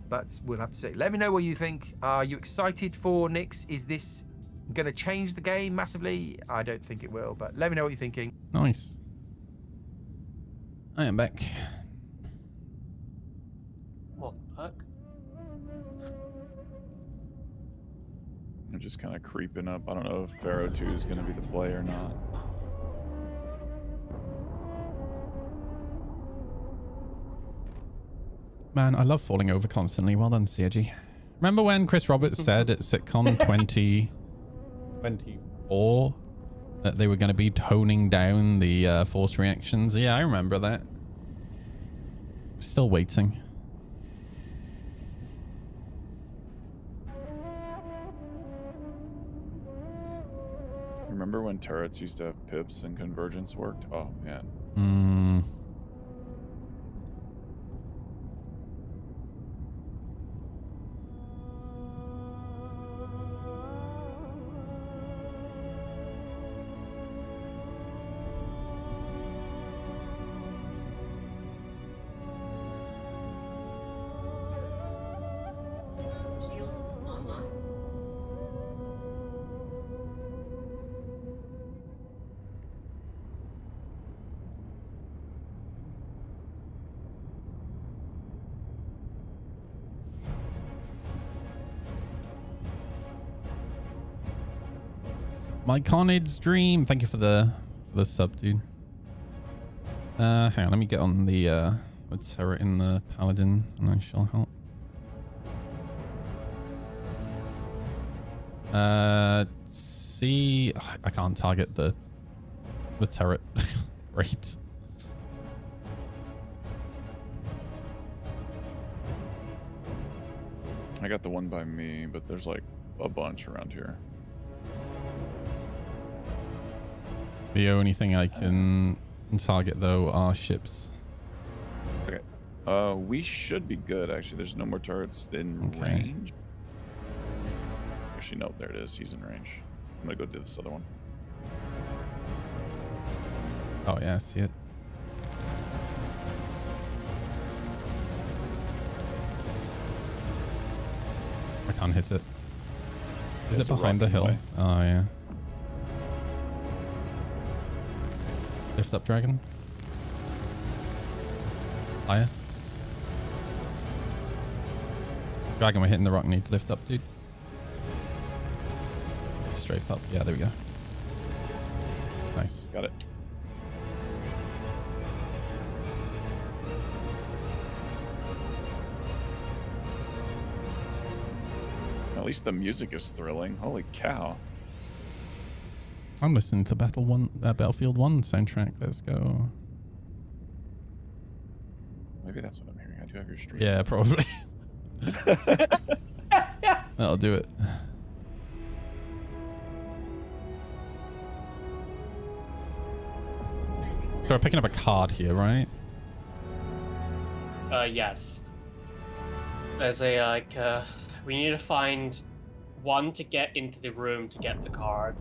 But we'll have to see. Let me know what you think. Are you excited for Nyx? Is this going to change the game massively? I don't think it will, but let me know what you're thinking. Nice. I am back. What the fuck? I'm just kind of creeping up. I don't know if Pharaoh 2 is going to be the play or not. Man, I love falling over constantly. Well done, CG. Remember when Chris Roberts said at SitCon 2024 that they were going to be toning down the force reactions? Yeah, I remember that. Still waiting. Remember when turrets used to have pips and convergence worked? Oh, man. Shields online. My Conid's dream. Thank you for the sub, dude. Hang on, let me get on the turret in the Paladin and I shall help. See, I can't target the turret. Great. I got the one by me, but there's like a bunch around here. The only thing I can target though are ships. Okay. We should be good actually. There's no more turrets in range. Actually, no, there it is. He's in range. I'm gonna go do this other one. Oh yeah, I see it. I can't hit it. Is it behind the hill? Away. Oh yeah. Lift up, dragon. Higher. Dragon, we're hitting the rock. Need to lift up, dude. Strafe up. Yeah, there we go. Nice. Got it. At least the music is thrilling. Holy cow. I'm listening to Battlefield 1 soundtrack. Let's go. Maybe that's what I'm hearing. I do have your stream. Yeah, probably. That'll do it. So we're picking up a card here, right? Yes. There's a we need to find one to get into the room to get the card.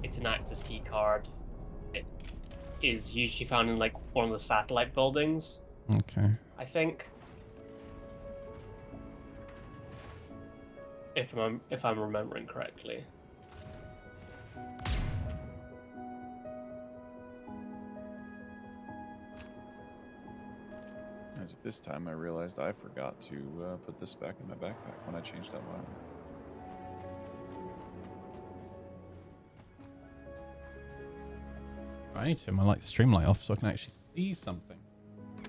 It's an access key card. It is usually found in like one of the satellite buildings, Okay. I think. If I'm remembering correctly. As at this time, I realized I forgot to put this back in my backpack when I changed that one. I need to turn my stream light off so I can actually see something.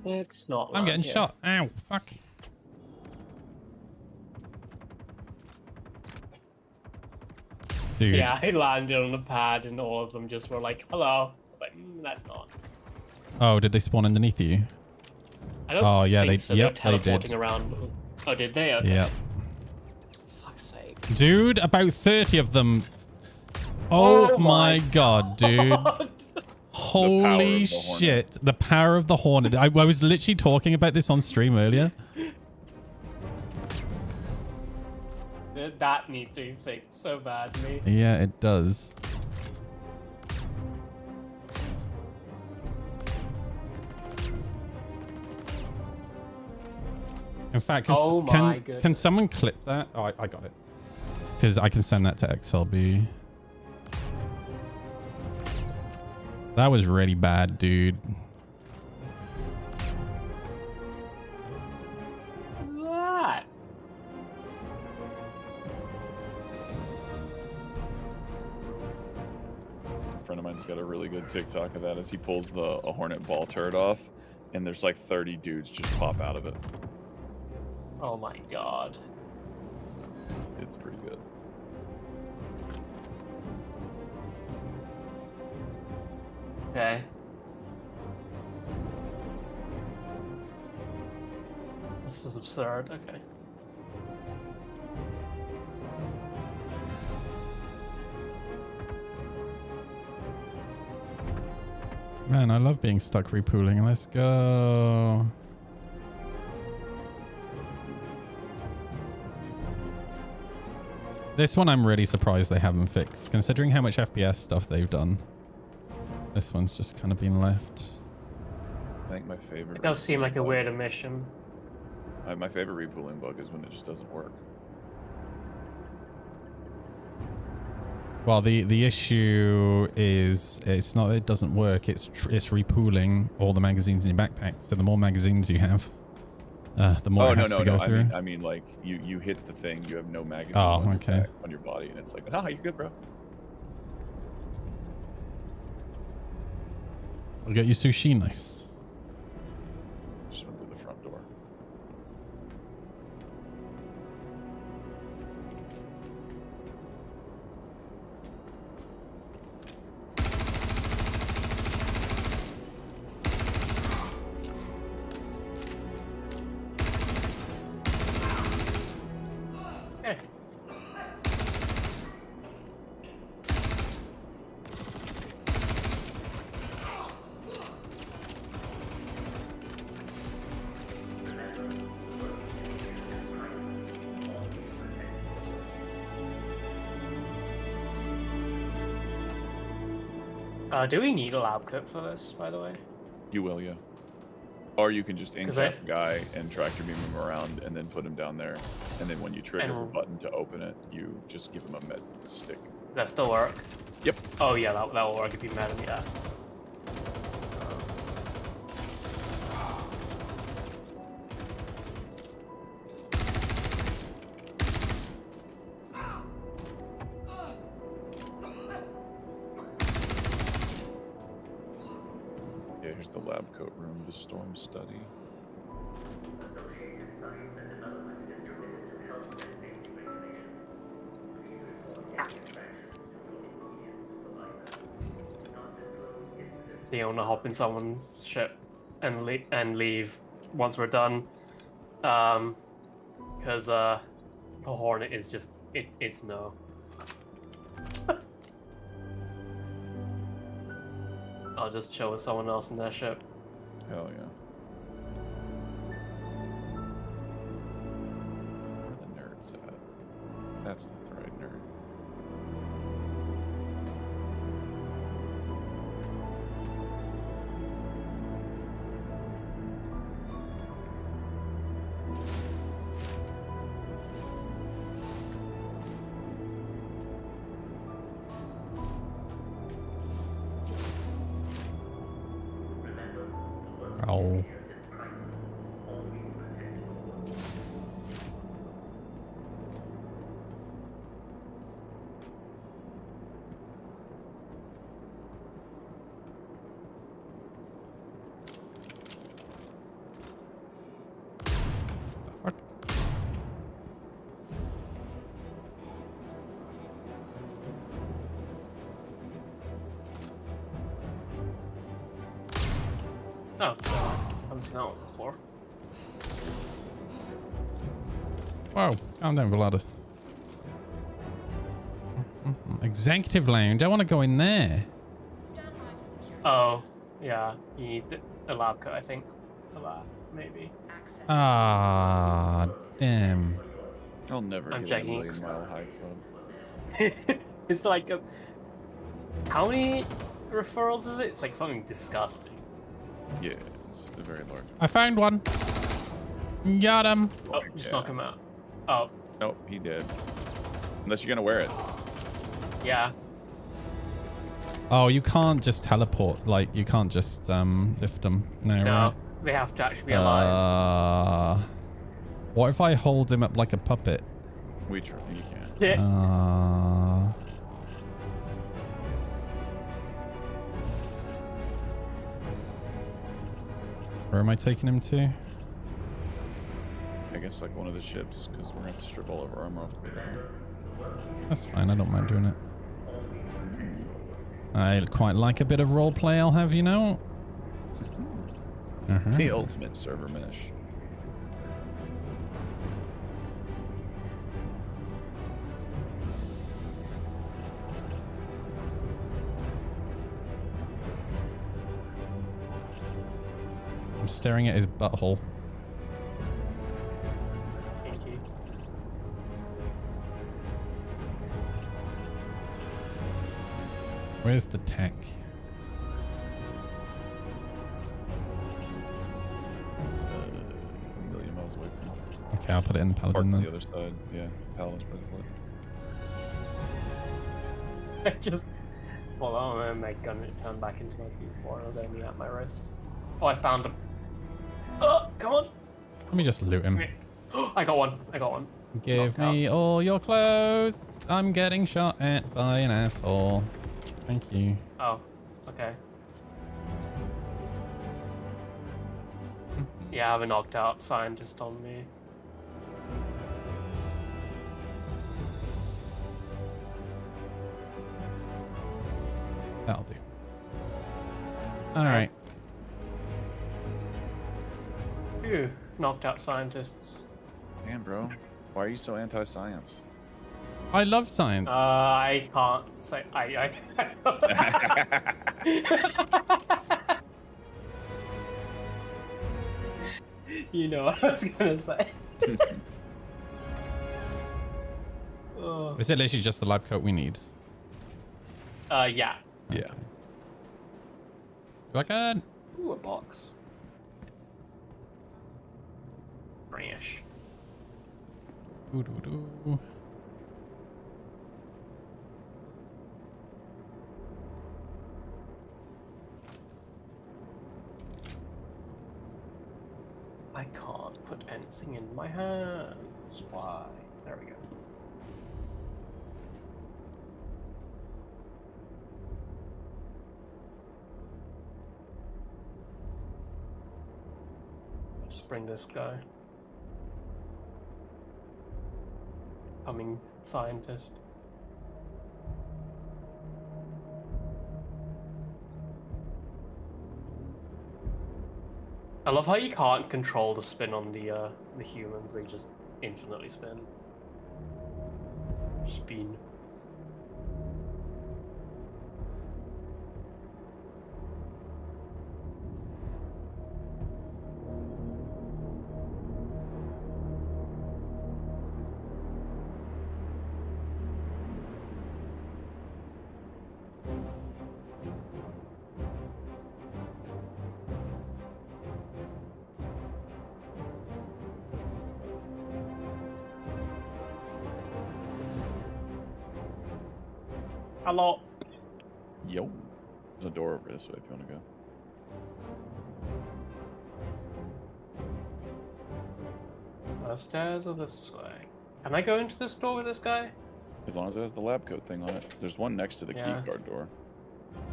It's not. I'm getting here. shot. Ow, fuck. Dude. Yeah, I landed on the pad and all of them just were like, hello. I was like, that's not. Oh, did they spawn underneath you? I don't Oh, yeah, think they- so. yep, They're they did. teleporting around. Oh, did they? Okay. Yeah. Fuck's sake. Dude, about 30 of them. Oh, my god, dude. Holy of the Hornet. shit. The power of the Hornet. I was literally talking about this on stream earlier. That needs to be fixed so badly. Yeah, it does. In fact, Oh my can goodness. someone clip that? Oh, I got it. Because I can send that to XLB. That was really bad, dude. What? A friend of mine's got a really good TikTok of that as he pulls a Hornet ball turret off, and there's like 30 dudes just pop out of it. Oh my god. It's pretty good. Okay. This is absurd. Okay. Man, I love being stuck repooling. Let's go. This one I'm really surprised they haven't fixed, considering how much FPS stuff they've done. This one's just kind of been left. I think my favorite. It does seem like a repooling weird omission. bug- My favorite repooling bug is when it just doesn't work. Well, the issue is it's not that it doesn't work. It's repooling all the magazines in your backpack. So the more magazines you have, the more it has to go through. I mean, like you hit the thing, you have no magazine Oh, on, okay. your back, on your body, and it's like, ah, you're good, bro. I'll get you sushi. Nice. Just went through the front door. Okay. Do we need a lab coat for this, by the way? You will, yeah. Or you can just 'Cause incap a guy and tractor beam him around, and then put him down there. And then when you trigger the And- button to open it, you just give him a med stick. That still work? Yep. Oh yeah, that will work if you met him, yeah. Yeah, here's the lab coat room, the storm study. You want to hop in someone's ship and leave once we're done, because the Hornet is just it's no. I'll just chill with someone else in their ship. Hell yeah. Where are the nerds at? That's not the right nerd. Oh. Fuck. Oh, I'm sitting out on the floor. Whoa, calm down, Vlada. Executive lounge. I want to go in there. Stand by for security. Oh, yeah, you need a lab coat, I think, for that, maybe. Access. Ah, damn. I'll never I'm get checking. a million mile high club. It's like how many referrals is it? It's like something disgusting. Yeah, it's a very large. I found one. Got him. Oh, just knock him out. Oh, Nope, he did. Unless you're gonna wear it. yeah. Oh, you can't just teleport. Like, you can't just lift them. No, No, right? they have to actually be alive. What if I hold him up like a puppet? We try. You can. Yeah. Where am I taking him to? I guess like one of the ships, because we're gonna have to strip all of our armor off to be there. That's fine. I don't mind doing it. I quite like a bit of role play, I'll have you know. The ultimate server mesh. I'm staring at his butthole. Thank you. Where's the tech? A million miles away from you. Okay, I'll put it in the Parked paladin on then. the other side. Yeah, Paladin's probably I just. Hold on, and my gun turned back into my P4 and I was aiming at my wrist. Oh, I found him. Oh, come on. Let me just loot him. I got one. I got one. Give Knocked me all your clothes. I'm getting shot at by an asshole. Thank you. Oh, okay. Yeah, I have a knocked out scientist on me. That'll do. All right. Phew, knocked out scientists. Damn, bro. Why are you so anti-science? I love science. I can't say I You know what I was gonna say. Oh. Is it literally just the lab coat we need? Yeah. Yeah. Go good. Ooh, a box. Trash. Doo doo doo. I can't put anything in my hands. Why? There we go. Just bring this guy. Coming scientist. I love how you can't control the spin on the humans. They just infinitely spin. Spin. Hello. Yo. There's a door over this way if you want to go. The stairs are this way. Can I go into this door with this guy? As long as it has the lab coat thing on it. There's one next to the Yeah. key card door.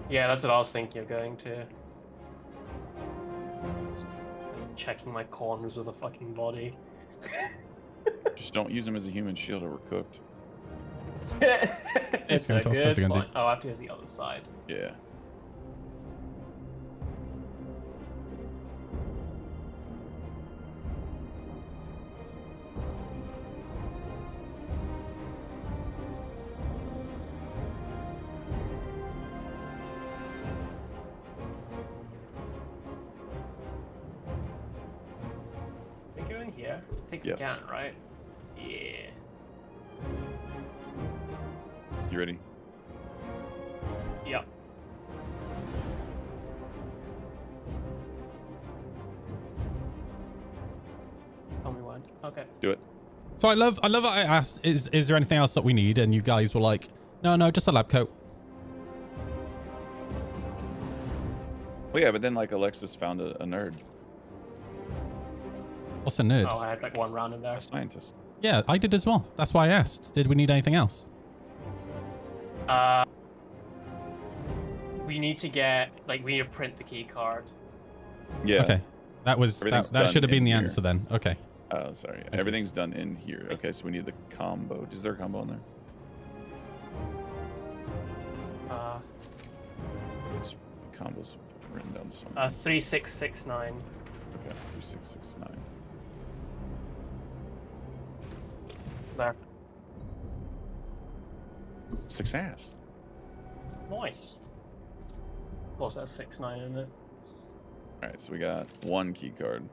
Yeah, that's what I was thinking of going to. Just checking my corners with a fucking body. Just don't use them as a human shield or we're cooked. It's gonna a toss, what's good he gonna do? point. Oh, I have to go to the other side. Yeah. Can we go in here? I think Yes. we can, right? Yeah. You ready? Yep. Okay. Do it. So I love that I asked, is there anything else that we need? And you guys were like, no, just a lab coat. Well, yeah, but then like Alexis found a nerd, What's a nerd? Oh, I had like one round in there. a scientist. Yeah, I did as well. That's why I asked. Did we need anything else? We need to get we need to print the key card. Yeah. Okay. That was Everything's that should have done been the in answer then. Okay. Oh, sorry. Everything's done in here. Okay, so we need the combo. Is there a combo in there? It's combos written down somewhere. 3669. Okay, 3669. There. Success. Nice. Also has 69 in it. All right, so we got one key card.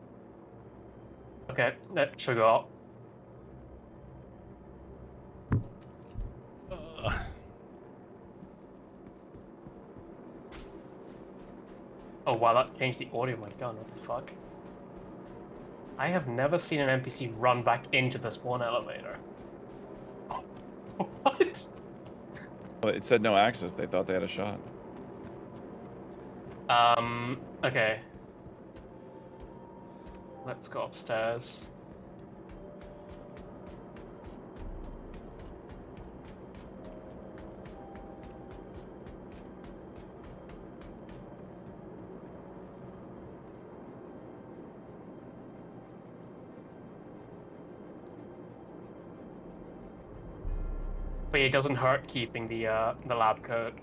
Okay, that should go up. Oh wow, that changed the audio of my gun. What the fuck? I have never seen an NPC run back into this one elevator. What? Well, it said no access. They thought they had a shot. Okay. Let's go upstairs. But it doesn't hurt keeping the lab coat.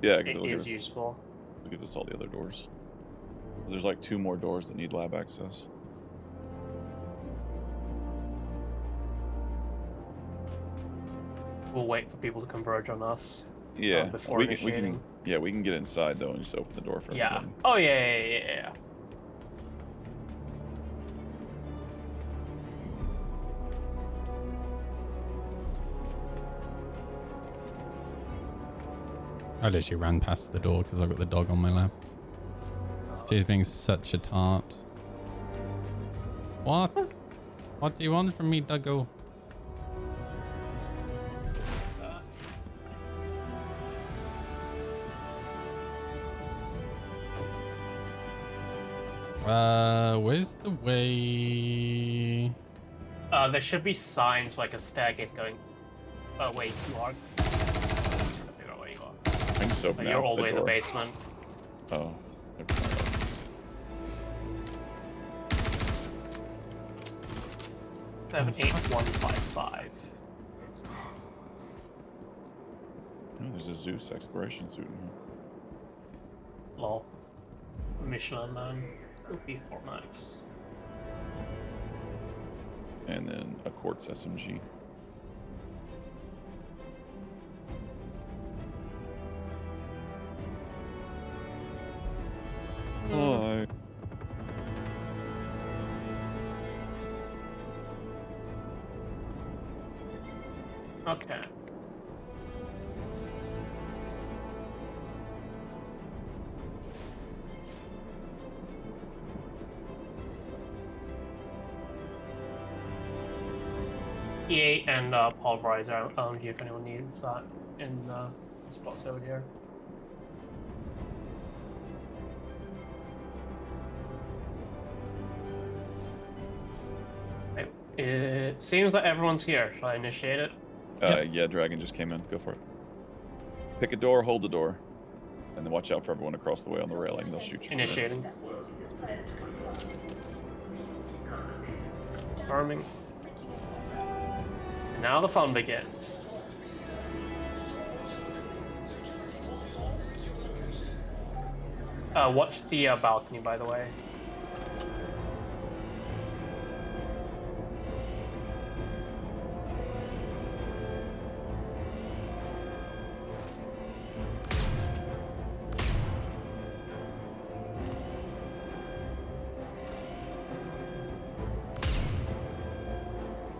Yeah, because It it'll give is us, useful. it'll give us all the other doors. There's like 2 more doors that need lab access. We'll wait for people to converge on us. Yeah, Before we can initiating. we can get inside though and just open the door for Yeah. everybody. Oh yeah. I literally ran past the door because I've got the dog on my lap. She's being such a tart. What? What do you want from me, Duggo? Where's the way? There should be signs like a staircase going. Oh wait, you are. I figure out where you are. I can just open You're all the way in the door. basement. Oh. 78155. Oh, there's a Zeus exploration suit in here. Lol. Michelin Man. OP4 Max. And then a quartz SMG. Hi. Okay. E8 and pulverizer LMG if anyone needs that in the spots over here. Right. It seems that everyone's here. Shall I initiate it? Yeah, Dragon just came in. Go for it. Pick a door, hold the door. And then watch out for everyone across the way on the railing. They'll shoot you. Initiating. Confirming. Now the fun begins. Watch the balcony, by the way.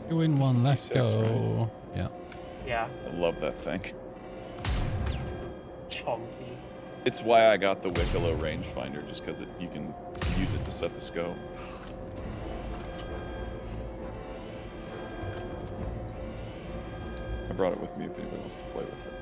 Two in one, let's 56, go. Yeah. Yeah, I love that thing. chunky. It's why I got the Wicklow rangefinder, just because you can use it to set the scope. brought it with me if anybody wants to play with it.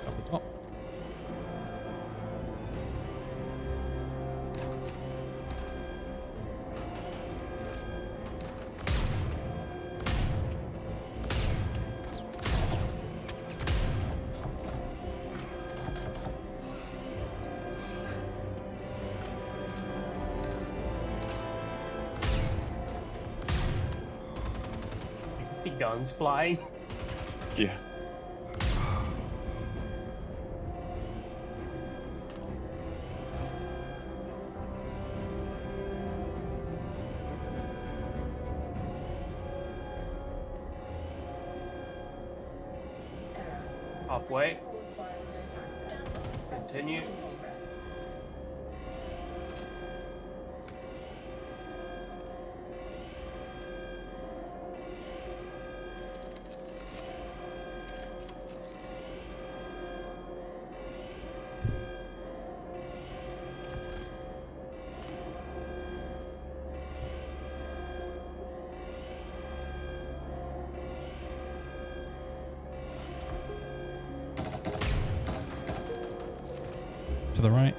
Up the top. I just see guns flying. Yeah. Halfway. Continue. To the right.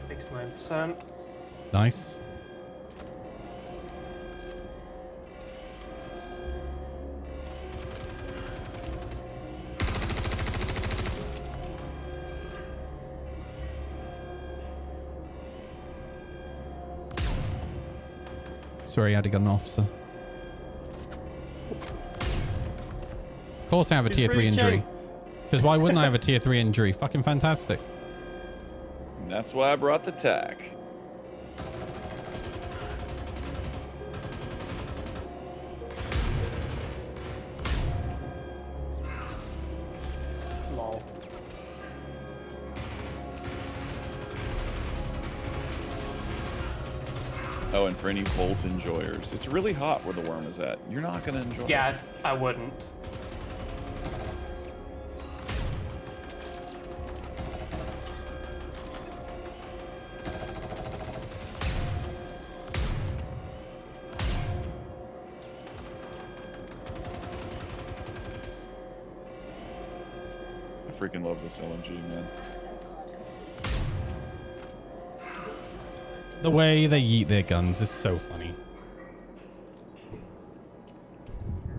Takes 9%. Nice. Sorry, I had to get an officer. Of course I have a He's tier 3 pretty injury. chill. Because why wouldn't I have a tier 3 injury? Fucking fantastic. And that's why I brought the tack. Lol. Oh, and for any Volt enjoyers, it's really hot where the worm is at. You're not gonna enjoy it. Yeah, I wouldn't. I freaking love this LMG, man. The way they yeet their guns is so funny.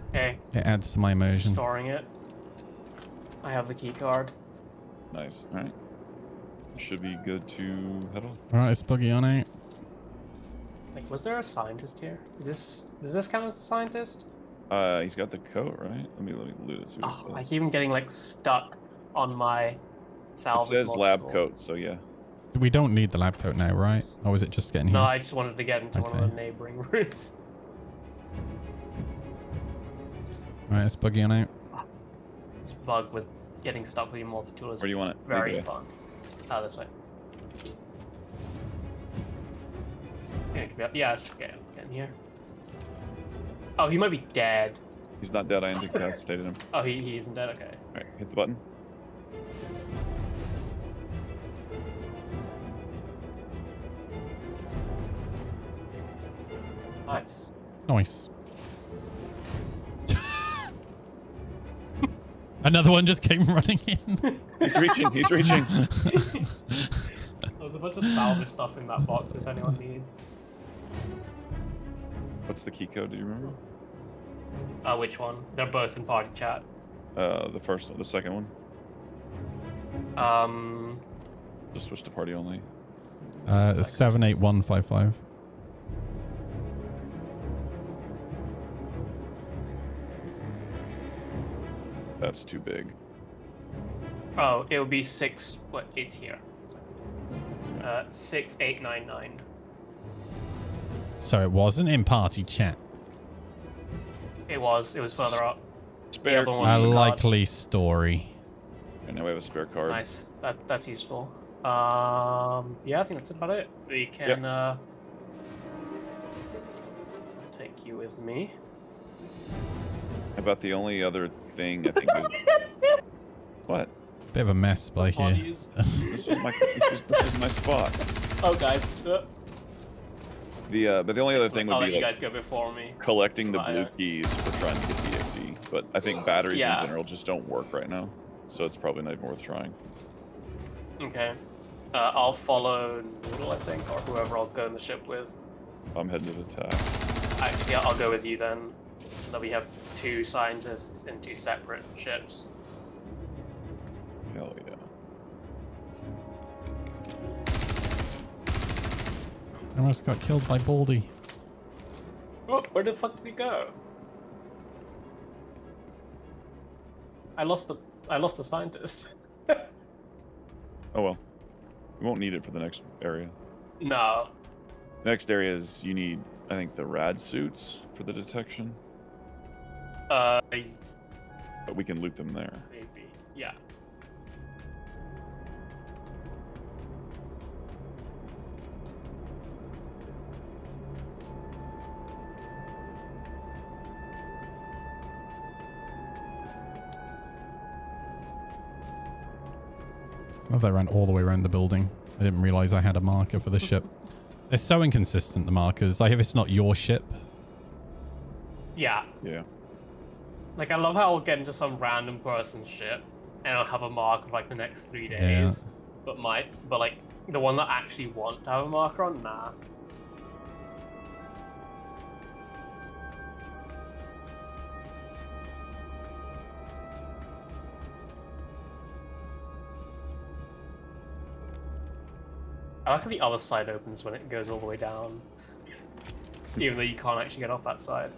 Okay, It adds to my immersion. storing it. I have the key card. Nice. All right. Should be good to head off. Alright, let's buggy on out. Like, was there a scientist here? Does this count as a scientist? He's got the coat, right? Let me loot it. See what Oh, it I says. keep on getting like stuck on my It salvage. says lab module. coat, so yeah. We don't need the lab coat now, right? Or is it just getting here? No, I just wanted to get into one of Okay. the neighboring rooms. Alright, let's buggy on out. This bug with getting stuck with your multi-tool is Where do you want it? very Lead the way. fun. Oh, this way. Yeah, I should get in here. Oh, he might be dead. He's not dead. I incapacitated him. Oh, he isn't dead. Okay. All right, hit the button. Nice. Nice. Another one just came running in. He's reaching. He's reaching. There's a bunch of salvage stuff in that box if anyone needs. What's the key code? Do you remember? Which one? They're both in party chat. The first one, the second one. Just switch to party only. 78155. That's too big. Oh, it would be 6. What? It's here. It's like 6899. So it wasn't in party chat. It was further up. Spare. The other one was A in the card. likely story. And now we have a spare card. Nice. That's useful. Yeah, I think that's about it. We can take you with me. About the only other thing I think is what? Bit of a mess by here. Apologies. This was my spot. Oh, guys. But the only other thing I'll would let be you like guys go before me. collecting the So blue keys for trying to get DFD. But I think batteries Yeah. in general just don't work right now, so it's probably not even worth trying. Okay. I'll follow Noodle, I think, or whoever I'll go in the ship with. I'm heading to the attack. Actually, I'll go with you then, so that we have 2 scientists in 2 separate ships. Hell yeah. I almost got killed by Baldy. Oh, where the fuck did he go? I lost the scientist. Oh well. We won't need it for the next area. No. Next area is you need, I think, the rad suits for the detection. Maybe. But we can loot them there. Yeah. I love that I ran all the way around the building. I didn't realize I had a marker for the ship. They're so inconsistent, the markers. Like, if it's not your ship. Yeah. Yeah. Like, I love how I'll get into some random person's ship, and I'll have a mark of, like, the next 3 days. But like, the one that I actually want to have a marker on, nah. I like how the other side opens when it goes all the way down. Even though you can't actually get off that side.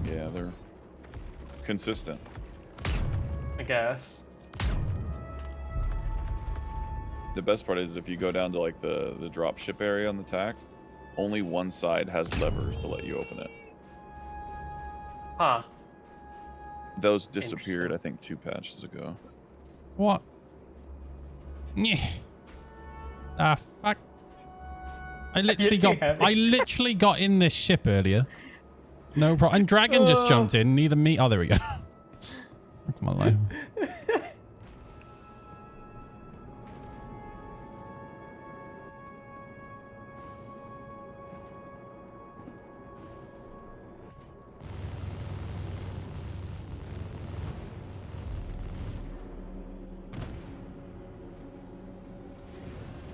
Yeah, they're consistent. I guess. The best part is if you go down to like the drop ship area on the TAC, only one side has levers to let you open it. Huh. Those disappeared, Interesting. I think, 2 patches ago. What? Yeah. Ah, fuck. I literally got in this ship earlier. No problem. And Dragon just jumped in. Neither me. Oh, there we go. Come on, Lou.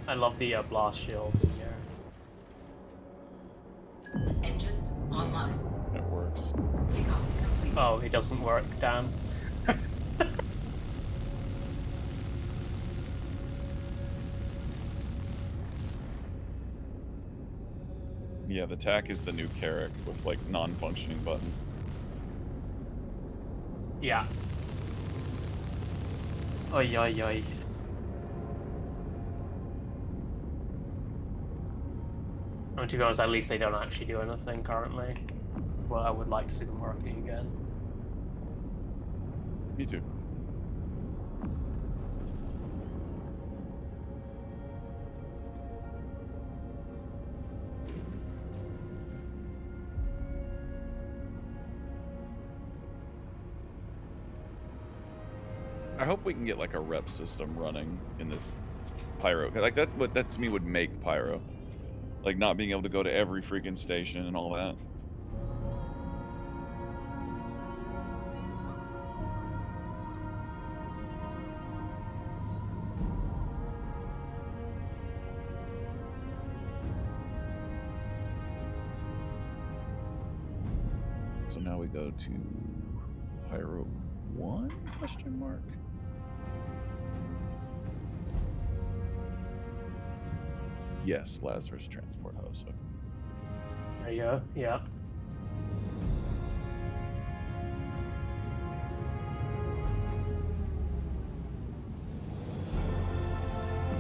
I love the blast shield in here. Engines online. It works. Takeoff complete. Oh, it doesn't work, damn. Yeah, the TAC is the new Carrack with like non-functioning button. Yeah. Oi, oi, oi. I mean, to be honest, at least they don't actually do anything currently. But I would like to see them working again. Me too. I hope we can get like a rep system running in this Pyro. Like that to me would make Pyro. Like not being able to go to every freaking station and all that. So now we go to Pyro 1 question mark. Yes, Lazarus Transport House. Okay. There you go, yeah.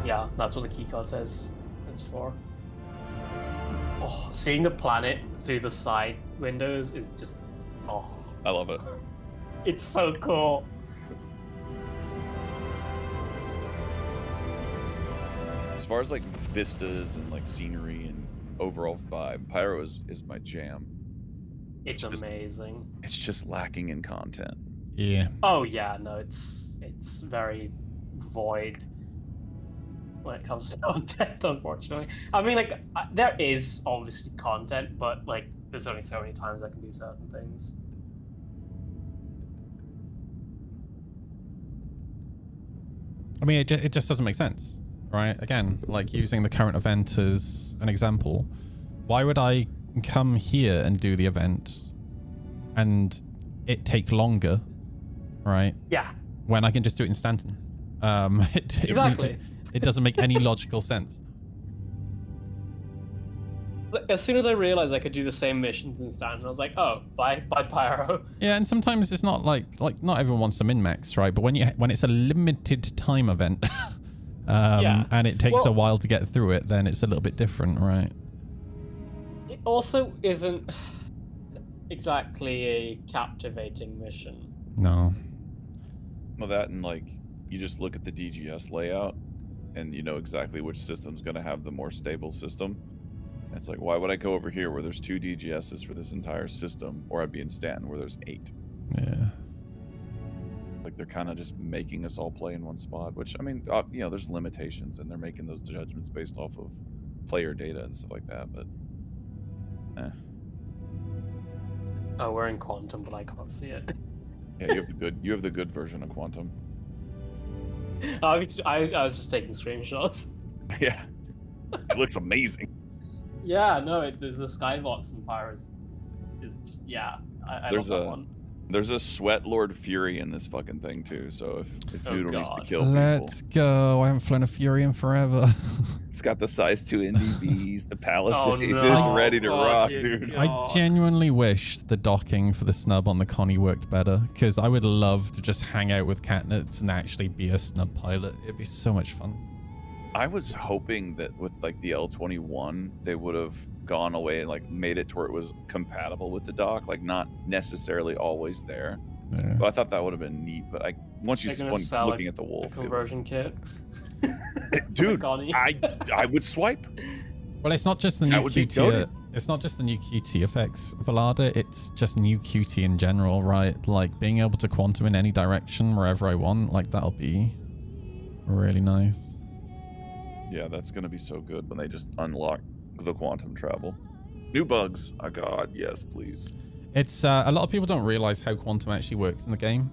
Yeah, that's what the keycard says. stands for. Oh, seeing the planet through the side windows is just, oh, I love it. it's so cool. As far as like vistas and like scenery and overall vibe, Pyro is my jam. It's just- amazing. It's just lacking in content. Yeah. Oh yeah, no, it's very void when it comes to content, unfortunately. I mean, like, there is obviously content, but like, there's only so many times I can do certain things. I mean, it just doesn't make sense, right? Again, like using the current event as an example, why would I come here and do the event and it take longer, right? Yeah, When I can just do it in Stanton. Exactly. It doesn't make any logical sense. as soon as I realized I could do the same missions in Stanton, I was like, oh, bye Pyro. Yeah, and sometimes it's not like not everyone wants to min-max, right? But when it's a limited time event, Yeah. and it takes a Well- while to get through it, then it's a little bit different, right? It also isn't exactly a captivating mission. No. Well, that and like you just look at the DGS layout, and you know exactly which system's going to have the more stable system. And it's like, why would I go over here where there's 2 DGSs for this entire system, or I'd be in Stanton where there's 8? Yeah. Like they're kind of just making us all play in one spot, which I mean, you know, there's limitations, and they're making those judgments based off of player data and stuff like that. But Oh, we're in Quantum, but I can't see it. yeah, you have the good version of Quantum. I was just taking screenshots. Yeah, it looks amazing. Yeah, no, the Skybox in Pyro is just, yeah, I love that one. There's a Sweat Lord Fury in this fucking thing too. So if Oh, Noodle needs to God. kill people, Let's go. I haven't flown a Fury in forever. it's got the size 2 NDBs, the Palisades. Oh, It's no. ready to Oh, rock, dear dude. God. I genuinely wish the docking for the snub on the Connie worked better, because I would love to just hang out with Katniss and actually be a snub pilot. It'd be so much fun. I was hoping that with like the L21, they would have gone away and like made it to where it was compatible with the dock, like not necessarily always there. Yeah. But I thought that would have been neat. But once you They're gonna when sell looking a- at the A wolf, it was, conversion kit. dude, Connie. I would swipe. Well, it's not just the That new would be QT. goated. It's not just the new QT effects, Velada. It's just new QT in general, right? Like being able to quantum in any direction wherever I want. Like that'll be really nice. Yeah, that's gonna be so good when they just unlock the quantum travel. New bugs. Oh god, yes, please. It's a lot of people don't realize how quantum actually works in the game,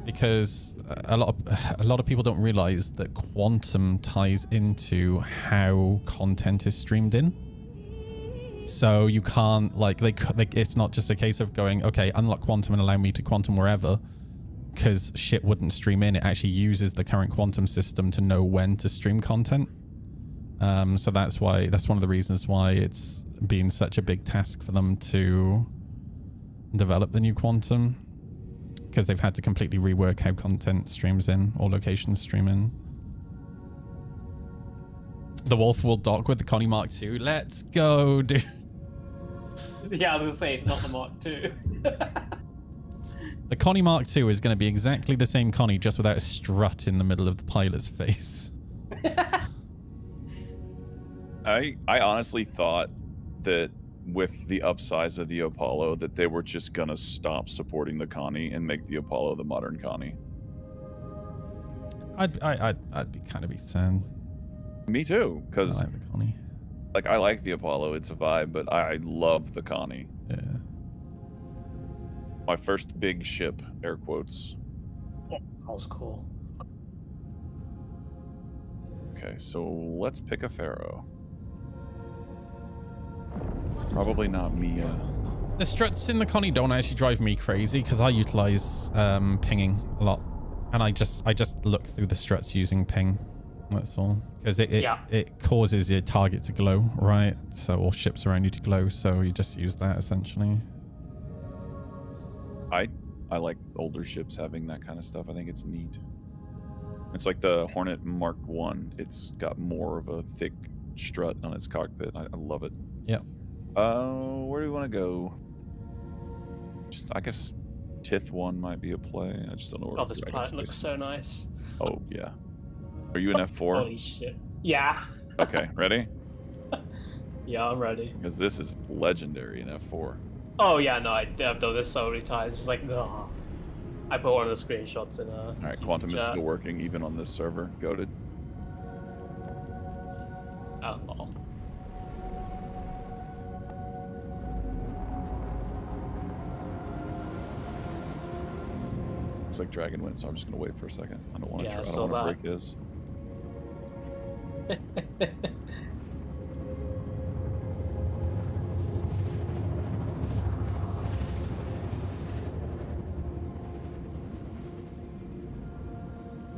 because a lot of people don't realize that quantum ties into how content is streamed in. So you can't like it's not just a case of going, okay, unlock quantum and allow me to quantum wherever, because shit wouldn't stream in. It actually uses the current quantum system to know when to stream content. So that's one of the reasons why it's been such a big task for them to develop the new quantum, because they've had to completely rework how content streams in or locations stream in. The Wolf will dock with the Connie Mark II. Let's go, dude. Yeah, I was gonna say it's not the Mark II. The Connie Mark II is going to be exactly the same Connie, just without a strut in the middle of the pilot's face. I honestly thought that with the upsize of the Apollo that they were just gonna stop supporting the Connie and make the Apollo the modern Connie. I'd be kind of sad. Me too, I because like the Connie. like I like the Apollo, it's a vibe, but I love the Connie. Yeah. My first big ship, air quotes. That was cool. Okay, so let's pick a Pharaoh. Probably not Mia. The struts in the Connie don't actually drive me crazy, because I utilize pinging a lot, and I just look through the struts using ping. That's all, because it causes your target to glow, right? So all ships around you to glow, so you just use that essentially. I like older ships having that kind of stuff. I think it's neat. It's like the Hornet Mark 1. It's got more of a thick strut on its cockpit. I love it. Yep. Where do we want to go? Just, I guess Tith 1 might be a play. I just don't know where. Oh, this planet looks so nice. Oh yeah. Are you in F4? Holy shit. Yeah. Okay, ready? Yeah, I'm ready. Because this is legendary in F4. Oh yeah, no, I've done this so many times. Just like, no. I put one of the screenshots in a. All right, Quantum is still working even on this server. Goated. Oh. It's like Dragon went, so I'm just gonna wait for a second. I don't want to. Yeah, I I don't want to saw break his.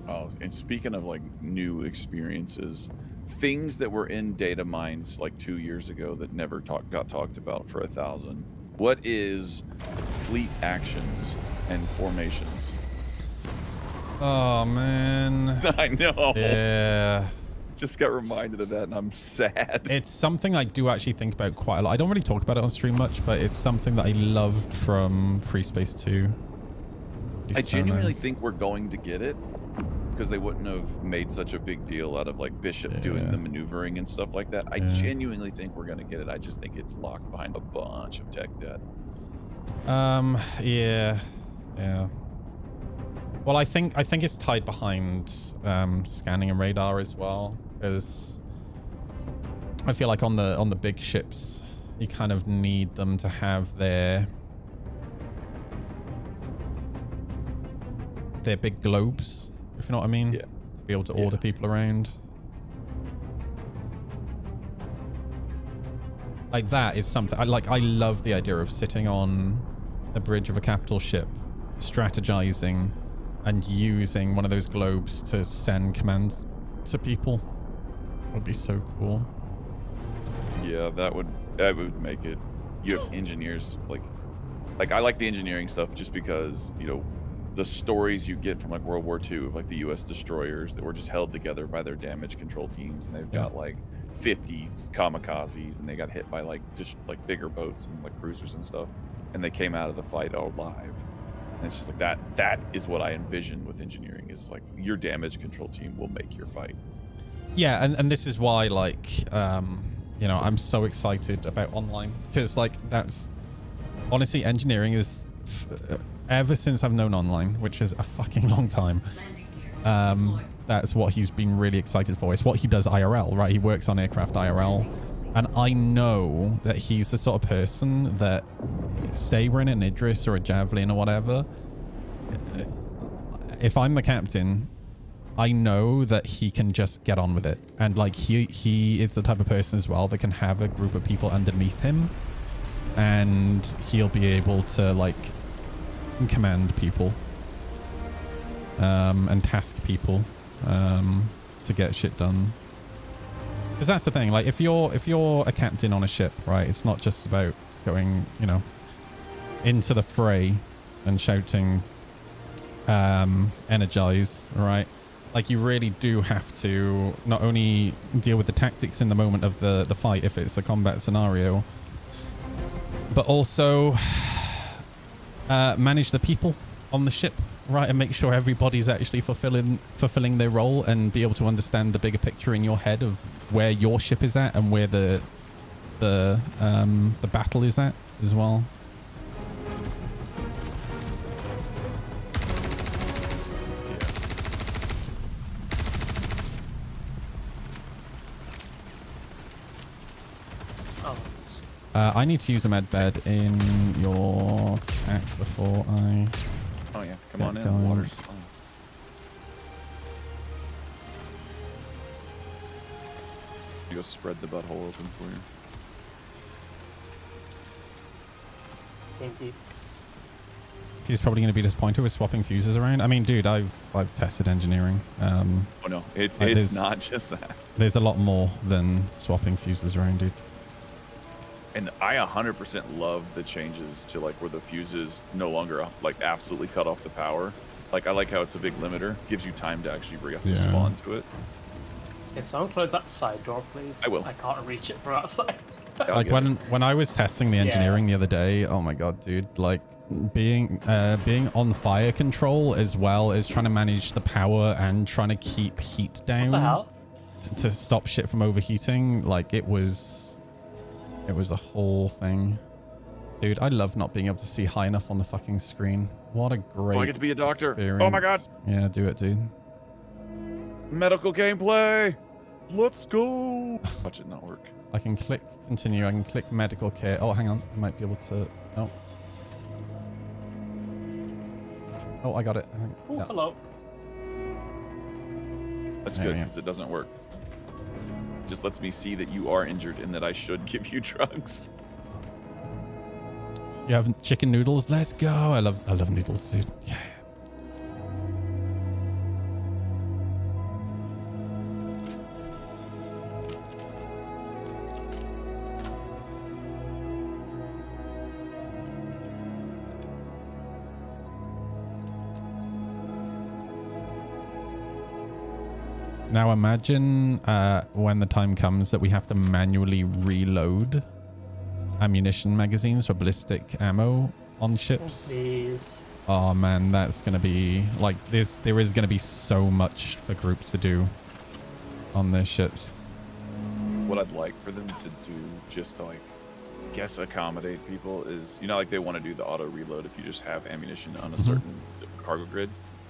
Oh, and speaking of like new experiences, things that were in data mines like 2 years ago that never got talked about for 1,000. What is fleet actions and formations? Oh man. I know. Yeah. Just got reminded of that and I'm sad. It's something I do actually think about quite a lot. I don't really talk about it on stream much, but it's something that I loved from Free Space 2. I genuinely think we're going to get it because they wouldn't have made such a big deal out of like Bishop doing the maneuvering and stuff like that. I genuinely think we're going to get it. I just think it's locked behind a bunch of tech debt. Yeah. Well, I think it's tied behind scanning and radar as well, because I feel like on the big ships, you kind of need them to have their big globes, if you know what I mean. Yeah. To be able to order people around. Like that is something I love the idea of sitting on the bridge of a capital ship, strategizing and using one of those globes to send commands to people. Would be so cool. Yeah, that would make it. You have engineers like I like the engineering stuff just because, you know, the stories you get from like World War II of like the U.S. destroyers that were just held together by their damage control teams, and they've got like 50 kamikazes, and they got hit by like just like bigger boats and like cruisers and stuff, and they came out of the fight all alive. And it's just like that is what I envision with engineering, is like your damage control team will make your fight. Yeah, and this is why, like, you know, I'm so excited about online, because like that's honestly, engineering is ever since I've known online, which is a fucking long time. That's what he's been really excited for. It's what he does IRL, right? He works on aircraft IRL. And I know that he's the sort of person that, say we're in an Idris or a Javelin or whatever, if I'm the captain, I know that he can just get on with it. And like he is the type of person as well that can have a group of people underneath him, and he'll be able to like command people and task people to get shit done. Because that's the thing, like if you're a captain on a ship, right, it's not just about going, you know, into the fray and shouting energize, right? Like you really do have to not only deal with the tactics in the moment of the fight if it's a combat scenario, but also manage the people on the ship, right, and make sure everybody's actually fulfilling their role, and be able to understand the bigger picture in your head of where your ship is at and where the battle is at as well. I need to use a med bed in your stack before I... Oh yeah, come on in, the water's fine. You go spread the butthole open for you. Thank you. He's probably going to be disappointed with swapping fuses around. I mean, dude, I've tested engineering. Oh no, it's not just that. There's a lot more than swapping fuses around, dude. And I 100% love the changes to like where the fuses no longer like absolutely cut off the power. Like, I like how it's a big limiter. Gives you time to actually Yeah. respond to it. Can someone close that side door, please? I will. I can't reach it from outside. I'll Like get it. when I was testing the Yeah. engineering the other day, oh my god, dude! Like being on fire control as well as trying to manage the power and trying to keep heat down What the hell? to stop shit from overheating. Like it was a whole thing, dude. I love not being able to see high enough on the fucking screen. What a great Oh, I get to be a doctor. experience. Oh my god. Yeah, do it, dude. Medical gameplay. Let's go. Watch it not work. I can click continue. I can click medical care. Oh, hang on. I might be able to. Oh. Oh, I got it. I think. Oh, Yeah. hello. That's There good we go. because it doesn't work. Just lets me see that you are injured and that I should give you drugs. You have chicken noodles? Let's go. I love noodles, dude. Yeah. Now imagine when the time comes that we have to manually reload ammunition magazines for ballistic ammo on ships. Please. Oh man, that's gonna be like there is gonna be so much for groups to do on their ships. What I'd like for them to do, just to like, guess accommodate people, is like they want to do the auto reload if you just have ammunition on a certain cargo grid.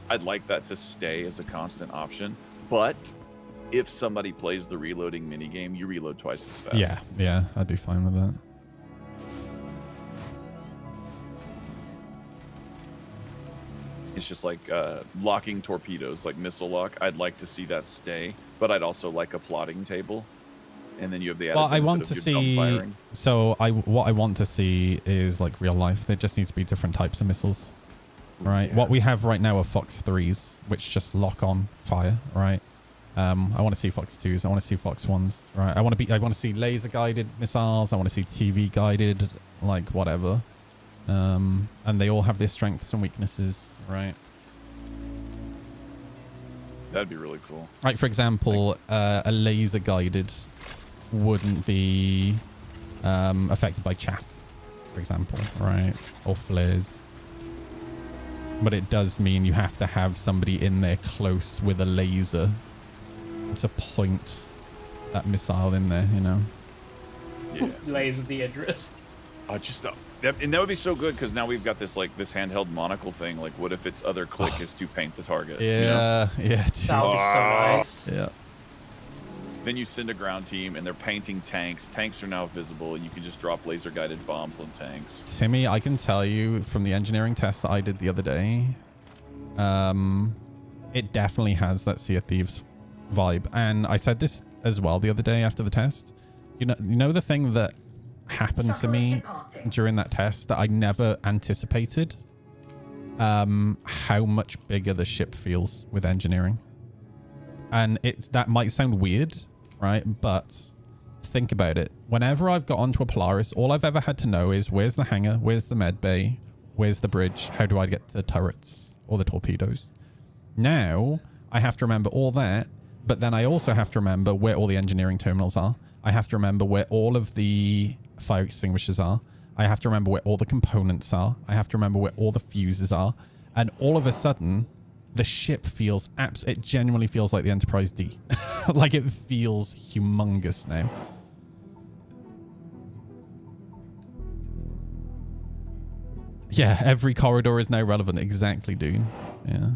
I'd like that to stay as a constant option, but if somebody plays the reloading minigame, you reload twice as fast. Yeah, I'd be fine with that. It's just like locking torpedoes, like missile lock. I'd like to see that stay, but I'd also like a plotting table. And then you have the added Well, I benefit want of to your see. dump firing. So what I want to see is like real life. There just needs to be different types of missiles, right? Yeah. What we have right now are Fox 3s, which just lock on fire, right? I want to see Fox 2s. I want to see Fox 1s, right? I want to see laser guided missiles. I want to see TV guided, like whatever. And they all have their strengths and weaknesses, right? That'd be really cool. Like for example, a laser guided wouldn't be affected by chaff, for example, right? Or flares. But it does mean you have to have somebody in there close with a laser to point that missile in there, you know? Yeah. Lays with the Idris. And that would be so good because now we've got this handheld monocle thing. Like, what if its other click is to paint the target? you know? Yeah, yeah. Dude. That would be so nice. Yeah. Then you send a ground team and they're painting tanks. Tanks are now visible and you can just drop laser guided bombs on tanks. Timmy, I can tell you from the engineering test that I did the other day, it definitely has that Sea of Thieves vibe. And I said this as well the other day after the test. You know the thing that happened to me during that test that I never anticipated? How much bigger the ship feels with engineering. And that might sound weird, right? But think about it. Whenever I've got onto a Polaris, all I've ever had to know is where's the hangar, where's the med bay, where's the bridge, how do I get to the turrets or the torpedoes? Now I have to remember all that, but then I also have to remember where all the engineering terminals are. I have to remember where all of the fire extinguishers are. I have to remember where all the components are. I have to remember where all the fuses are. And all of a sudden, the ship feels it genuinely feels like the Enterprise D. Like it feels humongous now. Yeah, every corridor is now relevant. Exactly, dude. Yeah.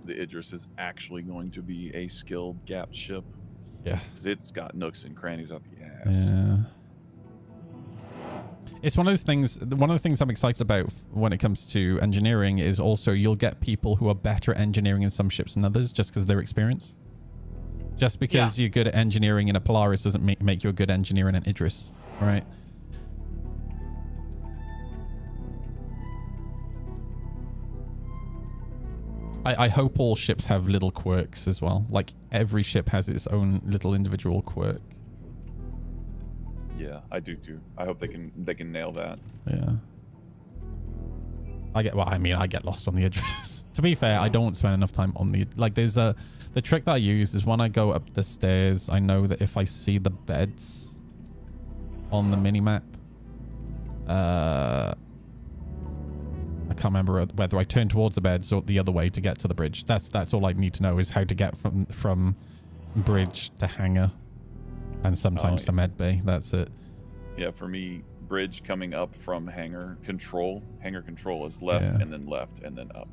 The Idris is actually going to be a skilled gap ship. Yeah. 'Cause it's got nooks and crannies out the ass. Yeah. It's one of those things. One of the things I'm excited about when it comes to engineering is also you'll get people who are better at engineering in some ships than others just because of their experience. Just because you're good at engineering in a Polaris doesn't make you a good engineer in an Idris, right? I hope all ships have little quirks as well. Like every ship has its own little individual quirk. Yeah, I do too. I hope they can nail that. Yeah. I get lost on the edges. To be fair, I don't spend enough time on the the trick that I use is when I go up the stairs, I know that if I see the beds on the mini map, I can't remember whether I turn towards the beds or the other way to get to the bridge. That's all I need to know is how to get from bridge to hangar, and sometimes to med bay. That's it. Yeah, for me, bridge coming up from hangar control is left and then left and then up.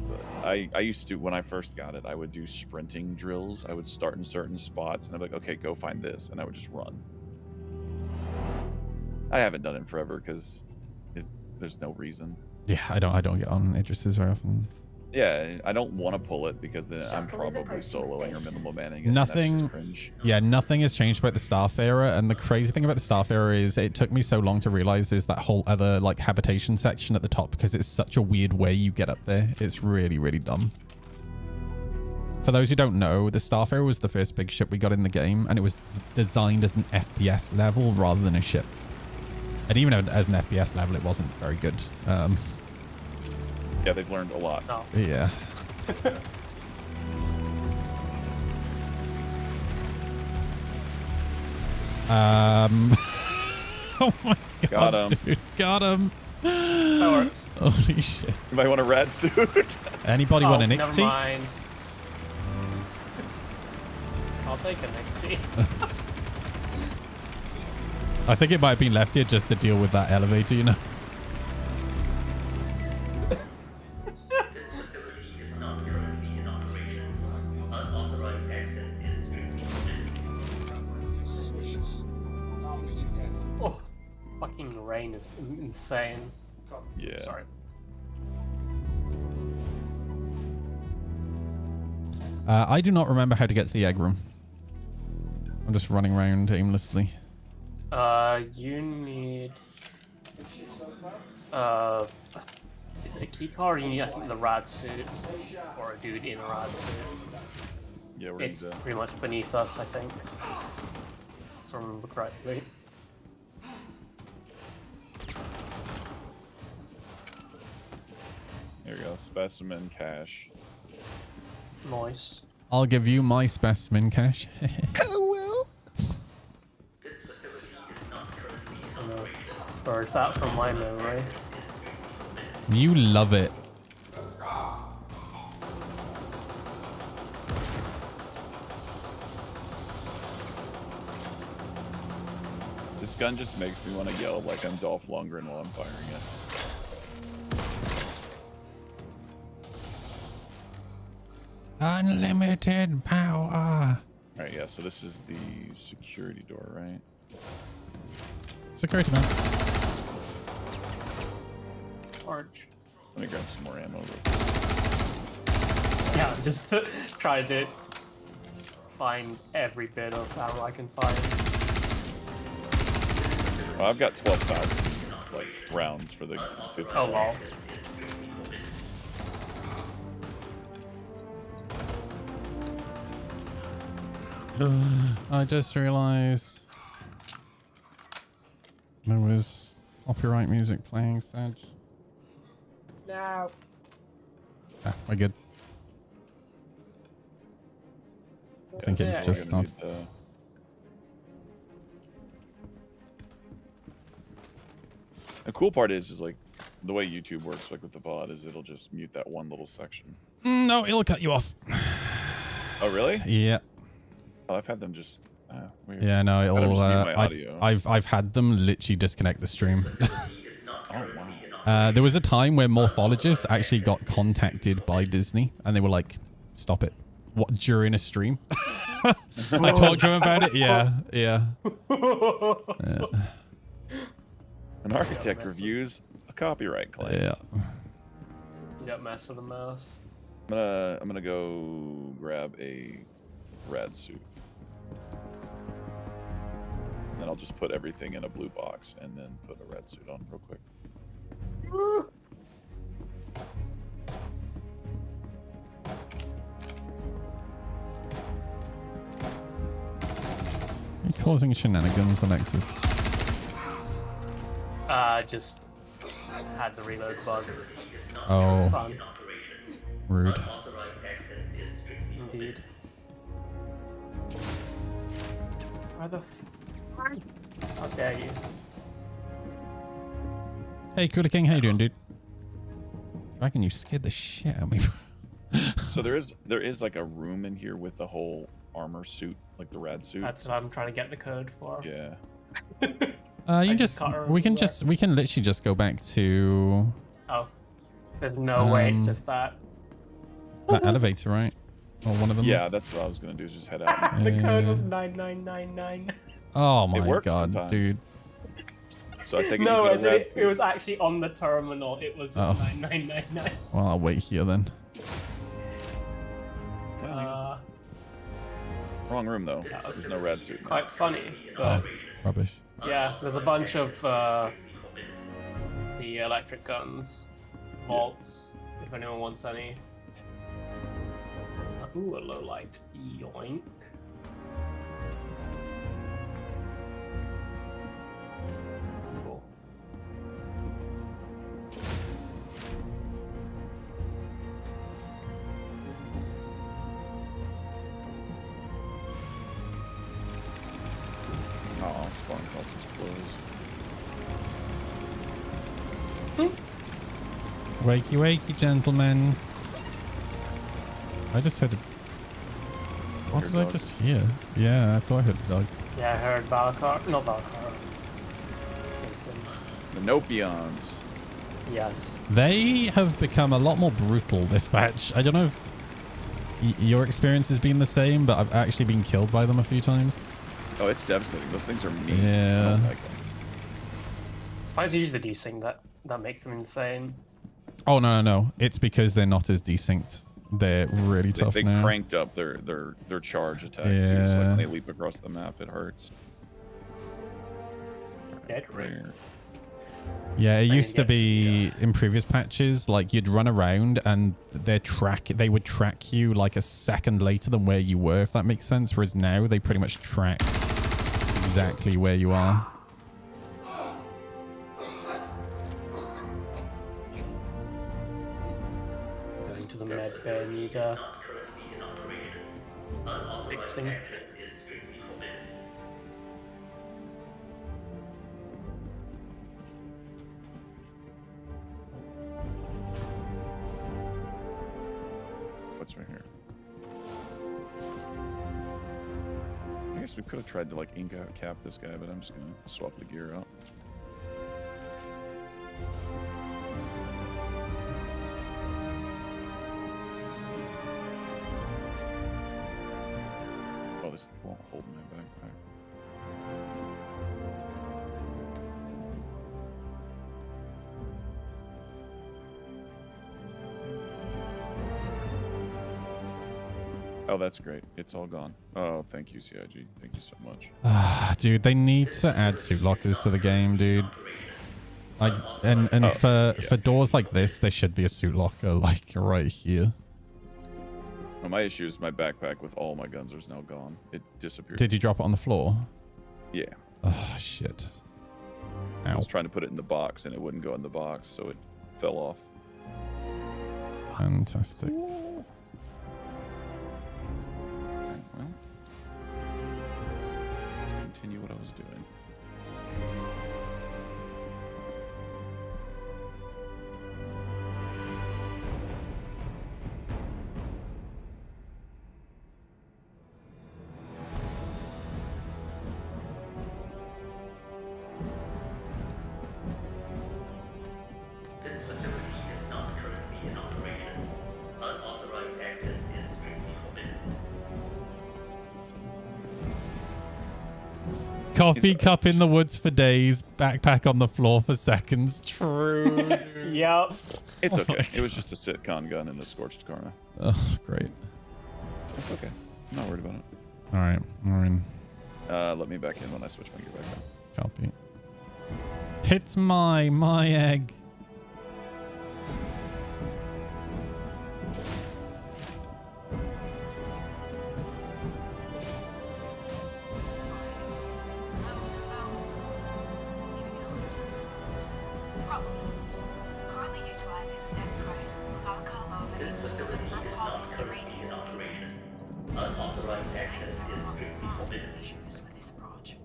But I used to, when I first got it, I would do sprinting drills. I would start in certain spots and I'd be like, okay, go find this, and I would just run. I haven't done it forever because there's no reason. Yeah, I don't get on Idris's very often. Yeah, I don't want to pull it because then I'm probably soloing or minimal manning it. Nothing. Yeah, nothing has changed about the staff era, and the crazy thing about the staff era is it took me so long to realize is that whole other like habitation section at the top, because it's such a weird way you get up there. It's really, really dumb. For those who don't know, the staff era was the first big ship we got in the game, and it was designed as an FPS level rather than a ship. And even as an FPS level, it wasn't very good. Yeah, they've learned a lot. Oh. Yeah. Oh my god. Got him. Dude. Got him. That works. Holy shit. Anybody want a rad suit? Anybody want an never Nicty? mind. I'll take a Nicty. I think it might have been left here just to deal with that elevator, you know? Oh, fucking rain is insane. Yeah. Sorry. I do not remember how to get to the egg room. I'm just running around aimlessly. You need is it a key card? Or you need, I think, the rad suit or a dude in a rad suit. Yeah, we're It's pretty much beneath us, I think, if I remember correctly. Here we go. Specimen cache. Nice. I'll give you my specimen cache. Or is that from my memory? You love it. This gun just makes me want to yell like I'm Dolph Lundgren while I'm firing it. Unlimited power. Alright, yeah, so this is the security door, right? Security man. Arch. Let me grab some more ammo. Yeah, just to try to find every bit of ammo I can find. Well, I've got 12,000 like rounds for the 50. Oh wow. I just realized there was copyright music playing, Sag. No. Ah, we're good. I think it's just not. The cool part is like the way YouTube works, like with the VOD, is it'll just mute that one little section. No, it'll cut you off. Oh really? Yeah. Oh, I've had them just. Weird. Yeah, no, I'd it'll. just mute my audio. I've had them literally disconnect the stream. Oh wow. There was a time where morphologists actually got contacted by Disney, and they were like, "Stop it!" What during a stream? I talked to him about it. Yeah. An architect reviews a copyright claim. Yeah. You got mess with the mouse. I'm gonna go grab a rad suit. And then I'll just put everything in a blue box and then put a red suit on real quick. You're causing shenanigans, Alexis. Just had the reload bug. It was Oh, fun. rude. Indeed. Where the How dare you? Hey, Cooler King, how you doing, dude? I reckon you scared the shit out of me. So there is like a room in here with the whole armor suit, like the rad suit. That's what I'm trying to get the code for. Yeah. You just just can't remember we can where. we can literally just go back to Oh. There's no way it's Um, just that. that elevator, right? Or one of them. Yeah, that's what I was gonna do. Is just head out. The code was Uh, 9999. Oh my works god, sometimes. dude. So I think No, you as put a in rad it was actually on the terminal. It was just Oh. 9999. Well, I'll wait here then. Wrong room though. was There's no rad suit. in Quite funny, but Rubbish. yeah, there's a bunch of the electric guns, vaults, if anyone wants any. Ooh, a low light. Yoink. Cool. Oh, spawn house is closed. Wakey, wakey, gentlemen. I just heard a... What Heard did I dog. just hear? Yeah, I thought I heard a dog. Yeah, I heard Valakar. Not Valakar. Those things. The Nopions. Yes. They have become a lot more brutal this patch. I don't know if your experience has been the same, but I've actually been killed by them a few times. Oh, it's devastating. Those things are mean. Yeah. I don't like them. Why is it usually the desync that makes them insane? Oh, no. It's because they're not as desynced. They're really tough They now. cranked up their charge attack too. So like Yeah. when they leap across the map, it hurts. Dead ring. Rare. Yeah, it mean, used to yeah. be in previous patches, like you'd run around and they would track you like a second later than where you were, if that makes sense. Whereas now they pretty much track exactly where you are. Going to the med bay, need a fixing. What's right here? I guess we could have tried to like ink out cap this guy, but I'm just gonna swap the gear out. Oh, this won't hold my backpack. Oh, that's great. It's all gone. Oh, thank you, CIG. Thank you so much. Dude, they need to add suit lockers to the game, dude. Like, and for doors like this, there should be a suit locker like right here. Well, my issue is my backpack with all my guns is now gone. It disappeared. Did you drop it on the floor? Yeah. Oh, shit. I Ow. was trying to put it in the box and it wouldn't go in the box, so it fell off. Fantastic. Well, let's continue what I was doing. This facility is not currently in operation. Unauthorized access is strictly forbidden. Coffee cup in the woods for days, backpack on the floor for seconds. True. Yep. It's Oh okay. my It was just a sitcon gun in the scorched karma. Oh, great. It's okay. I'm not worried about it. All right. We're in. Let me back in when I switch my gear back out. Copy. It's my egg. Unauthorized access is strictly forbidden. Issues with this approach.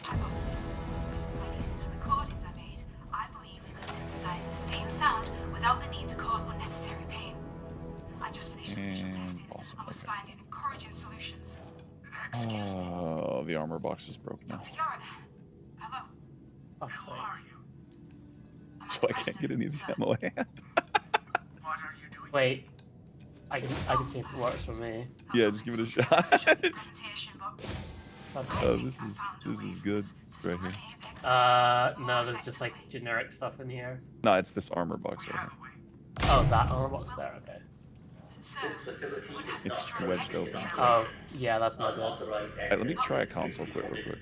I got this. I used some recordings I made. I believe we could synthesize the same sound without the need to cause unnecessary pain. I just finished solution testing Awesome. and was Okay. finding encouraging solutions. Oh, the armor box is broke now. Dr. Garrett. Hello. Fuck's sake. So I can't get any of the ammo I have. Wait. I can see if it works for me. Yeah, just give it a shot. Presentation, but Oh, this is good right here. No, there's just like generic stuff in here. No, it's this armor box right here. Oh, that armor box there, okay. This facility is It's not wedged permitted open. to So. Oh, yeah, that's not good. Unauthorized Hey, let me access try a is console strictly quick, real quick.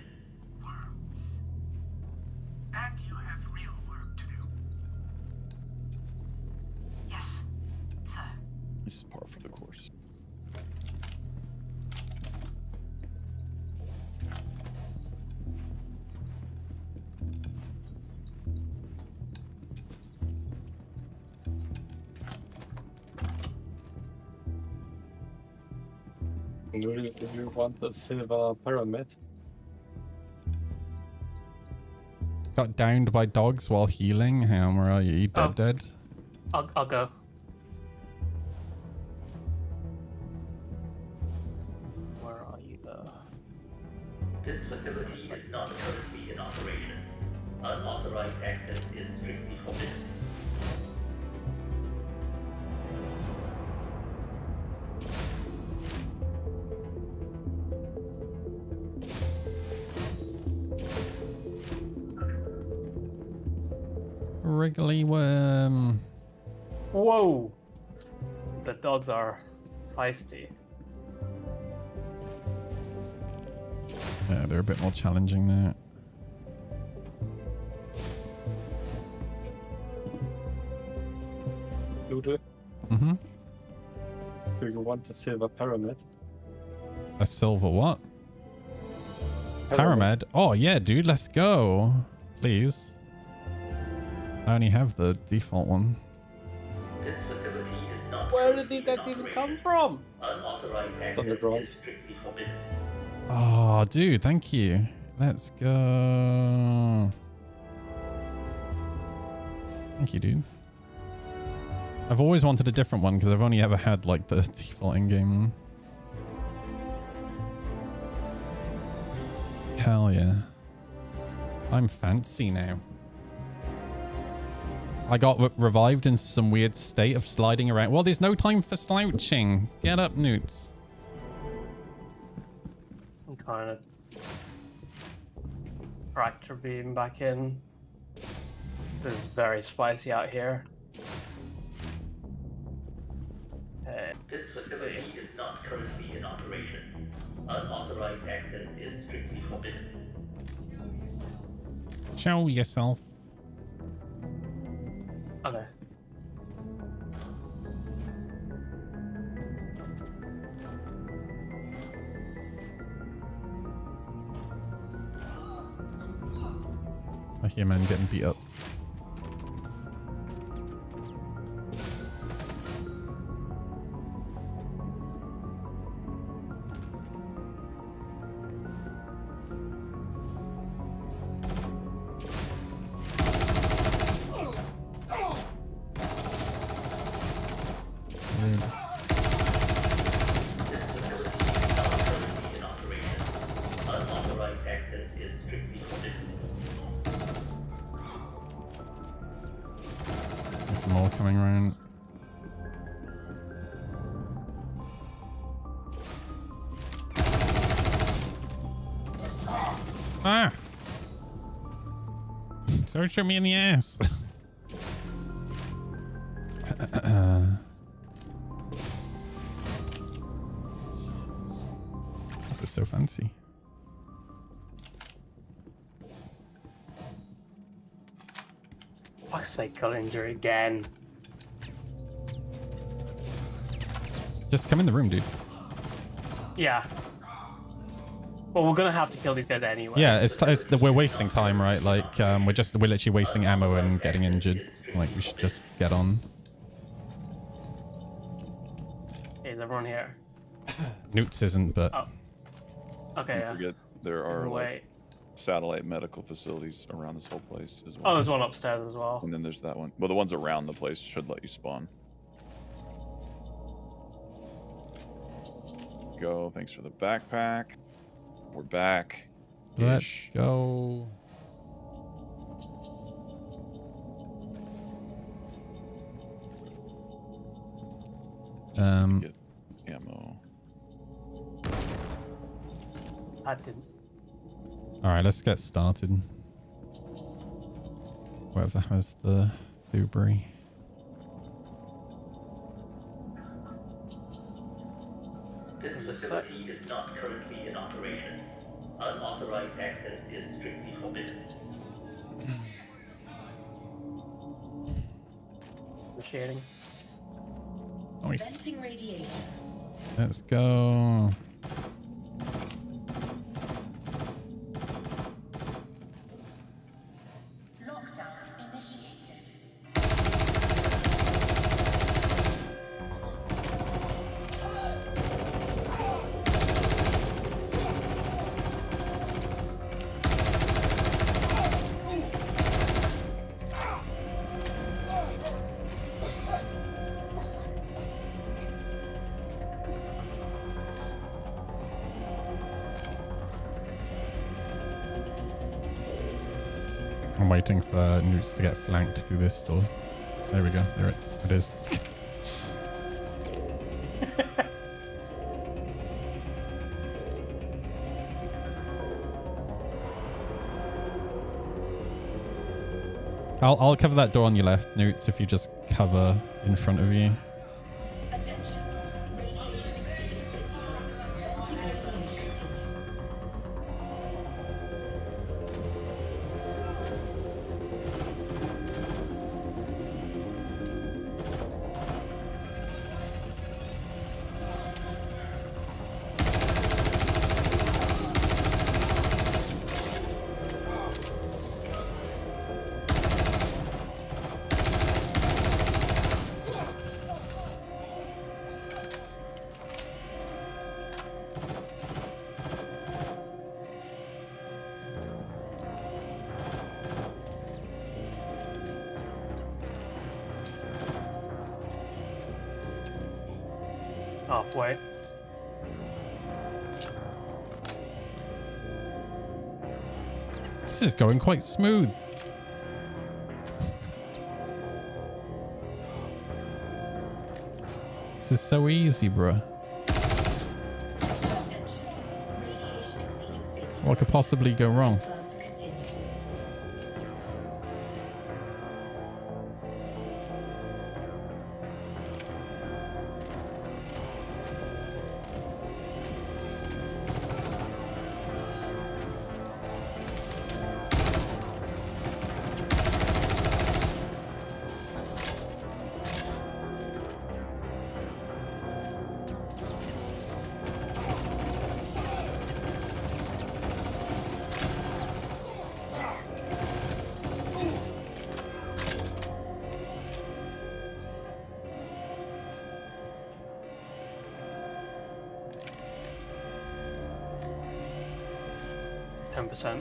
and you have real work to do. Yes, sir. This is par for the course. Do you want the silver pyramid? Got downed by dogs while healing. How where are you? Oh. Dead. I'll go. Where are you though? This facility is not currently in operation. Unauthorized access is strictly forbidden. Wriggly worm. Whoa! The dogs are feisty. Yeah, they're a bit more challenging now. Doodle, Mm-hmm. do you want the silver pyramid? A silver what? Pyramid? Oh yeah, dude, let's go. Please. I only have the default one. This facility is not Where did currently these guys in even operation. come from? Unauthorized access Underground. is strictly forbidden. Oh, dude, thank you. Let's go. Thank you, dude. I've always wanted a different one because I've only ever had like the default in-game one. Hell yeah. I'm fancy now. I got revived in some weird state of sliding around. Well, there's no time for slouching. Get up, Newts. I'm kind of tractor beam back in. This is very spicy out here. This facility is not currently in operation. Unauthorized access is strictly forbidden. Show yourself. Okay. I hear man getting beat up. In operation. Unauthorized access is strictly forbidden. There's some more coming around. Ah! Don't shoot me in the ass. This is so fancy. Fuck's sake, got injury again. Just come in the room, dude. Yeah. Well, we're gonna have to kill these guys anyway. Yeah, we're wasting time, right? Like, we're literally wasting ammo and getting injured. Like, we should just get on. Is everyone here? Newts isn't, but Oh. Okay, Don't yeah. forget there are like, Wait. satellite medical facilities around this whole place as Oh, well. there's one upstairs as well. And then there's that one. Well, the ones around the place should let you spawn. Go. Thanks for the backpack. We're back. let's go. Get ammo. I didn't. All right, let's get started. Whoever has the debris. This facility is not currently in operation. Unauthorized access is strictly forbidden. Initiating. Nice. Venting radiation. Let's go. Lockdown initiated. I'm waiting for Newts to get flanked through this door. There we go. There it is. I'll cover that door on your left, Newts, if you just cover in front of you. Halfway. This is going quite smooth. This is so easy, bruh. What could possibly go wrong? %.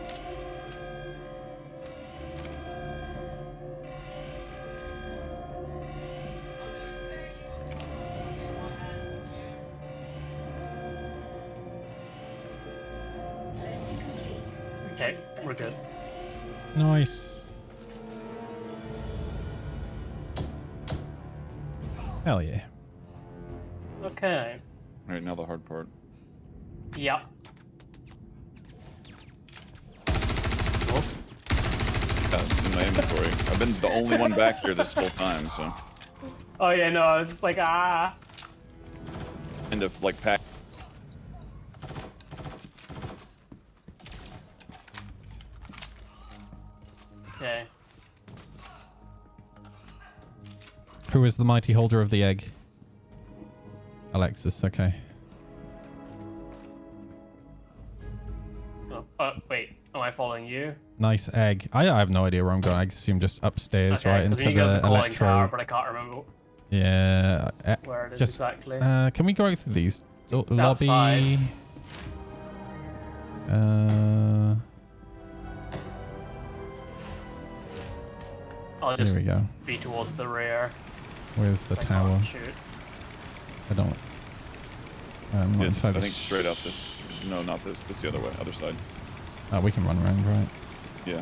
Okay, we're good. Nice. Hell yeah. Okay. All right, now the hard part. Yep. It's in my inventory. I've been the only one back here this whole time, so. Oh yeah, no, I was just like, ah. End of like pack. Okay. Who is the mighty holder of the egg? Alexis, okay. Oh, wait, am I following you? Nice egg. I have no idea where I'm going. I assume just upstairs, Okay, right 'cause into you go to the calling tower, electro. but I can't remember Yeah. where it is Just, exactly. can we go out through these Oh, It's lobby. outside. I'll just Here we go. be towards the rear. Where's the so I can't tower? shoot. I don't. I'm not Yeah, I entirely think straight up this. No, not this. This the other way. Other side. Oh, we can run around, right? Yeah.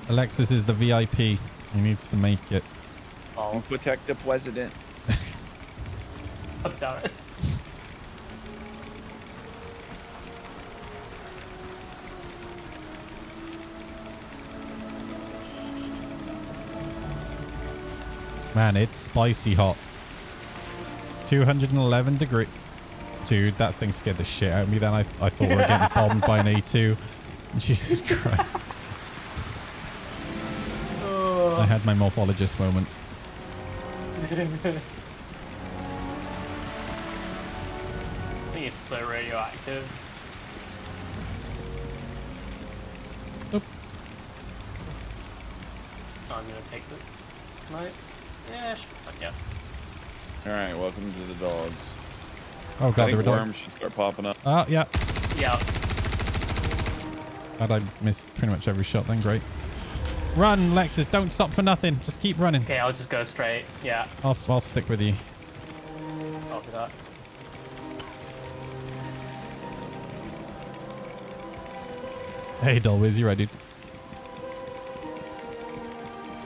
Alexis is the VIP. He needs to make it. Oh, Protect the president. I've done it. Man, it's spicy hot. 211 degree. Dude, that thing scared the shit out of me. Then I thought we were getting bombed by an A2. Jesus Christ. I had my morphologist moment. This thing is so radioactive. Oop. I'm gonna take the. Can I? Yeah, sure. Yeah. All right, welcome to the dogs. Oh god, I there were think dogs. worms should start popping up. Oh, yeah. Yeah. Glad I missed pretty much every shot then. Great. Run, Lexus. Don't stop for nothing. Just keep running. Okay, I'll just go straight. Yeah. I'll stick with you. I'll do that. Hey, Dolwiz, you ready?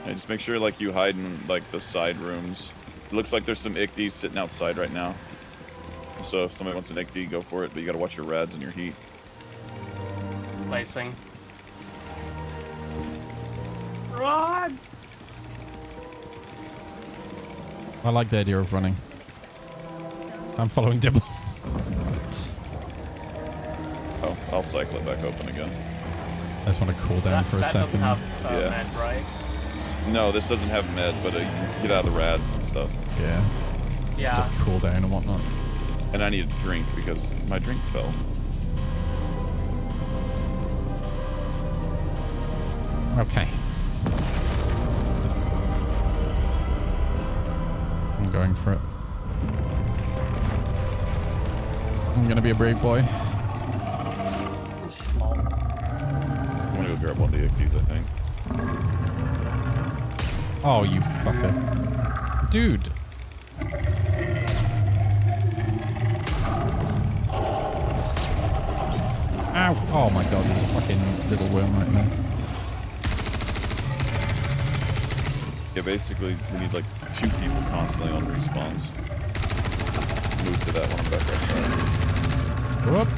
Yeah, just make sure like you hide in like the side rooms. It looks like there's some ICTs sitting outside right now. So if somebody wants an ICT, go for it. But you gotta watch your rads and your heat. Placing. Run! I like the idea of running. I'm following Dibbles. Oh, I'll cycle it back open again. I just want to cool down for a that second. doesn't have Yeah. med, right? No, this doesn't have med, but you can get out of the rads and stuff. Yeah. Yeah. Just cool down and whatnot. And I need a drink because my drink fell. Okay. I'm going for it. I'm gonna be a brave boy. Small. I'm gonna go grab one of the ICTs, I think. Oh, you fucker. Dude. Ow. Oh my god, there's a fucking little worm right there. Yeah, basically, we need like 2 people constantly on respawns. Move to that one back outside. Whoop.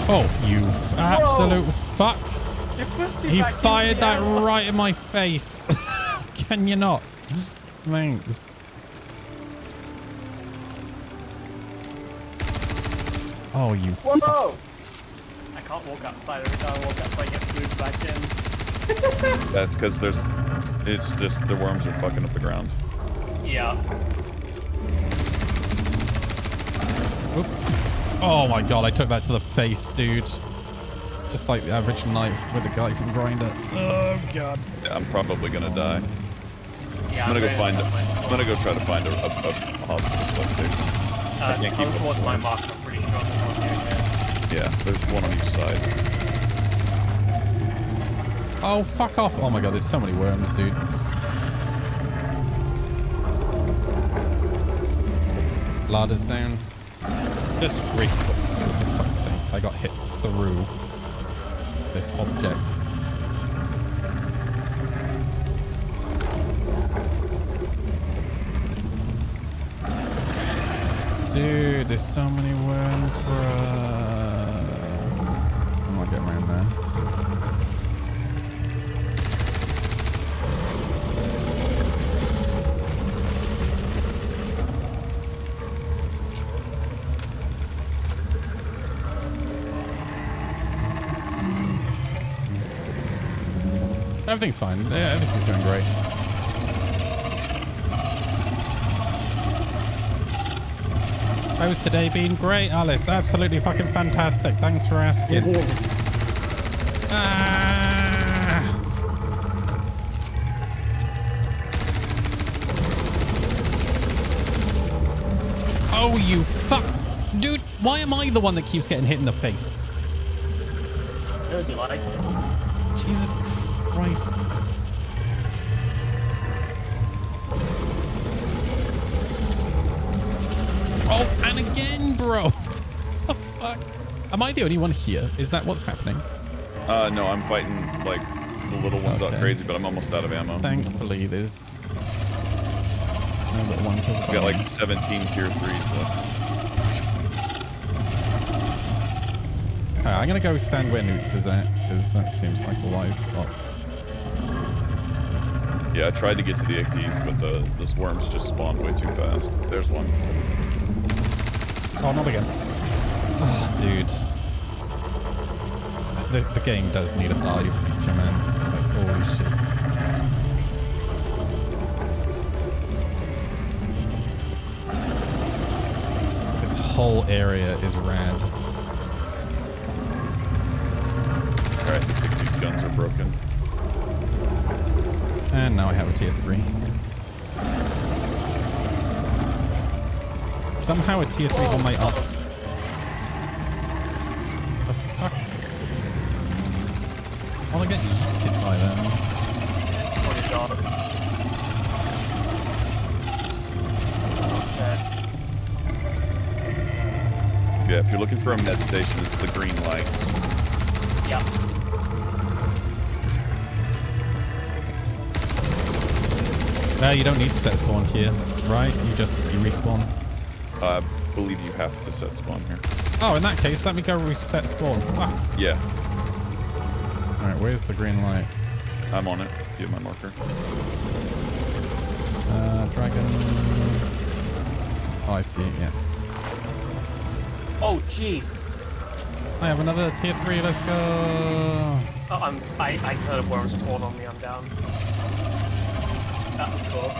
Oh, you absolute fuck. He fired that right in my face. Can you not? Thanks. Oh, you fuck. Whoa! I can't walk outside. Every time I walk outside, I get moved back in. That's because it's just the worms are fucking up the ground. Yeah. Oop. Oh my god, I took that to the face, dude. Just like the average knife with the guy from Grindr. Oh god. Yeah, I'm probably gonna die. Yeah. I'm gonna go going find. inside I'm gonna go try to find a hospital station. I can't come keep towards up. my mark. I'm pretty sure there's one here. Yeah, there's one on each side. Oh, fuck off. Oh my god, there's so many worms, dude. Ladders down. Just respawn. For fuck's sake. I got hit through this object. Dude, there's so many worms, bruh. I'm not getting around there. Everything's fine. Yeah, this is going great. How's today been? Great, Alice. Absolutely fucking fantastic. Thanks for asking. Oh, you fuck. Dude, why am I the one that keeps getting hit in the face? Knows you like it. Jesus Christ. Oh, and again, bro. The fuck? Am I the only one here? Is that what's happening? No, I'm fighting like the little ones out Okay. crazy, but I'm almost out of ammo. Thankfully, there's no little ones. I've got like 17 tier 3s left. Alright, I'm gonna go stand where Newts is at, because that seems like a wise spot. Yeah, I tried to get to the Icties, but the swarms just spawned way too fast. There's one. Oh, not again. Oh, dude. The game does need a dive feature, man. Like, holy shit. This whole area is rad. Alright, the 60s guns are broken. And now I have a tier 3. Somehow a tier 3 on my up. The fuck? I wanna get yeeted by them. Oh my god. Yeah, if you're looking for a med station, it's the green lights. Yeah. You don't need to set spawn here, right? You respawn. I believe you have to set spawn here. Oh, in that case, let me go reset spawn. Fuck. Yeah. Alright, where's the green light? I'm on it. Give my marker. Dragon. Oh, I see it, yeah. Oh, jeez. I have another tier 3, let's go. Oh, I just heard a worm spawn on me, I'm down. That was cool.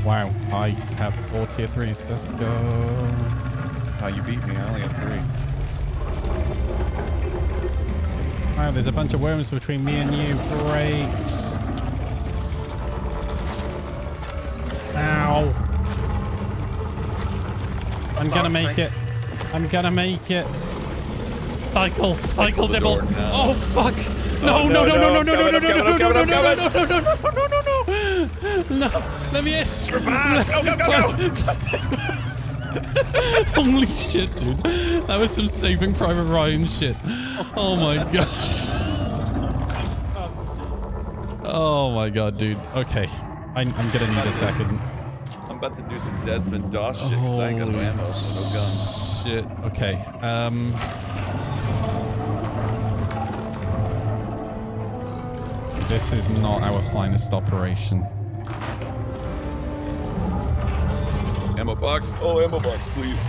Wow, I have 4 tier 3s, let's go. Oh, you beat me, I only have 3. Wow, there's a bunch of worms between me and you, great. Ow. I'm gonna make it. I'm gonna make it. Cycle Dibbles. Oh fuck! No! No! Let me in. Survive! Go! Holy shit, dude! That was some Saving Private Ryan shit. Oh my god. Oh my god, dude. Okay, I'm gonna need a second. I'm about to do some Desmond Doss shit because I ain't got no ammo, so no guns. Shit. Okay. This is not our finest operation. Ammo box. Oh, ammo box, please.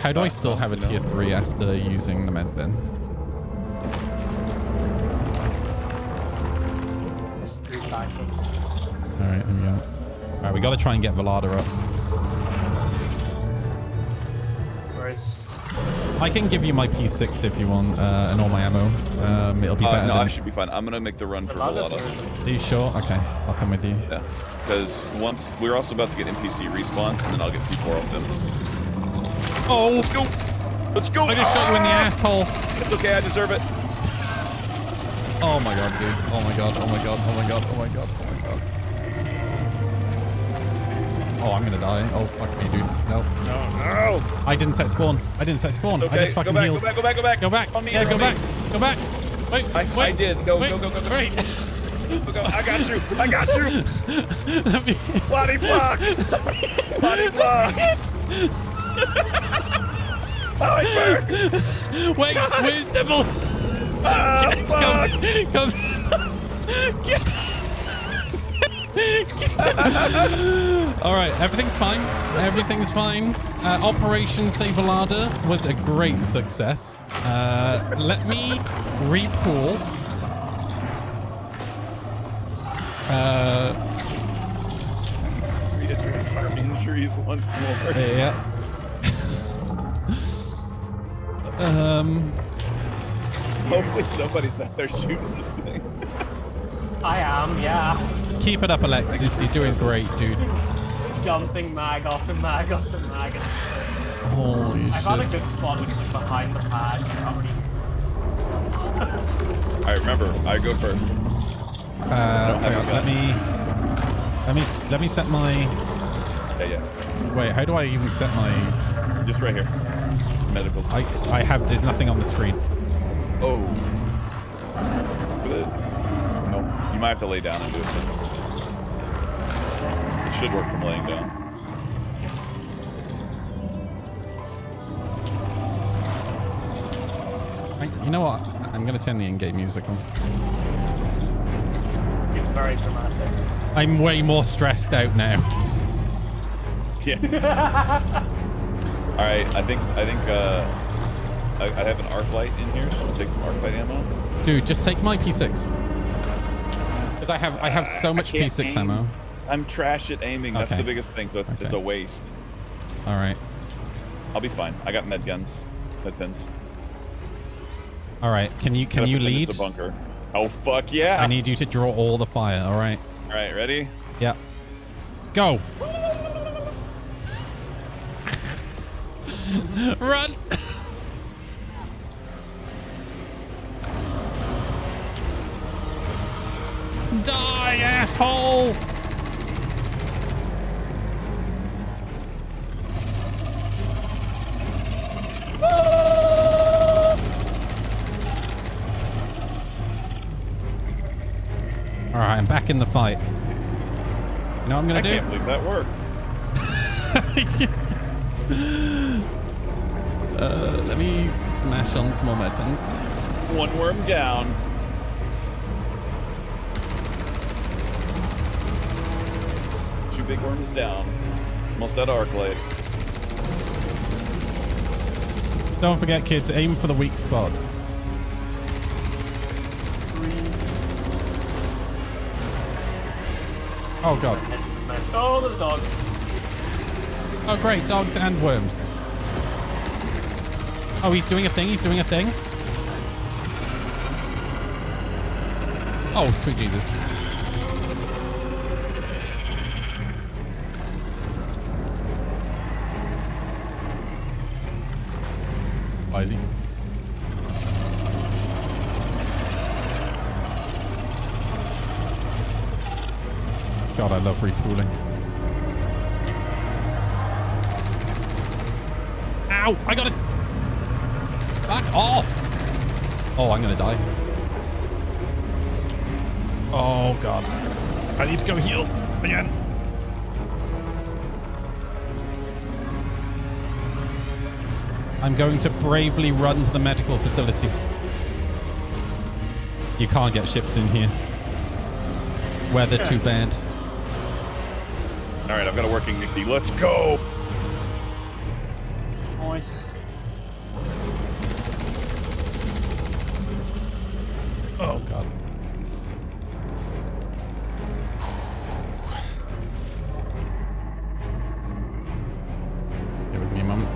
How do I still have a tier 3 after using the med bin? Alright, here we go. Alright, we gotta try and get Velada up. Where is... I can give you my P6 if you want, and all my ammo. It'll be better No, than... I should be fine. I'm gonna make the run for Velada. Are you sure? Okay, I'll come with you. Yeah, because once we're also about to get NPC respawns, and then I'll get P4 off them. Oh! Let's go! Let's go! I just shot you in the asshole! It's okay, I deserve it. Oh my god, dude. Oh my god, oh my god, oh my god, oh my god, oh my god. Oh, I'm gonna die. Oh, fuck me, dude. No. No! I didn't set spawn. I didn't set spawn. It's okay. I just fucking healed. Go back! Go back. On me, Yeah, on go me. back. Go back. Wait, I did. Go. Wait. Wait. Go. I got you. Let me... Body block. Body block. Oh, it burned. Wait, where's Dibbles? Come. All right, everything's fine. Everything's fine. Operation Save Velada was a great success. Let me repool. our injuries once more. Yeah. Hopefully somebody's out there shooting this thing. I am, yeah. Keep it up, Alexis. You're doing great, dude. Jumping mag after mag after mag. Holy I found a shit. good spot, which is like behind the pad. Alright, remember, I go first. Hang on, let me set my... Yeah. Wait, how do I even set my... Just right here. Medical. I have... There's nothing on the screen. Oh. Good. No, you might have to lay down and do it. It should work from laying down. You know what? I'm going to turn the in-game music on. It was very dramatic. I'm way more stressed out now. Yeah. All right. I think I have an arc light in here, so I'll take some arc light ammo. Dude, just take my P6. Because I have so much P6 aim. ammo. I'm trash at aiming. That's Okay. the biggest thing. So it's a waste. All right. I'll be fine. I got med guns, med pins. All right. Can you lead? It's a bunker. Oh fuck yeah! I need you to draw all the fire. All right. All right, ready? Yeah. Go. Run. Die, asshole. All right, I'm back in the fight. You know what I'm gonna do? I can't believe that worked. Let me smash on some more med pins. One worm down. Two big worms down. Almost at arc light. Don't forget, kids, aim for the weak spots. Oh god. Oh, there's dogs. Oh great, dogs and worms. Oh, he's doing a thing. He's doing a thing. Oh, sweet Jesus. Why is he? God, I love repooling. Ow! I got it! Back off! Oh, I'm gonna die. Oh, God. I need to go heal again. I'm going to bravely run to the medical facility. You can't get ships in here. Weather too bad. All right, I've got a working Nicky. Let's go. Nice. Oh, God. Give me a moment.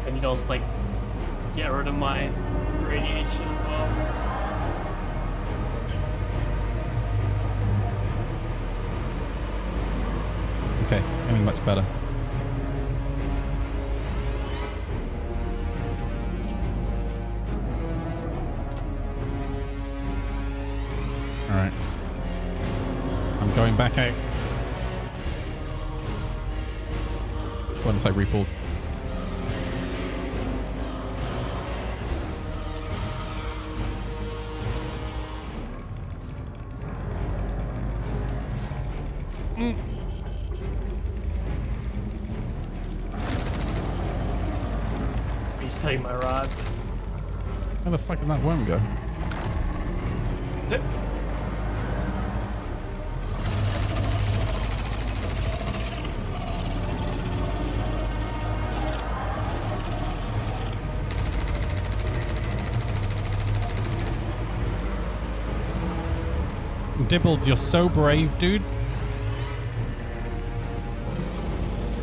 And you just like get rid of my radiation as well. Okay, feeling much better. All right. I'm going back out. Once I repulled. Resetting my rods. Where the fuck did that worm go? Dibbles, you're so brave, dude.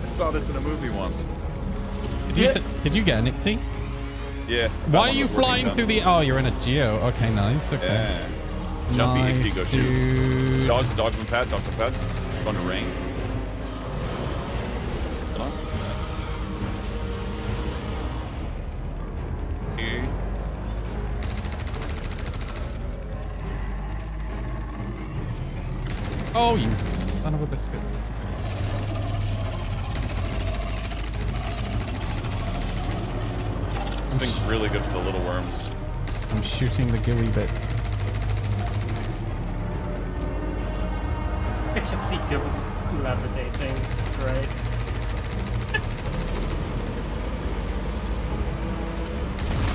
I saw this in a movie once. Did you get an Icty? Yeah. Why are you flying through the... Oh, you're in a Geo. Okay, nice. Okay. Yeah. Jumpy Nice, Icty, go dude. shoot. Dogs on pad, Going to rain. Come on. Okay. Oh, you son of a biscuit. This thing's really good for the little worms. I'm shooting the gooey bits. I can see Dibbles levitating. Right.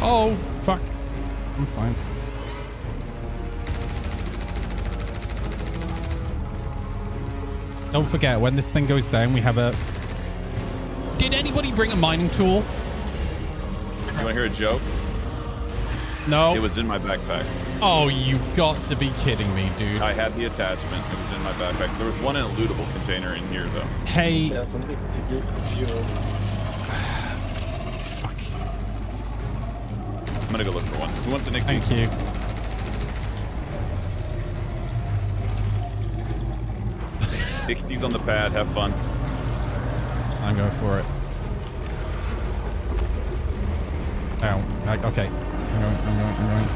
Oh, fuck. I'm fine. Don't forget, when this thing goes down, we have a... Did anybody bring a mining tool? You want to hear a joke? No. It was in my backpack. Oh, you've got to be kidding me, dude. I had the attachment. It was in my backpack. There was one in a lootable container in here, though. Hey. Yeah, something to get fuel. Fuck. I'm gonna go look for one. Who wants a Nick? Thank you. Icty's on the pad. Have fun. I'm going for it. Ow. Okay. I'm going.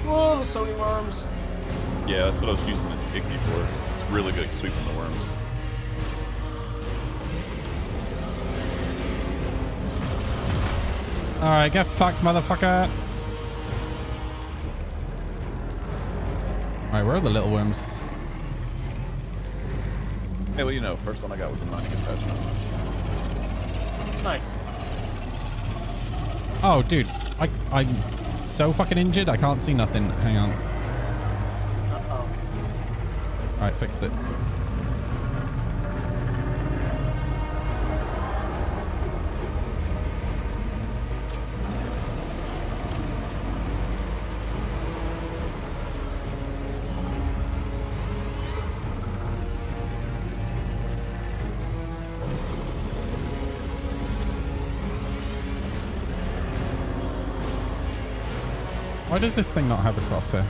Whoa, so many worms. Yeah, that's what I was using the Icty for. It's really good at sweeping the worms. Alright, get fucked, motherfucker. Alright, where are the little worms? Hey, well, you know, first one I got was a mining attachment. Nice. Oh, dude. I'm so fucking injured, I can't see nothing. Hang on. Uh-oh. Alright, fixed it. Why does this thing not have a crosshair?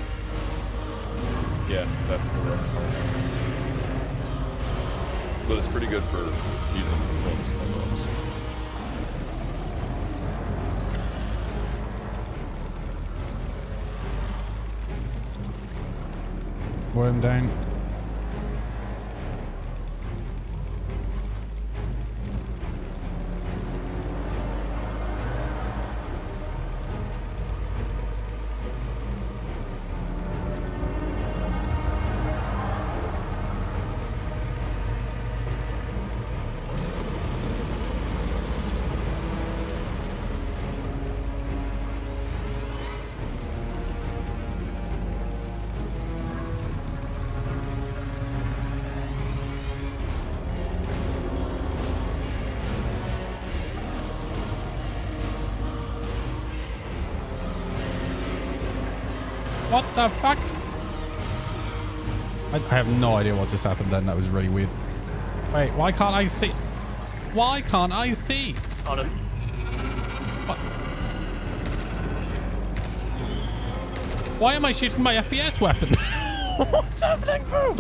Yeah, that's the rough part. But it's pretty good for using bonus levels. Worm down. What the fuck? I have no idea what just happened then. That was really weird. Wait, why can't I see? Why can't I see? Got him. What? Why am I shooting my FPS weapon? What's happening, bro?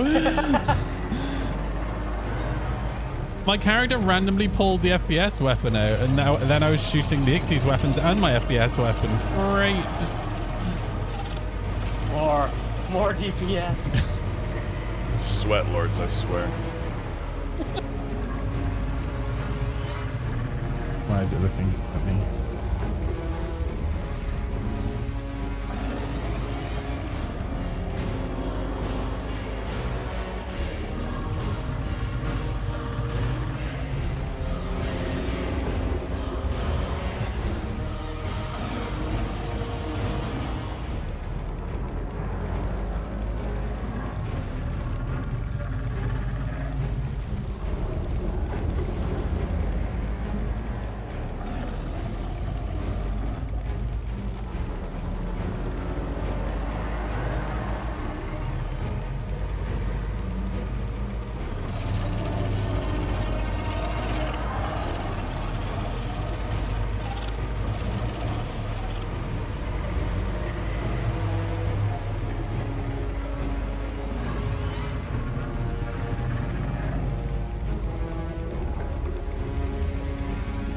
My character randomly pulled the FPS weapon out, and then I was shooting the Icty's weapons and my FPS weapon. Great. More DPS. Sweat lords, I swear. Why is it looking at me?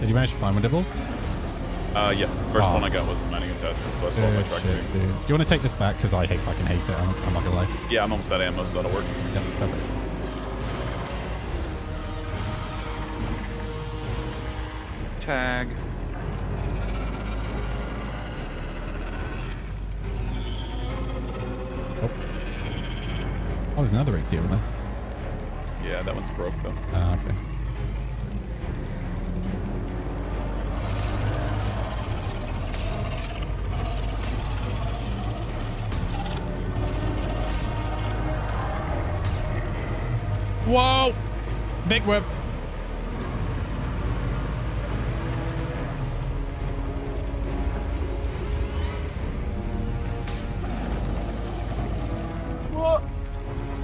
Did you manage to find one, Dibbles? Yeah. First one I got was a mining attachment, so I still have my Good tractor. shit, dude. Do you want to take this back? Because I fucking hate it. I'm not gonna lie. Yeah, I'm almost out of ammo, so that'll work. Yeah, perfect. Tag. Oh, there's another 80 over there. Yeah, that one's broke though. Ah, okay. Whoa! Big whip. What?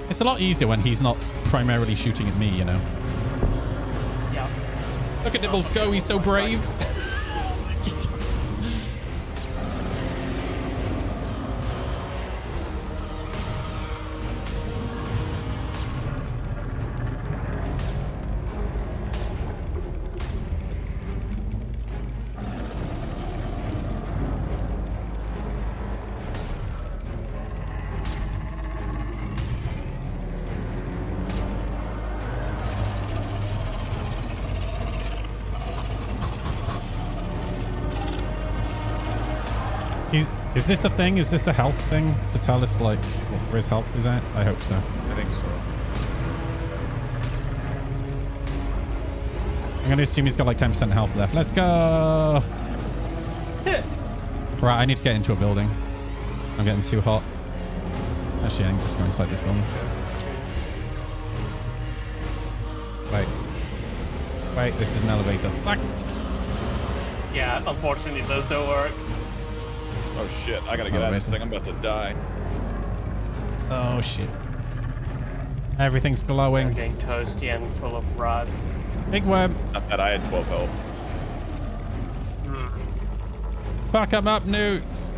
It's a lot easier when he's not primarily shooting at me, you know. Yeah. Look at Dibbles go, he's so brave. Is this a thing? Is this a health thing to tell us like where his health is at? I hope so. I think so. I'm gonna assume he's got like 10% health left. Let's go. Right, I need to get into a building. I'm getting too hot. Actually, I'm just going inside this building. Wait, this is an elevator. Fuck. Yeah, unfortunately those don't work. Oh shit, I gotta get out of this thing. I'm about to die. Oh shit. Everything's glowing. I'm getting toasty and full of rods. Big web. Not that I had 12 health. Fuck 'em up, Newts.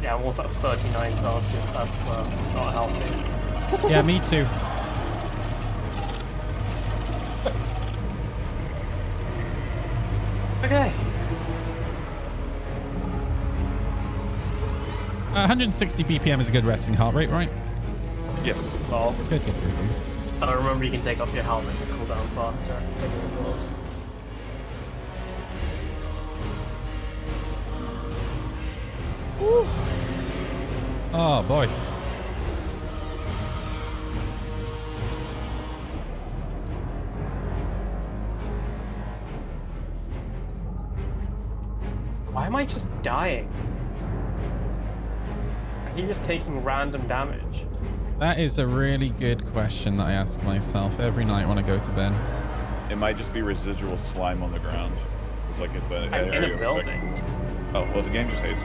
Yeah, I'm almost at 39 Celsius. That's not healthy. Yeah, me too. Okay. 160 BPM is a good resting heart rate, right? Yes. Well, Good. I remember you can take off your helmet to cool down faster. Oh boy. Why am I just dying? I keep just taking random damage. That is a really good question that I ask myself every night when I go to bed. It might just be residual slime on the ground. It's like it's I'm in a building. Oh, well, the game just hates.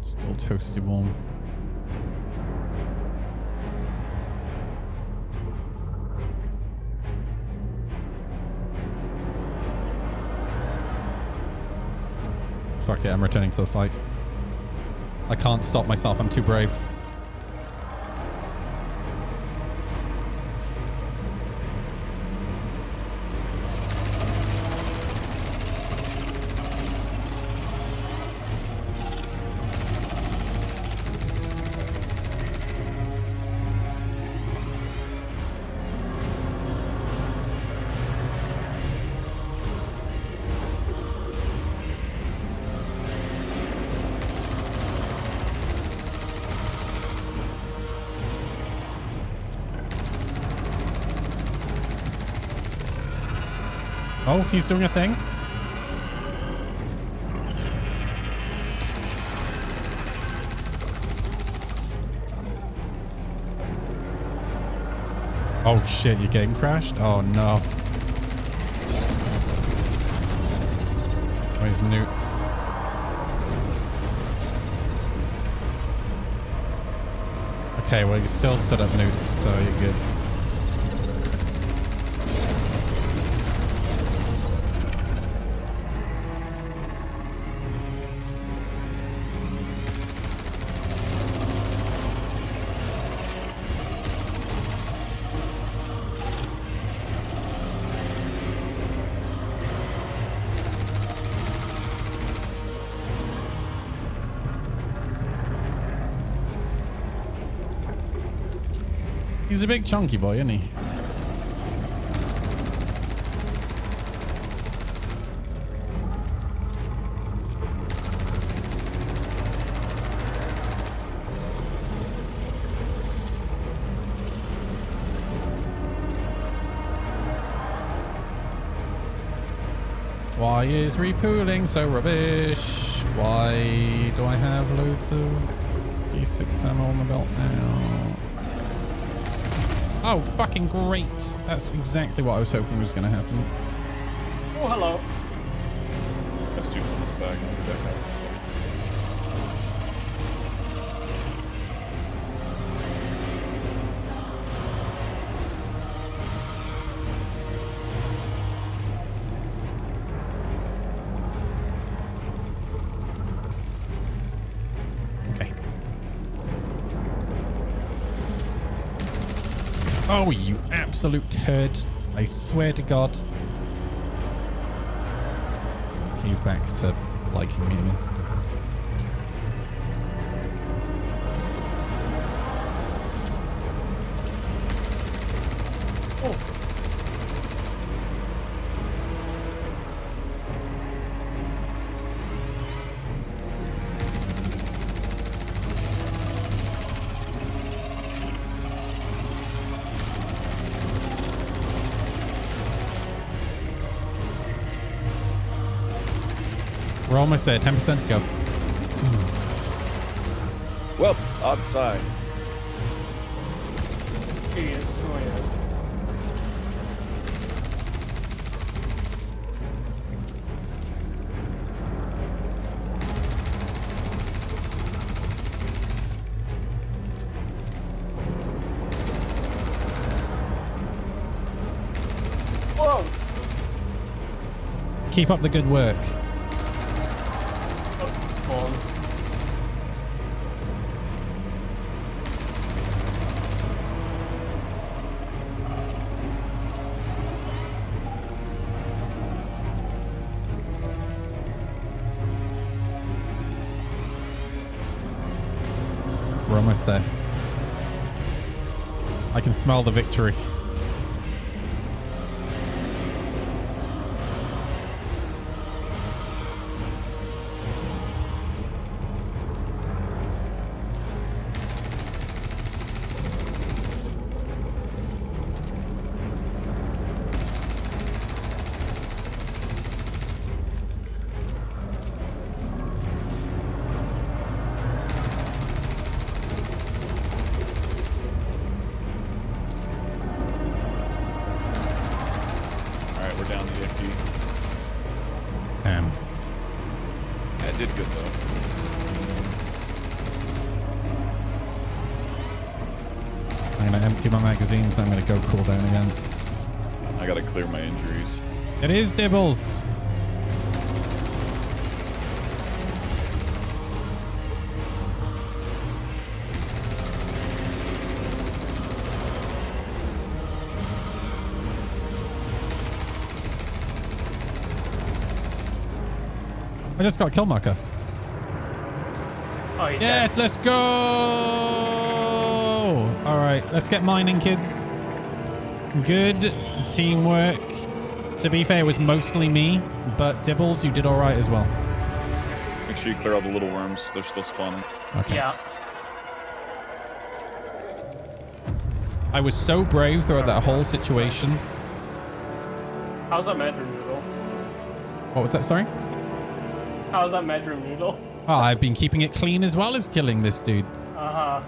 Still toasty warm. Fuck it, I'm returning to the fight. I can't stop myself, I'm too brave. Oh, he's doing a thing. Oh shit, your game crashed? Oh no. Where's nukes? Okay, well you still stood up nukes, so you're good. He's a big chunky boy, isn't he? Why is repooling so rubbish? Why do I have loads of D6 ammo on the belt now? Oh, fucking great. That's exactly what I was hoping was going to happen. Oh, hello. That soup's in his bag. I'll be back out. So. Oh, you absolute turd. I swear to God. He's back to liking me again. Oh. We're almost there. 10% to go. Whoops, outside. He is. Oh, yes. Whoa! Keep up the good work. We're almost there. I can smell the victory. My magazines, then I'm going to go cool down again. I got to clear my injuries. It is Dibbles. I just got a kill marker. Oh, yes, let's go. All right, let's get mining, kids. Good teamwork. To be fair, it was mostly me, but Dibbles, you did all right as well. Make sure you clear all the little worms. They're still spawning. Okay. Yeah. I was so brave throughout that whole situation. How's that bedroom noodle? What was that? Sorry? How's that bedroom noodle? Oh, I've been keeping it clean as well as killing this dude. Uh-huh.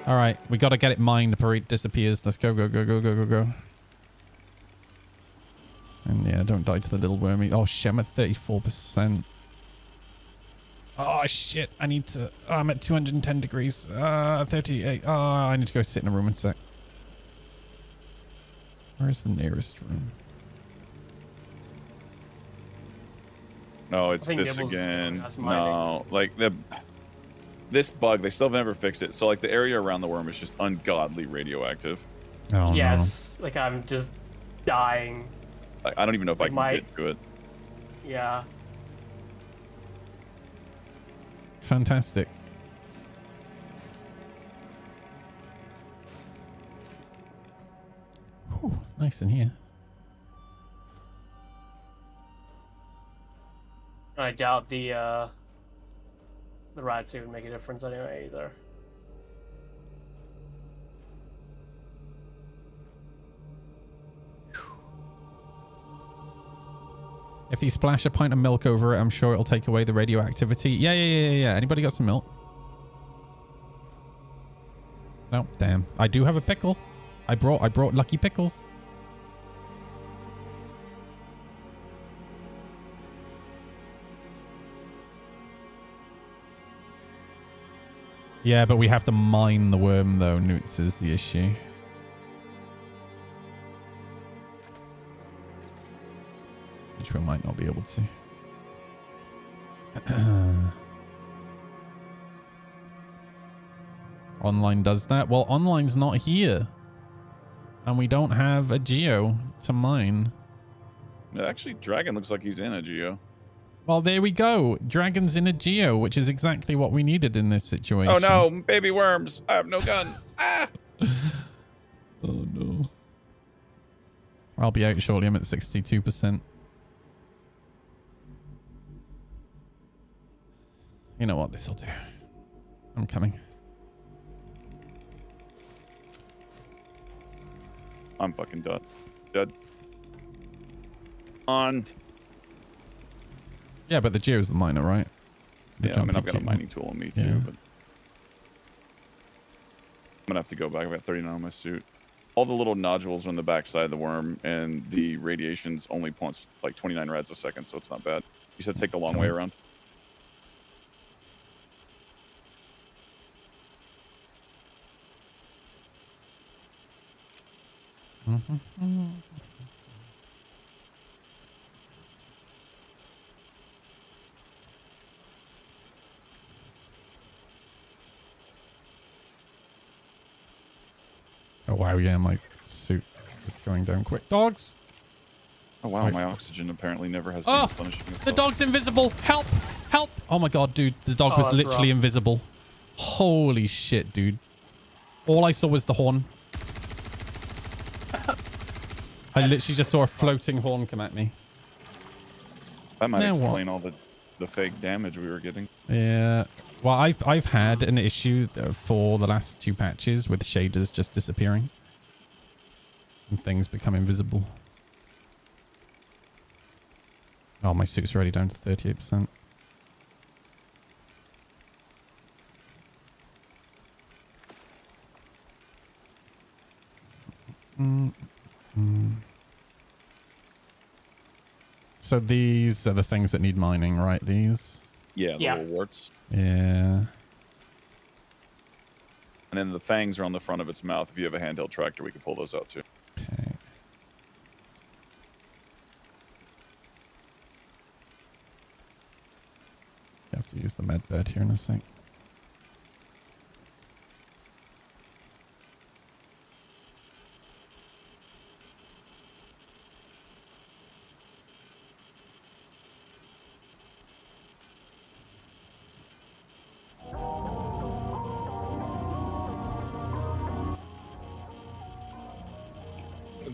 All All right, we got to get it mined before it disappears. Let's go, go, go, go, go, go, go. And yeah, don't die to the little wormy. Oh shit, I'm at 34%. Oh shit, I need to. Oh, I'm at 210 degrees. 38. Oh, I need to go sit in a room and sec. Where's the nearest room? No, it's I think this Nibbles again. has mining. No, like this bug, they still never fixed it. So like the area around the worm is just ungodly radioactive. Oh Yes, like I'm just dying. Like, I don't even know if I can get to it. Yeah. Fantastic. Whew, nice in here. I doubt the ride suit would make a difference anyway either. If you splash a pint of milk over it, I'm sure it'll take away the radioactivity. Yeah. Anybody got some milk? No, damn. I do have a pickle. I brought Lucky Pickles. Yeah, but we have to mine the worm though, Newts, is the issue. Which we might not be able to. Online does that? Well, online's not here. And we don't have a geo to mine. Actually, Dragon looks like he's in a geo. Well, there we go. Dragon's in a geo, which is exactly what we needed in this situation. Oh no, baby worms. I have no gun. Ah! Oh no. I'll be out shortly. I'm at 62%. You know what? This'll do. I'm coming. I'm fucking done. Dead. On. Yeah, but the geo's the miner, right? Yeah, I mean, I've got a mining tool on me too, Yeah. but I'm gonna have to go back. I've got 39 on my suit. All the little nodules are on the back side of the worm, and the radiation's only pulls like 29 rads a second, so it's not bad. You said take the long way around. Oh wow, yeah, my suit is going down quick. Dogs! Oh wow, Right. my oxygen apparently never has been Oh! replenishing itself. The dog's invisible! Help! Help! Oh my god, dude. The dog Oh, was that's literally rough. invisible. Holy shit, dude. All I saw was the horn. I literally just saw a floating horn come at me. That might Now what? explain all the fake damage we were getting. Yeah. Well, I've had an issue for the last 2 patches with shaders just disappearing. And things become invisible. Oh, my suit's already down to 38%. So these are the things that need mining, right? These? Yeah, the Yeah. little warts. Yeah. And then the fangs are on the front of its mouth. If you have a handheld tractor, we can pull those out too. Okay. You have to use the med bed here in a sec.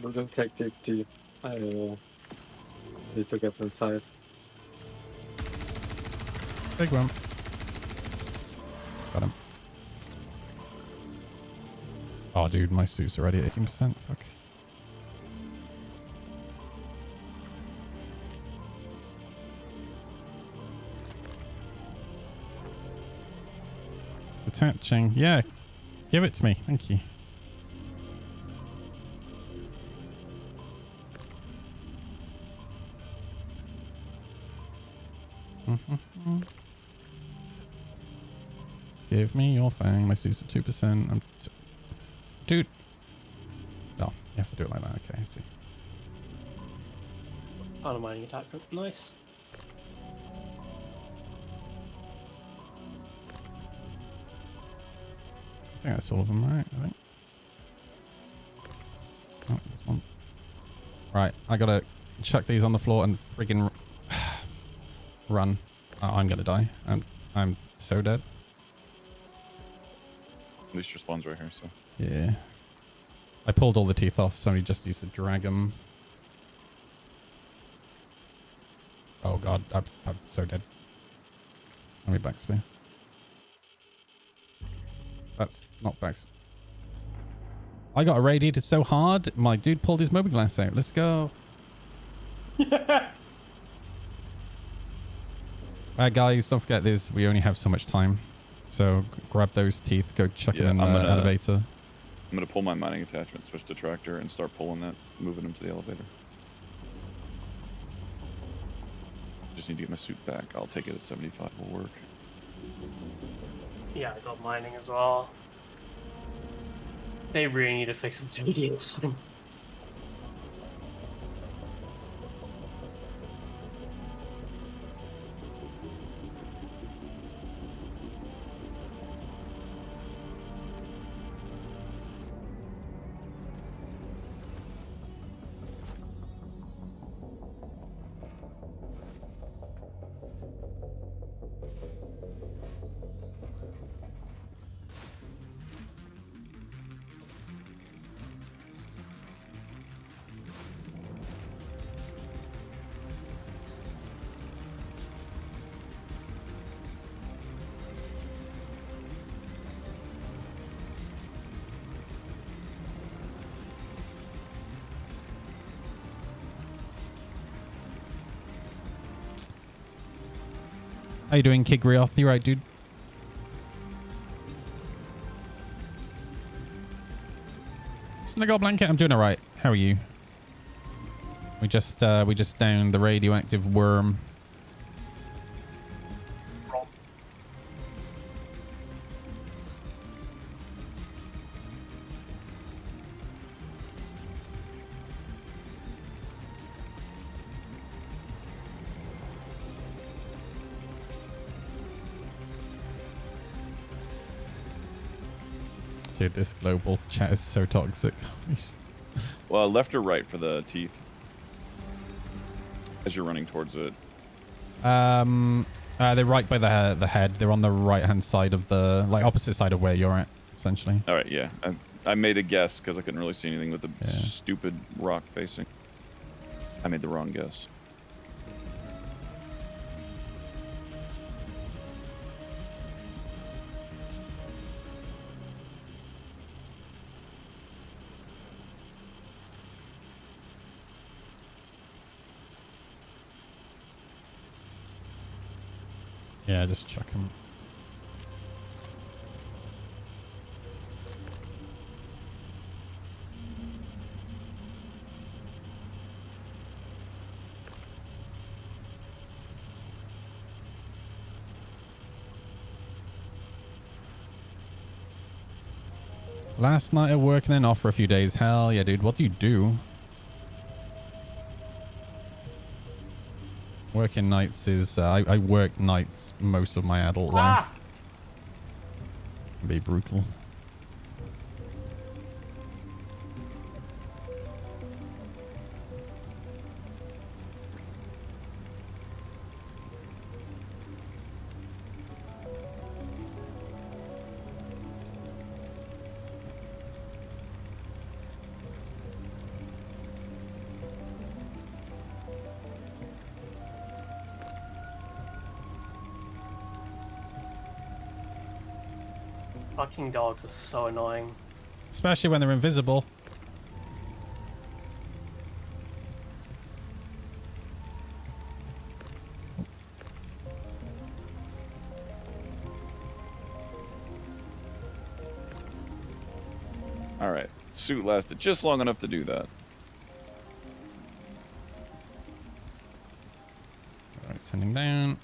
We're gonna take the I need to get inside. Big one. Got him. Oh, dude, my suit's already at 18%. Fuck. Detaching. Yeah. Give it to me. Thank you. Give me your fang. My suit's at 2%. Dude. No, you have to do it like that. Okay, I see. Auto mining attachment. Nice. I think that's all of them, right? I think. Oh, there's one. Right, I gotta chuck these on the floor and friggin' run. Oh, I'm gonna die. I'm so dead. At least your spawn's right here, so. Yeah. I pulled all the teeth off. Somebody just used to drag them. Oh god, I'm so dead. Let me backspace. That's not backs. I got irradiated so hard, my dude pulled his mobiGlas out. Let's go. Guys, don't forget this. We only have so much time. So grab those teeth, go chuck them in the elevator. I'm going to pull my mining attachment, switch to tractor, and start pulling that, moving them to the elevator. Just need to get my suit back. I'll take it at 75. Will work. Yeah, I got mining as well. They really need to fix the JDS thing. How you doing, Kid Grioth? You right, dude? Snuggle Blanket, I'm doing alright. How are you? We just downed the radioactive worm. Dude, this global chat is so toxic. Well, left or right for the teeth? As you're running towards it. They're right by the head. They're on the right-hand side of the, like, opposite side of where you're at, essentially. All right, yeah. I made a guess because I couldn't really see anything with the stupid rock facing. I made the wrong guess. Yeah, just chuck him. Last night at work and then off for a few days. Hell yeah, dude. What do you do? Working nights is... I work nights most of my adult life. Be brutal. Fucking dogs are so annoying. Especially when they're invisible. suit lasted just long enough to do that. All right, sending down.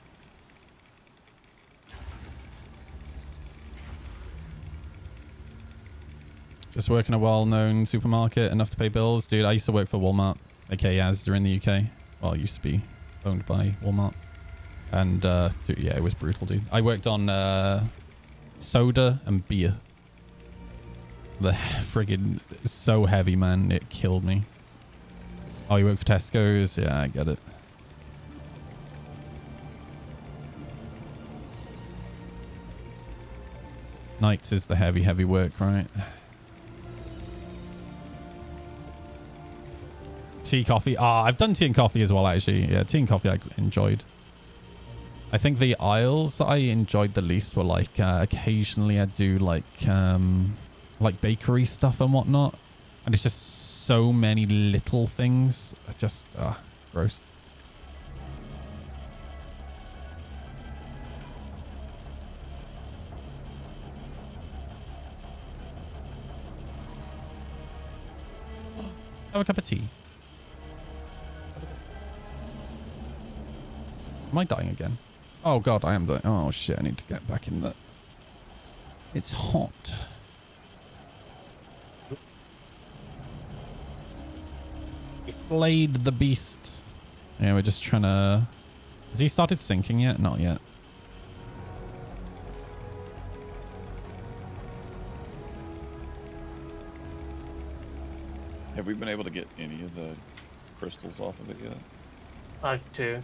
Just working a well-known supermarket, enough to pay bills. Dude, I used to work for Walmart, aka Asda in the UK. Well, it used to be owned by Walmart. And, dude, yeah, it was brutal, dude. I worked on soda and beer. The friggin' so heavy, man. It killed me. Oh, you work for Tesco's? Yeah, I get it. Nights is the heavy work, right? Tea, coffee. I've done tea and coffee as well, actually. Yeah, tea and coffee I enjoyed. I think the aisles that I enjoyed the least were like occasionally I'd do like bakery stuff and whatnot. And it's just so many little things. Just gross. Have a cup of tea. Am I dying again? Oh god, I am dying. Oh shit, I need to get back in there. It's hot. We slayed the beast. Yeah, we're just trying to... Has he started sinking yet? Not yet. Have we been able to get any of the crystals off of it yet? I have 2.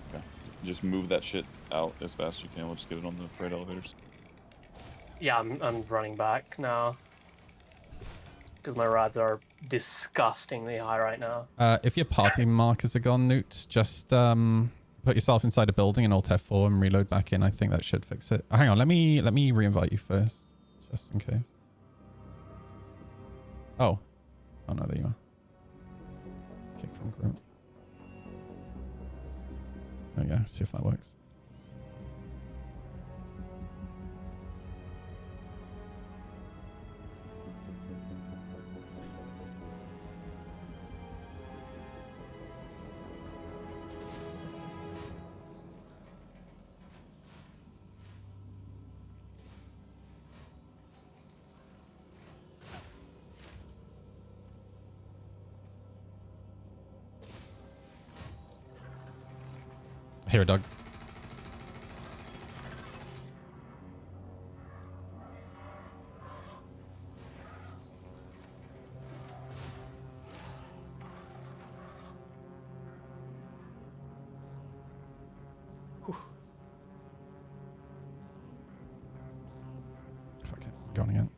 Okay. Just move that shit out as fast as you can. We'll just get it on the freight elevators. Yeah, I'm running back now. Because my rads are disgustingly high right now. If your party markers are gone, Newt, just put yourself inside a building and Alt F4 and reload back in. I think that should fix it. Hang on, let me re-invite you first, just in case. Oh no, there you are. Kick from group. There we go. See if that works. Here, Doug. Fuck it. Going again.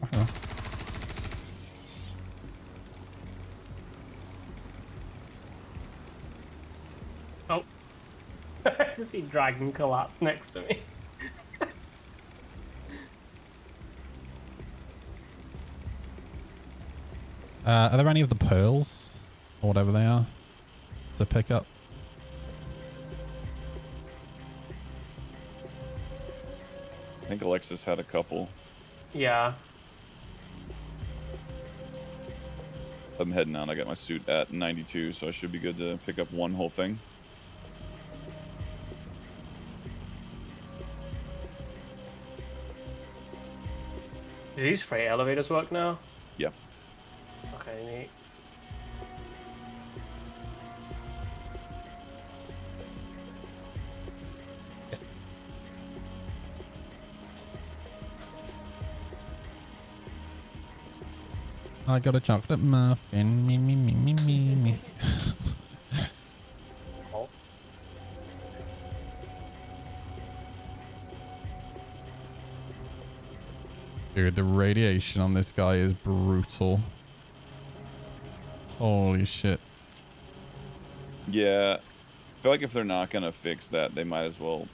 Oh, hello. I just see Dragon collapse next to me. Are there any of the pearls, or whatever they are, to pick up? I think Alexis had a couple. Yeah. I'm heading out. I got my suit at 92, so I should be good to pick up one whole thing. Do these freight elevators work now? Yeah. Okay, neat. Yes. I got a chocolate muffin. Me. Oh. Dude, the radiation on this guy is brutal. Holy shit. Yeah. I feel like if they're not going to fix that, they might as well...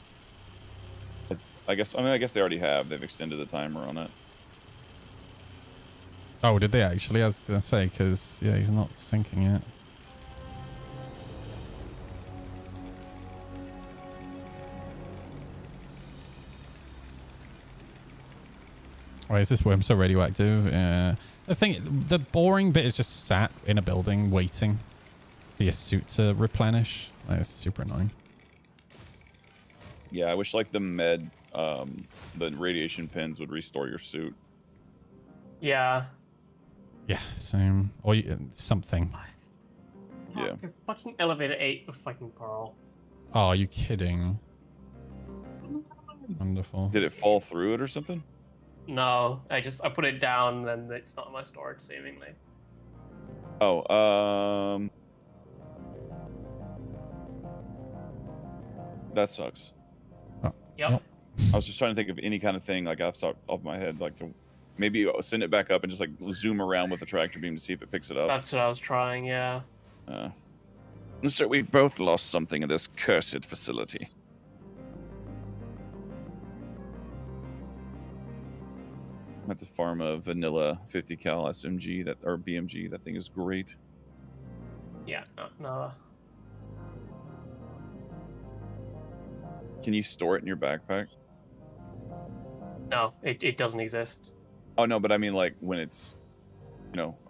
I guess they already have. They've extended the timer on it. Oh, did they actually? I was going to say, because, yeah, he's not sinking yet. Why is this worm so radioactive? The boring bit is just sat in a building waiting for your suit to replenish. That's super annoying. Yeah, I wish like the radiation pins would restore your suit. Yeah. Yeah, same. Or something. Yeah. The fucking elevator ate a fucking pearl. Oh, are you kidding? Wonderful. Did it fall through it or something? No, I put it down and it's not in my storage seemingly. Oh, that sucks. Oh. Yep. I was just trying to think of any kind of thing like off the top of my head, like to maybe send it back up and just like zoom around with the tractor beam to see if it picks it up. That's what I was trying, yeah. So we've both lost something in this cursed facility. I'm at the farm a vanilla 50 cal SMG or BMG. That thing is great. Yeah, no. Can you store it in your backpack? No, it doesn't exist. Oh no, but I mean like when it's,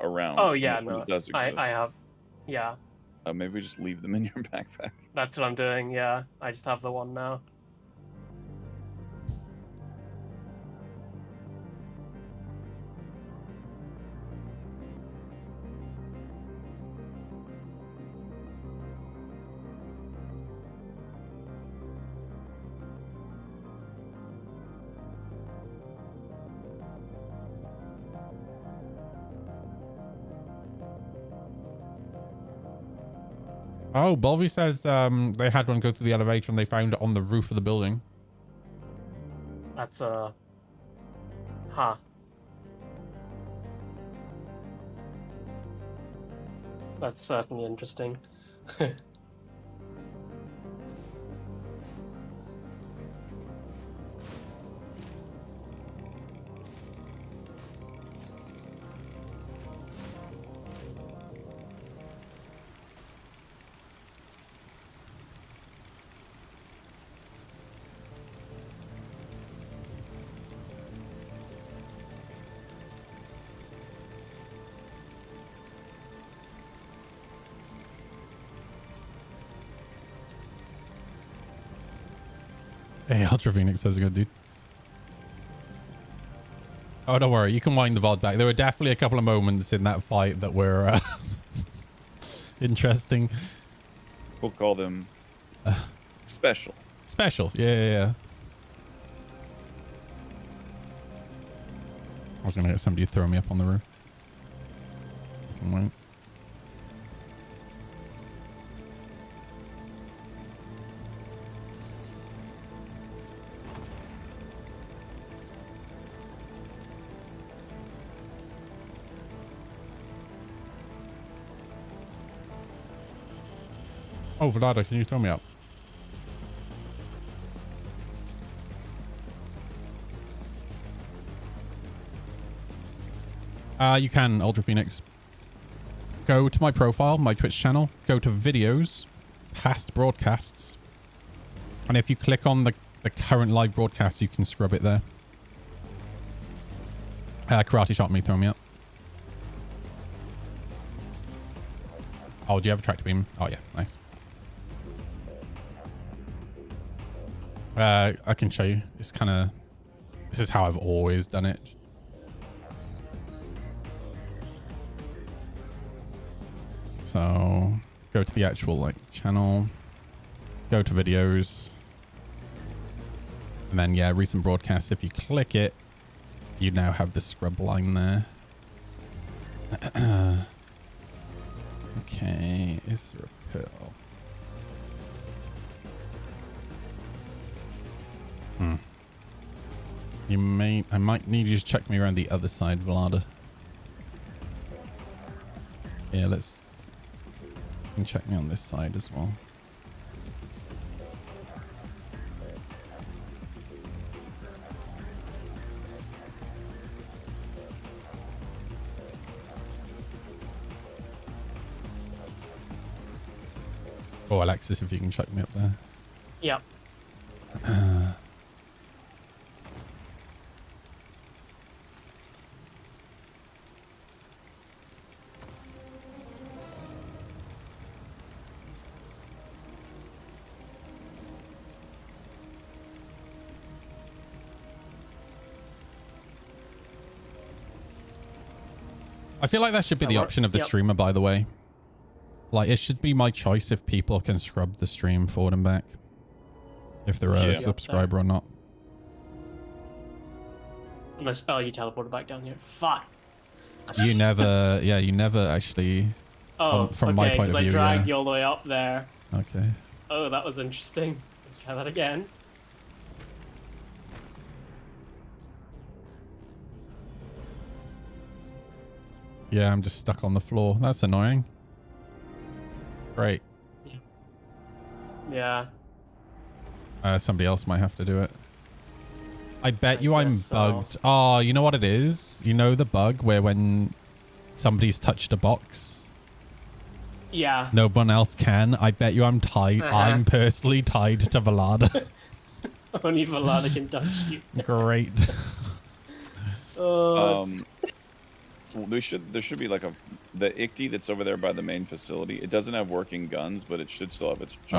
around. Oh yeah, when no. it does exist. I have, yeah. Maybe just leave them in your backpack. That's what I'm doing. Yeah, I just have the one now. Oh, Bolvi says they had one go through the elevator and they found it on the roof of the building. That's huh. That's certainly interesting. Hey, Ultra Phoenix says good, dude. Oh, don't worry. You can wind the VOD back. There were definitely a couple of moments in that fight that were interesting. We'll call them special. Special. Yeah. I was going to get somebody to throw me up on the roof. I can wait. Oh, Vlada, can you throw me up? You can, Ultra Phoenix. Go to my profile, my Twitch channel. Go to videos, past broadcasts. And if you click on the current live broadcast, you can scrub it there. Karate shot me, throw me up. Oh, do you have a tractor beam? Oh, yeah, nice. I can show you. It's kind of... This is how I've always done it. So, go to the actual, channel. Go to videos. And then, yeah, recent broadcasts. If you click it, you now have the scrub line there. Okay, is there a pill? I might need you to check me around the other side, Vlada. Yeah, you can check me on this side as well. Oh, Alexis, if you can check me up there. I feel like that should be the option of the streamer, by the way. Like, it should be my choice if people can scrub the stream forward and back. If they're a subscriber or not. Unless, oh, you teleported back down here. Fuck. You never, yeah, you never actually, from my point of view, I dragged you all the way up there. Okay. Oh, that was interesting. Let's try that again. Yeah, I'm just stuck on the floor. That's annoying. Great. Yeah. Somebody else might have to do it. I bet you I'm bugged. Oh, you know what it is? You know the bug where when somebody's touched a box, yeah, no one else can? I bet you I'm tied. I'm personally tied to Velada. Only Velada can touch you. Great. Well, there should be like the ICTY that's over there by the main facility. It doesn't have working guns, but it should still have its jump